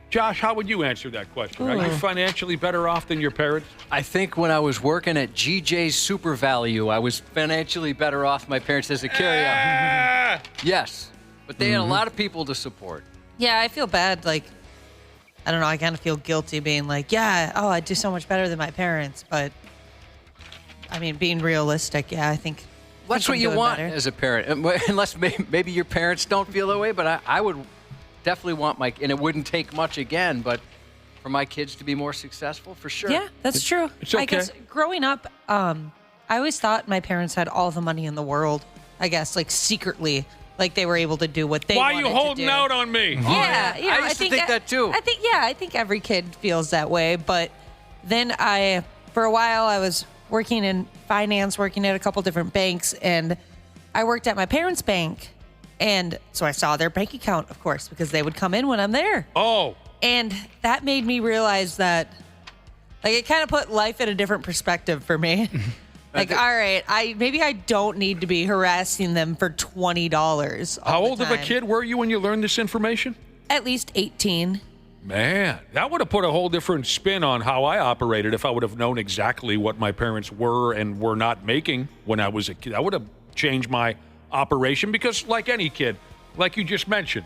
Josh, how would you answer that question? Are you financially better off than your parents? I think when I was working at GJ's Super Value, I was financially better off my parents as a carry-out. Yes, but they had a lot of people to support. Yeah, I feel bad. Like, I don't know, I kind of feel guilty being like, I do so much better than my parents. But, I mean, being realistic, I think... That's what you want as a parent, unless maybe your parents don't feel that way, but I would definitely want and it wouldn't take much again, but for my kids to be more successful, for sure. Yeah, that's true. It's okay. I guess growing up, I always thought my parents had all the money in the world, I guess, like secretly, like they were able to do what they wanted to do. Why are you holding out on me? Yeah, I used to think that too. I think every kid feels that way, but then for a while, I was working in finance, working at a couple different banks, and I worked at my parents' bank. And so I saw their bank account, of course, because they would come in when I'm there. Oh. And that made me realize that, like, it kind of put life in a different perspective for me. Like, all right, maybe I don't need to be harassing them for $20. How old of a kid were you when you learned this information? At least 18. Man, that would have put a whole different spin on how I operated if I would have known exactly what my parents were and were not making when I was a kid. That would have changed my operation because, like any kid, like you just mentioned,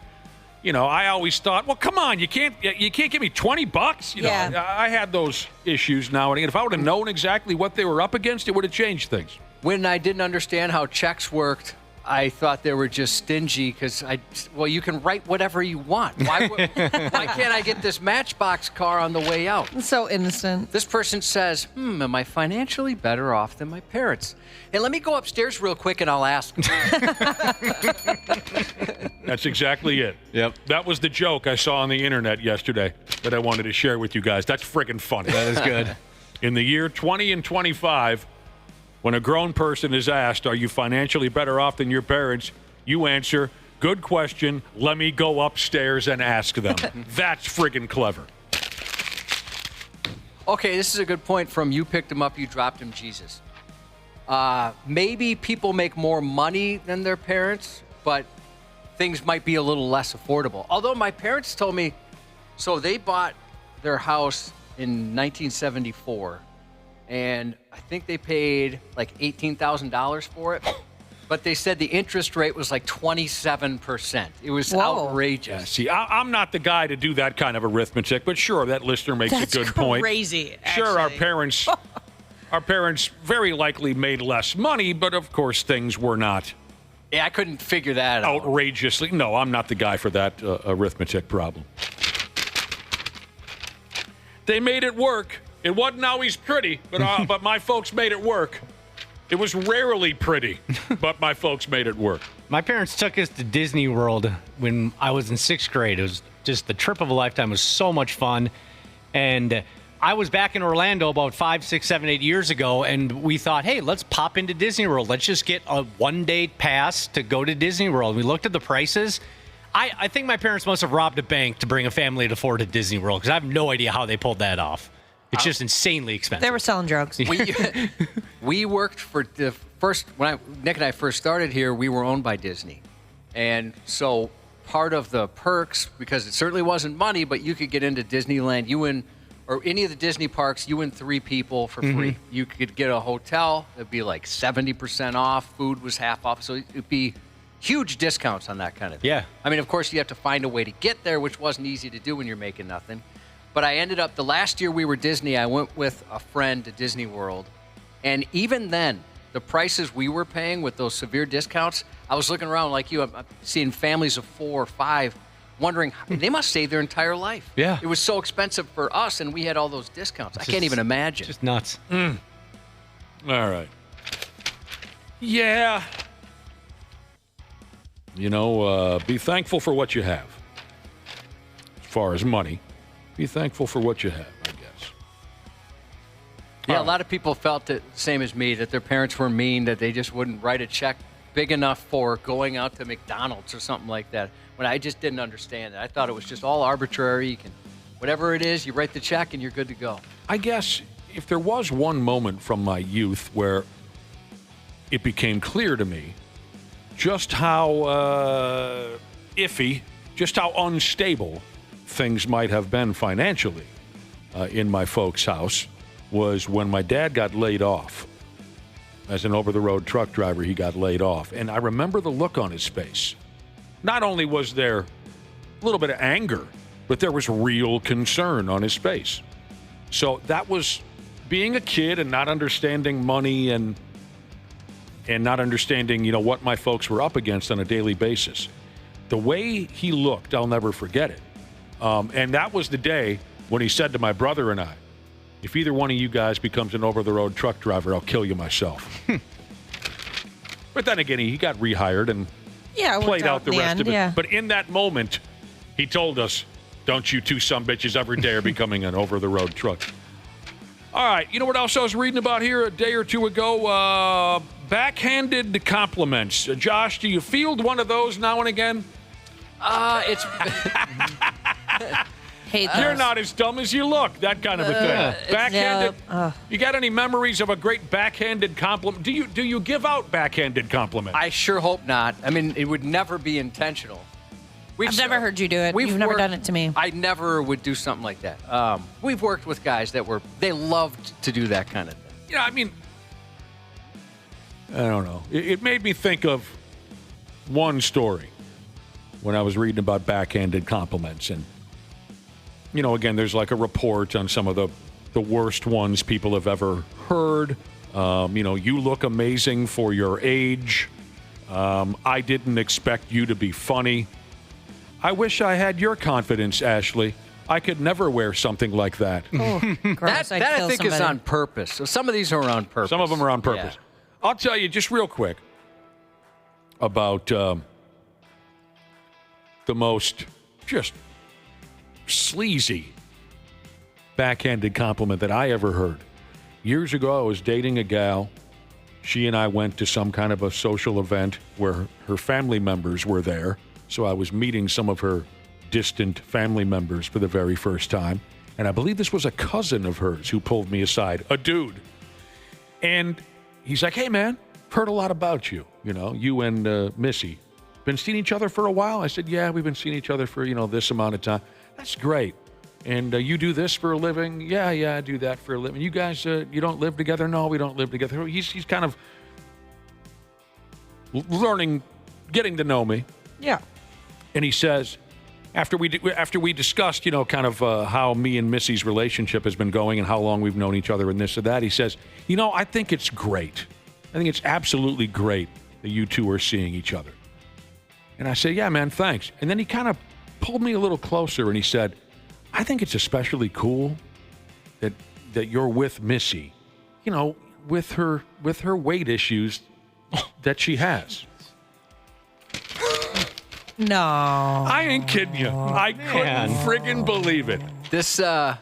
I always thought, well, come on, you can't give me $20. You know, I had those issues now and again. If I would have known exactly what they were up against, it would have changed things. When I didn't understand how checks worked, I thought they were just stingy because you can write whatever you want. Why can't I get this Matchbox car on the way out? So innocent. This person says, am I financially better off than my parents? And let me go upstairs real quick and I'll ask. That's exactly it. Yep. That was the joke I saw on the internet yesterday that I wanted to share with you guys. That's freaking funny. That is good. In the year 20 and 25, when a grown person is asked, are you financially better off than your parents? You answer, good question. Let me go upstairs and ask them. That's friggin' clever. Okay, this is a good point from You Picked Him Up, You Dropped Him, Jesus. Maybe people make more money than their parents, but things might be a little less affordable. Although my parents told me, so they bought their house in 1974, and I think they paid like $18,000 for it. But they said the interest rate was like 27%. It was outrageous. Yeah, see, I'm not the guy to do that kind of arithmetic, but sure, that listener makes a good point. That's crazy, actually. Sure, our parents very likely made less money, but of course things were not. Yeah, I couldn't figure that out. Outrageously. No, I'm not the guy for that arithmetic problem. They made it work. It wasn't always pretty, but my folks made it work. It was rarely pretty, but my folks made it work. My parents took us to Disney World when I was in 6th grade. It was just the trip of a lifetime. It was so much fun. And I was back in Orlando about 5, 6, 7, 8 years ago, and we thought, hey, let's pop into Disney World. Let's just get a one-day pass to go to Disney World. We looked at the prices. I think my parents must have robbed a bank to bring a family to Florida to Disney World, because I have no idea how they pulled that off. It's just insanely expensive. They were selling drugs. We worked for the first, when Nick and I first started here, we were owned by Disney. And so part of the perks, because it certainly wasn't money, but you could get into Disneyland, or any of the Disney parks, you and 3 people for free. You could get a hotel, it'd be like 70% off, food was half off, so it'd be huge discounts on that kind of thing. Yeah. I mean, of course, you have to find a way to get there, which wasn't easy to do when you're making nothing. But I ended up, the last year we were Disney, I went with a friend to Disney World. And even then, the prices we were paying with those severe discounts, I was looking around like you, I'm seeing families of 4 or 5, wondering, they must save their entire life. Yeah. It was so expensive for us, and we had all those discounts. I can't even imagine. Just nuts. All right. Yeah. You know, be thankful for what you have. As far as money, be thankful for what you have, I guess. Yeah, a lot of people felt the same as me, that their parents were mean, that they just wouldn't write a check big enough for going out to McDonald's or something like that. When I just didn't understand it. I thought it was just all arbitrary. You can, whatever it is, you write the check and you're good to go. I guess if there was one moment from my youth where it became clear to me just how iffy, just how unstable things might have been financially in my folks' house, was when my dad got laid off. As an over-the-road truck driver, he got laid off. And I remember the look on his face. Not only was there a little bit of anger, but there was real concern on his face. So that was being a kid and not understanding money and not understanding, you know, what my folks were up against on a daily basis. The way he looked, I'll never forget it. And that was the day when he said to my brother and I, if either one of you guys becomes an over-the-road truck driver, I'll kill you myself. But then again, he got rehired and played out the rest of it. Yeah. But in that moment, he told us, don't you two sumbitches ever dare becoming an over-the-road truck. All right, you know what else I was reading about here a day or two ago? Backhanded compliments. Josh, do you field one of those now and again? It's... You're not as dumb as you look, that kind of a thing. Backhanded. You got any memories of a great backhanded compliment? Do you give out backhanded compliments? I sure hope not. I mean, it would never be intentional. I've never heard you do it. You've never done it to me. I never would do something like that. We've worked with guys that they loved to do that kind of thing. Yeah, I mean, I don't know. It made me think of one story when I was reading about backhanded compliments. And, you know, again, there's like a report on some of the worst ones people have ever heard. You know, you look amazing for your age. I didn't expect you to be funny. I wish I had your confidence, Ashley. I could never wear something like that. Oh, gross. that I think is on purpose. So some of these are on purpose. Some of them are on purpose. Yeah. I'll tell you just real quick about the most just sleazy backhanded compliment that I ever heard. Years ago, I was dating a gal. She and I went to some kind of a social event where her family members were there. So I was meeting some of her distant family members for the very first time. And I believe this was a cousin of hers who pulled me aside, a dude. And he's like, hey, man, heard a lot about you. You know, you and Missy. Been seeing each other for a while? I said, yeah, we've been seeing each other for, this amount of time. That's great. And you do this for a living? Yeah, I do that for a living. You guys, you don't live together? No, we don't live together. He's kind of learning, getting to know me. Yeah. And he says, after we discussed, kind of how me and Missy's relationship has been going and how long we've known each other and this and that, he says, I think it's great. I think it's absolutely great that you two are seeing each other. And I say, yeah, man, thanks. And then he kind of pulled me a little closer and he said, I think it's especially cool that you're with Missy, with her weight issues that she has. No. I ain't kidding you. I couldn't friggin' believe it. This, I'd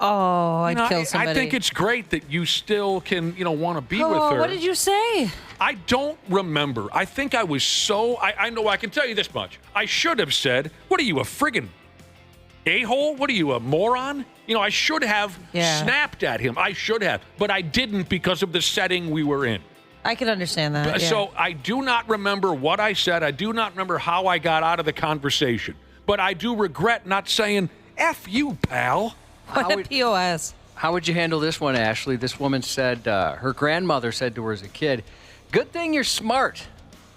kill somebody. I think it's great that you still can, want to be with her. What did you say? I don't remember. I think I was I know I can tell you this much. I should have said, what are you, a friggin' a-hole? What are you, a moron? I should have snapped at him. I should have. But I didn't because of the setting we were in. I can understand that. So I do not remember what I said. I do not remember how I got out of the conversation. But I do regret not saying, F you, pal. What a POS. How would you handle this one, Ashley? This woman said, her grandmother said to her as a kid, good thing you're smart.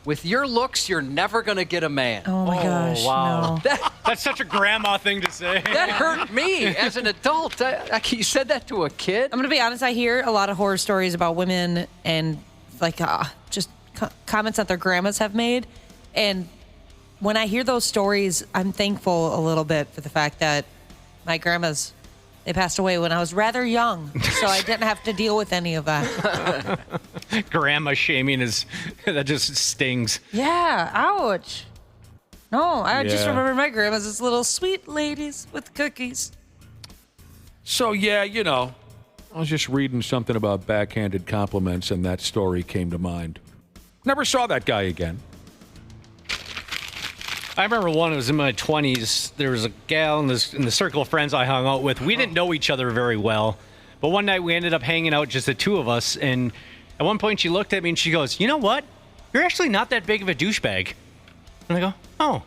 With your looks, you're never going to get a man. Oh, my gosh. Wow. No. That's such a grandma thing to say. That hurt me as an adult. You said that to a kid? I'm going to be honest. I hear a lot of horror stories about women and just comments that their grandmas have made. And when I hear those stories, I'm thankful a little bit for the fact that my grandmas, they passed away when I was rather young, so I didn't have to deal with any of that. Grandma shaming that just stings. Yeah, ouch. No, I just remember my grandmas as little sweet ladies with cookies. So, I was just reading something about backhanded compliments, and that story came to mind. Never saw that guy again. I remember one, it was in my 20s. There was a gal in the circle of friends I hung out with. We didn't know each other very well. But one night we ended up hanging out, just the two of us. And at one point she looked at me and she goes, you know what? You're actually not that big of a douchebag. And I go, oh.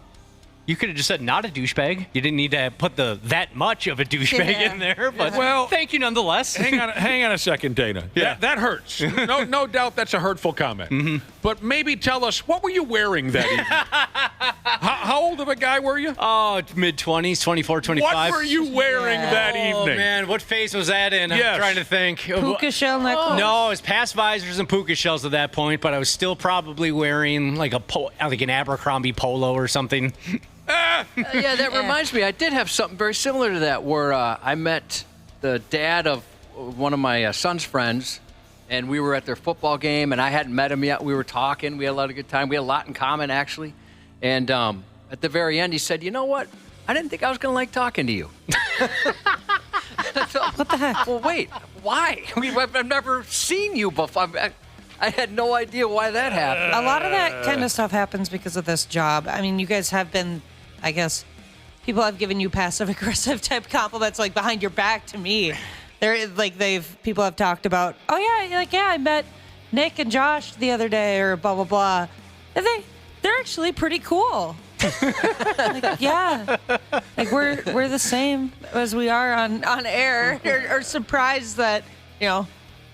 You could have just said not a douchebag. You didn't need to put that much of a douchebag in there. But thank you nonetheless. Hang on a second, Dana. Yeah. That hurts. No doubt that's a hurtful comment. Mm-hmm. But maybe tell us, what were you wearing that evening? How old of a guy were you? Oh, mid-20s, 24, 25. What were you wearing that evening? Oh, man, what phase was that in? Yes. I'm trying to think. Puka shell necklace? No, it was past visors and puka shells at that point, but I was still probably wearing like an Abercrombie polo or something. That reminds me. I did have something very similar to that where I met the dad of one of my son's friends, and we were at their football game, and I hadn't met him yet. We were talking. We had a lot of good time. We had a lot in common, actually. And at the very end, he said, you know what? I didn't think I was going to like talking to you. What the heck? Well, wait. Why? I've never seen you before. I had no idea why that happened. A lot of that kind of stuff happens because of this job. I mean, you guys have been, I guess, people have given you passive-aggressive type compliments, like behind your back to me. People have talked about, I met Nick and Josh the other day, or blah, blah, blah. And they're actually pretty cool. We're the same as we are on air. Or surprised that, you're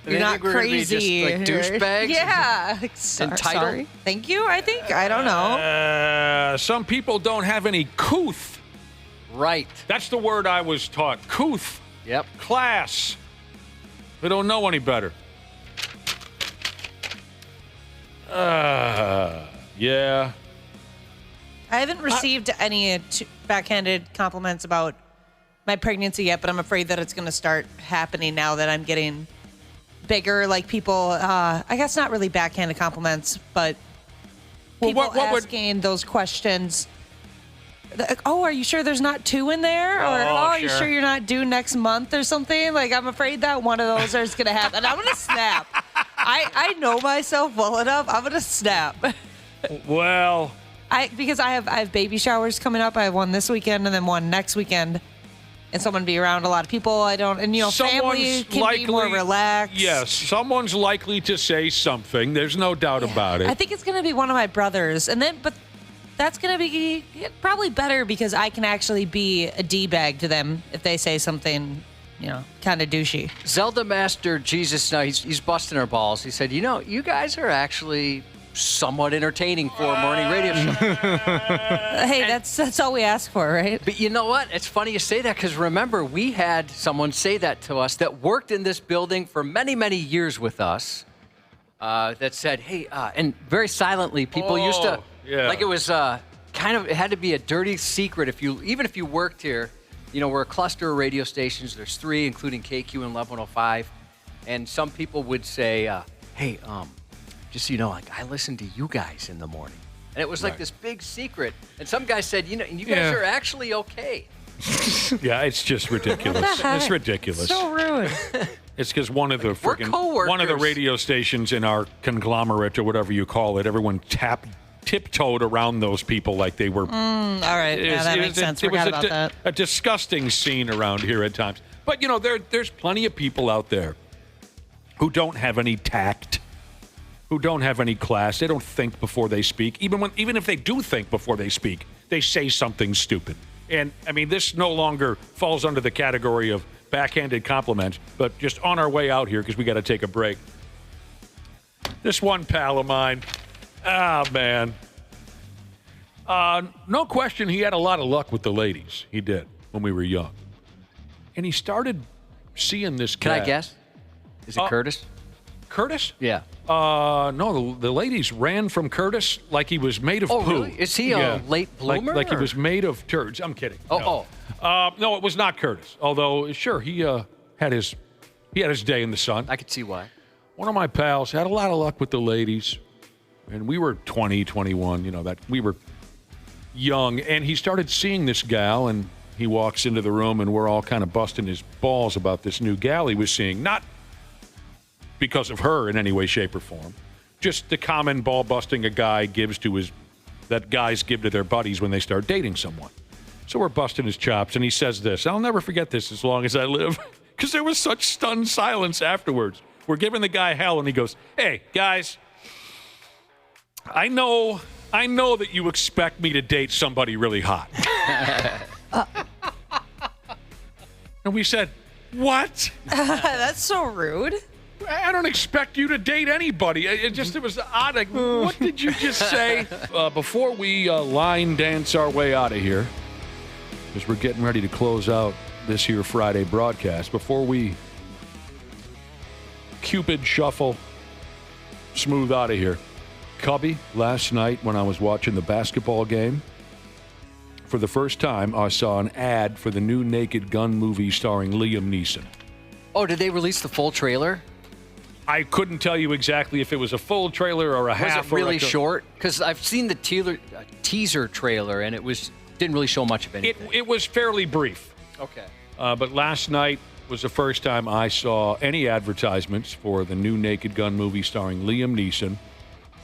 not crazy. Just, douchebags? Yeah. Entitled? Sorry. Thank you, I think. I don't know. Some people don't have any couth. Right. That's the word I was taught. Couth. Yep. Class. They don't know any better. Yeah. I haven't received any backhanded compliments about my pregnancy yet, but I'm afraid that it's going to start happening now that I'm getting bigger. Like people, I guess not really backhanded compliments, but people asking those questions. Oh, are you sure there's not 2 in there? Or, are you sure you're not due next month or something? Like, I'm afraid that one of those is going to happen. I'm going to snap. I know myself well enough. I'm going to snap. Well, because I have baby showers coming up. I have one this weekend and then one next weekend. and someone be around a lot of people. Family can be more relaxed. Yes, someone's likely to say something. There's no doubt about it. I think it's going to be one of my brothers, but that's going to be probably better because I can actually be a D-bag to them if they say something, kind of douchey. Zelda Master Jesus, now he's busting our balls. He said, you guys are actually somewhat entertaining for a morning radio show. Hey, that's all we ask for, right? But you know what? It's funny you say that because remember, we had someone say that to us that worked in this building for many, many years with us that said, hey, and very silently, people used to, like it was it had to be a dirty secret even if you worked here. We're a cluster of radio stations. There's 3, including KQ and Love 105. And some people would say, hey, just so you know, I listen to you guys in the morning. And it was like this big secret. And some guy said, you guys are actually okay. Yeah, it's just ridiculous. It's ridiculous. So rude. It's because one of the radio stations in our conglomerate or whatever you call it, everyone tiptoed around those people like they were. All right, that makes sense. Forgot about that. A disgusting scene around here at times. But there's plenty of people out there who don't have any tact, who don't have any class. They don't think before they speak. Even if they do think before they speak, they say something stupid. And I mean, this no longer falls under the category of backhanded compliments, but just on our way out here, because we got to take a break. This one pal of mine, man. No question, he had a lot of luck with the ladies. He did when we were young. And he started seeing this guy. Can I guess? Is it Curtis? Curtis? Yeah. No, the ladies ran from Curtis like he was made of poo. Really? Is he a late bloomer? Like he was made of turds. I'm kidding. No, it was not Curtis. Although, sure, he had his day in the sun. I could see why. One of my pals had a lot of luck with the ladies, and we were 20, 21. That we were young, and he started seeing this gal, and he walks into the room, and we're all kind of busting his balls about this new gal he was seeing. Not because of her in any way, shape, or form. Just the common ball busting that guys give to their buddies when they start dating someone. So we're busting his chops, and he says this. I'll never forget this as long as I live, because there was such stunned silence afterwards. We're giving the guy hell, and he goes, "Hey, guys, I know that you expect me to date somebody really hot." And we said, "What?" That's so rude. I don't expect you to date anybody. It was odd. Like, what did you just say? Before we line dance our way out of here, because we're getting ready to close out this here Friday broadcast, before we Cupid shuffle smooth out of here, Cubby, last night when I was watching the basketball game, for the first time I saw an ad for the new Naked Gun movie starring Liam Neeson. Oh, did they release the full trailer? I couldn't tell you exactly if it was a full trailer or a half. Was it really short? Because I've seen the teaser trailer, and it didn't really show much of anything. It was fairly brief. Okay. But last night was the first time I saw any advertisements for the new Naked Gun movie starring Liam Neeson.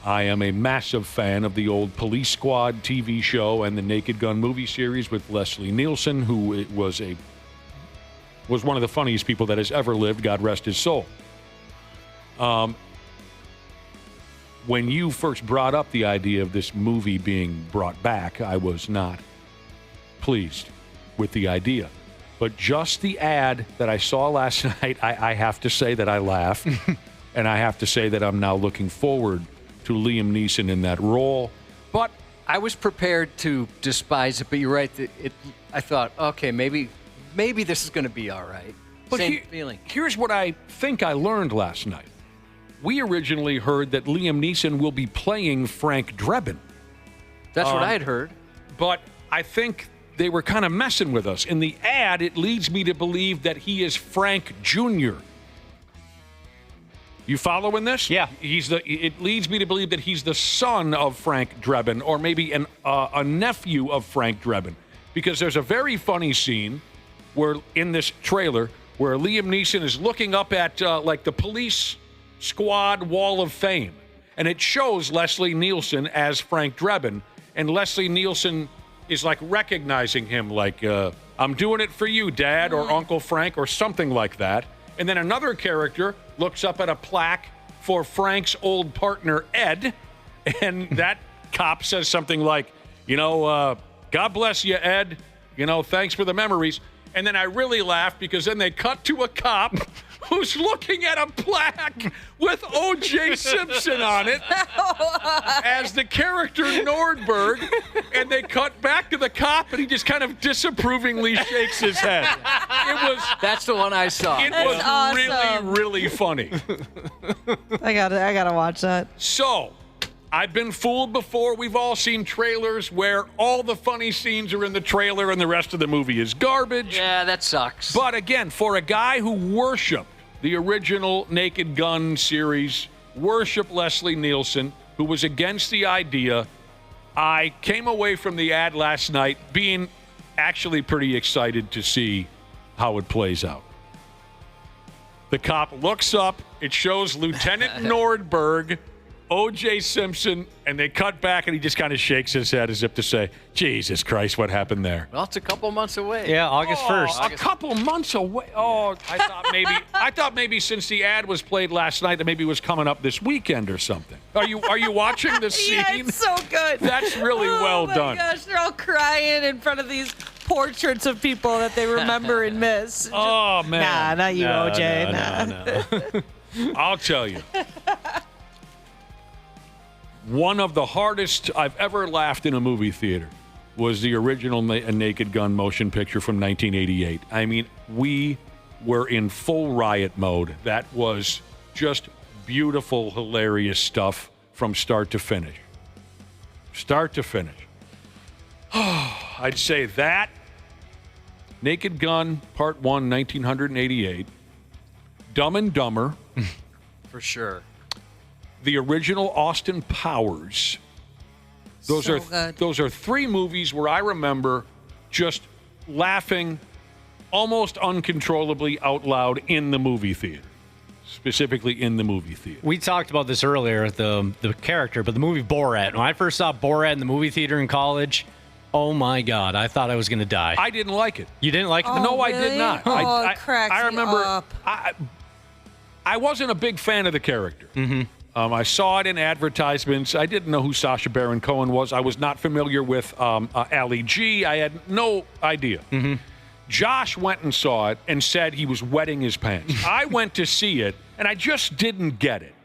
I am a massive fan of the old Police Squad TV show and the Naked Gun movie series with Leslie Nielsen, who was one of the funniest people that has ever lived, God rest his soul. When you first brought up the idea of this movie being brought back, I was not pleased with the idea. But just the ad that I saw last night, I have to say that I laughed. And I have to say that I'm now looking forward to Liam Neeson in that role. But I was prepared to despise it, but you're right. I thought, okay, maybe this is going to be all right. But Same feeling. Here's what I think I learned last night. We originally heard that Liam Neeson will be playing Frank Drebin. That's what I had heard. But I think they were kind of messing with us. In the ad, it leads me to believe that he is Frank Jr. You following this? Yeah. It leads me to believe that he's the son of Frank Drebin, or maybe a nephew of Frank Drebin. Because there's a very funny scene in this trailer where Liam Neeson is looking up at like the police squad wall of fame. And it shows Leslie Nielsen as Frank Drebin. And Leslie Nielsen is like recognizing him, like, I'm doing it for you, Dad, or Uncle Frank, or something like that. And then another character looks up at a plaque for Frank's old partner, Ed, and that cop says something like, God bless you, Ed. Thanks for the memories. And then I really laughed because then they cut to a cop who's looking at a plaque with O.J. Simpson on it as the character Nordberg. And they cut back to the cop, and he just kind of disapprovingly shakes his head. That's the one I saw. It was awesome. Really, really funny. I gotta watch that. So, I've been fooled before. We've all seen trailers where all the funny scenes are in the trailer and the rest of the movie is garbage. Yeah, that sucks. But again, for a guy who worshiped the original Naked Gun series, worshiped Leslie Nielsen, who was against the idea, I came away from the ad last night being actually pretty excited to see how it plays out. The cop looks up. It shows Lieutenant Nordberg, O.J. Simpson, and they cut back, and he just kind of shakes his head as if to say, Jesus Christ, what happened there? Well, it's a couple months away. Yeah, August 1st. A couple months away. Oh, I thought maybe since the ad was played last night that maybe it was coming up this weekend or something. Are you watching the scene? Yeah, it's so good. That's really well done. Oh my gosh, they're all crying in front of these portraits of people that they remember and miss. Oh man. Nah, not you, OJ. No. I'll tell you. One of the hardest I've ever laughed in a movie theater was the original Naked Gun motion picture from 1988. I mean, we were in full riot mode. That was just beautiful, hilarious stuff from start to finish. Start to finish. I'd say that, Naked Gun, Part 1, 1988, Dumb and Dumber. For sure. The original Austin Powers. Those are three movies where I remember just laughing almost uncontrollably out loud in the movie theater. Specifically in the movie theater. We talked about this earlier, the character, but the movie Borat. When I first saw Borat in the movie theater in college, oh my God, I thought I was going to die. I didn't like it. You didn't like it? No, really? I did not. Oh, it cracks I remember me up. I wasn't a big fan of the character. Mm-hmm. I saw it in advertisements. I didn't know who Sacha Baron Cohen was. I was not familiar with Ali G. I had no idea. Mm-hmm. Josh went and saw it and said he was wetting his pants. I went to see it, and I just didn't get it.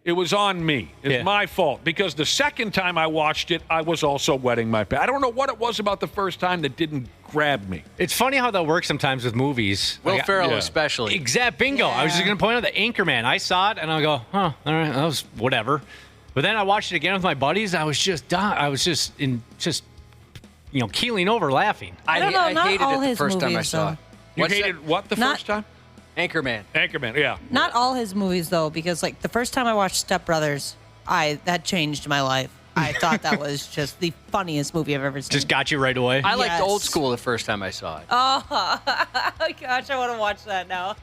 It was on me. It's my fault. Because the second time I watched it, I was also wetting my pants. I don't know what it was about the first time that didn't grab me. It's funny how that works sometimes with movies. Will Ferrell especially. Exact bingo. Yeah. I was just going to point out the Anchorman. I saw it, and I go, all right, that was whatever. But then I watched it again with my buddies. I was just keeling over laughing. I don't know. I not hated all it the his first time I movies, saw though. it. You hated what the first time? Anchorman. Anchorman, yeah. Not all his movies, though, because the first time I watched Step Brothers, that changed my life. I thought that was just the funniest movie I've ever seen. Just got you right away. I liked Old School the first time I saw it. Oh, gosh, I want to watch that now.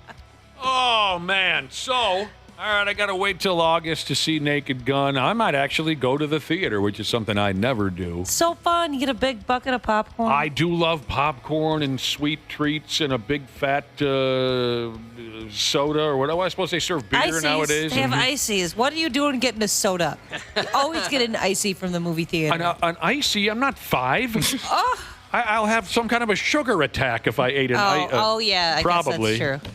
Oh, man. So, all right, I got to wait till August to see Naked Gun. I might actually go to the theater, which is something I never do. So fun. You get a big bucket of popcorn. I do love popcorn and sweet treats and a big fat soda, or what am I supposed to say? Serve beer ices. Nowadays? They have ices. What are you doing getting a soda? You always get an icy from the movie theater. An icy? I'm not 5. I'll have some kind of a sugar attack if I ate an ice. Yeah, I probably. guess that's true.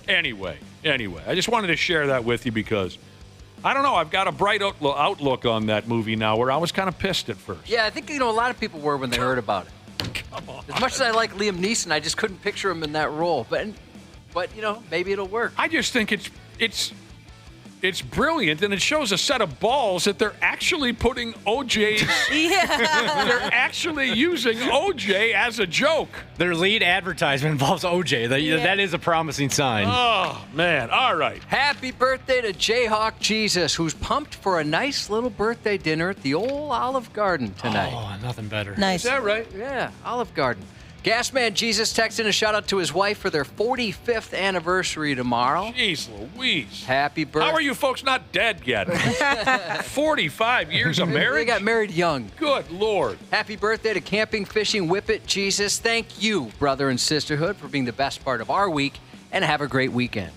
Anyway, I just wanted to share that with you because, I don't know, I've got a bright outlook on that movie now where I was kind of pissed at first. Yeah, I think, a lot of people were when they heard about it. Come on. As much as I like Liam Neeson, I just couldn't picture him in that role. But maybe it'll work. I just think it's brilliant, and it shows a set of balls that they're actually putting OJ's. Yeah. They're actually using OJ as a joke. Their lead advertisement involves OJ. That is a promising sign. Oh, man. All right. Happy birthday to Jayhawk Jesus, who's pumped for a nice little birthday dinner at the old Olive Garden tonight. Oh, nothing better. Nice. Is that right? Yeah, Olive Garden. Gasman Jesus texting a shout out to his wife for their 45th anniversary tomorrow. Jeez Louise. Happy birthday. How are you folks not dead yet? 45 years of marriage? They got married young. Good Lord. Happy birthday to Camping, Fishing, Whippet, Jesus. Thank you, brother and sisterhood, for being the best part of our week, and have a great weekend.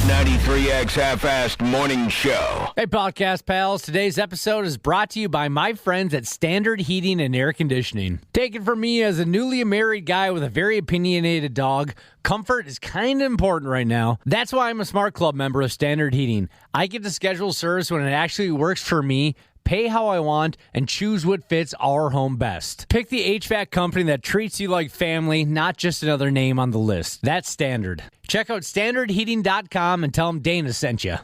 93X Half-Assed Morning Show. Hey, podcast pals. Today's episode is brought to you by my friends at Standard Heating and Air Conditioning. Take it from me as a newly married guy with a very opinionated dog. Comfort is kind of important right now. That's why I'm a Smart Club member of Standard Heating. I get to schedule service when it actually works for me, pay how I want, and choose what fits our home best. Pick the HVAC company that treats you like family, not just another name on the list. That's Standard. Check out standardheating.com and tell them Dana sent you.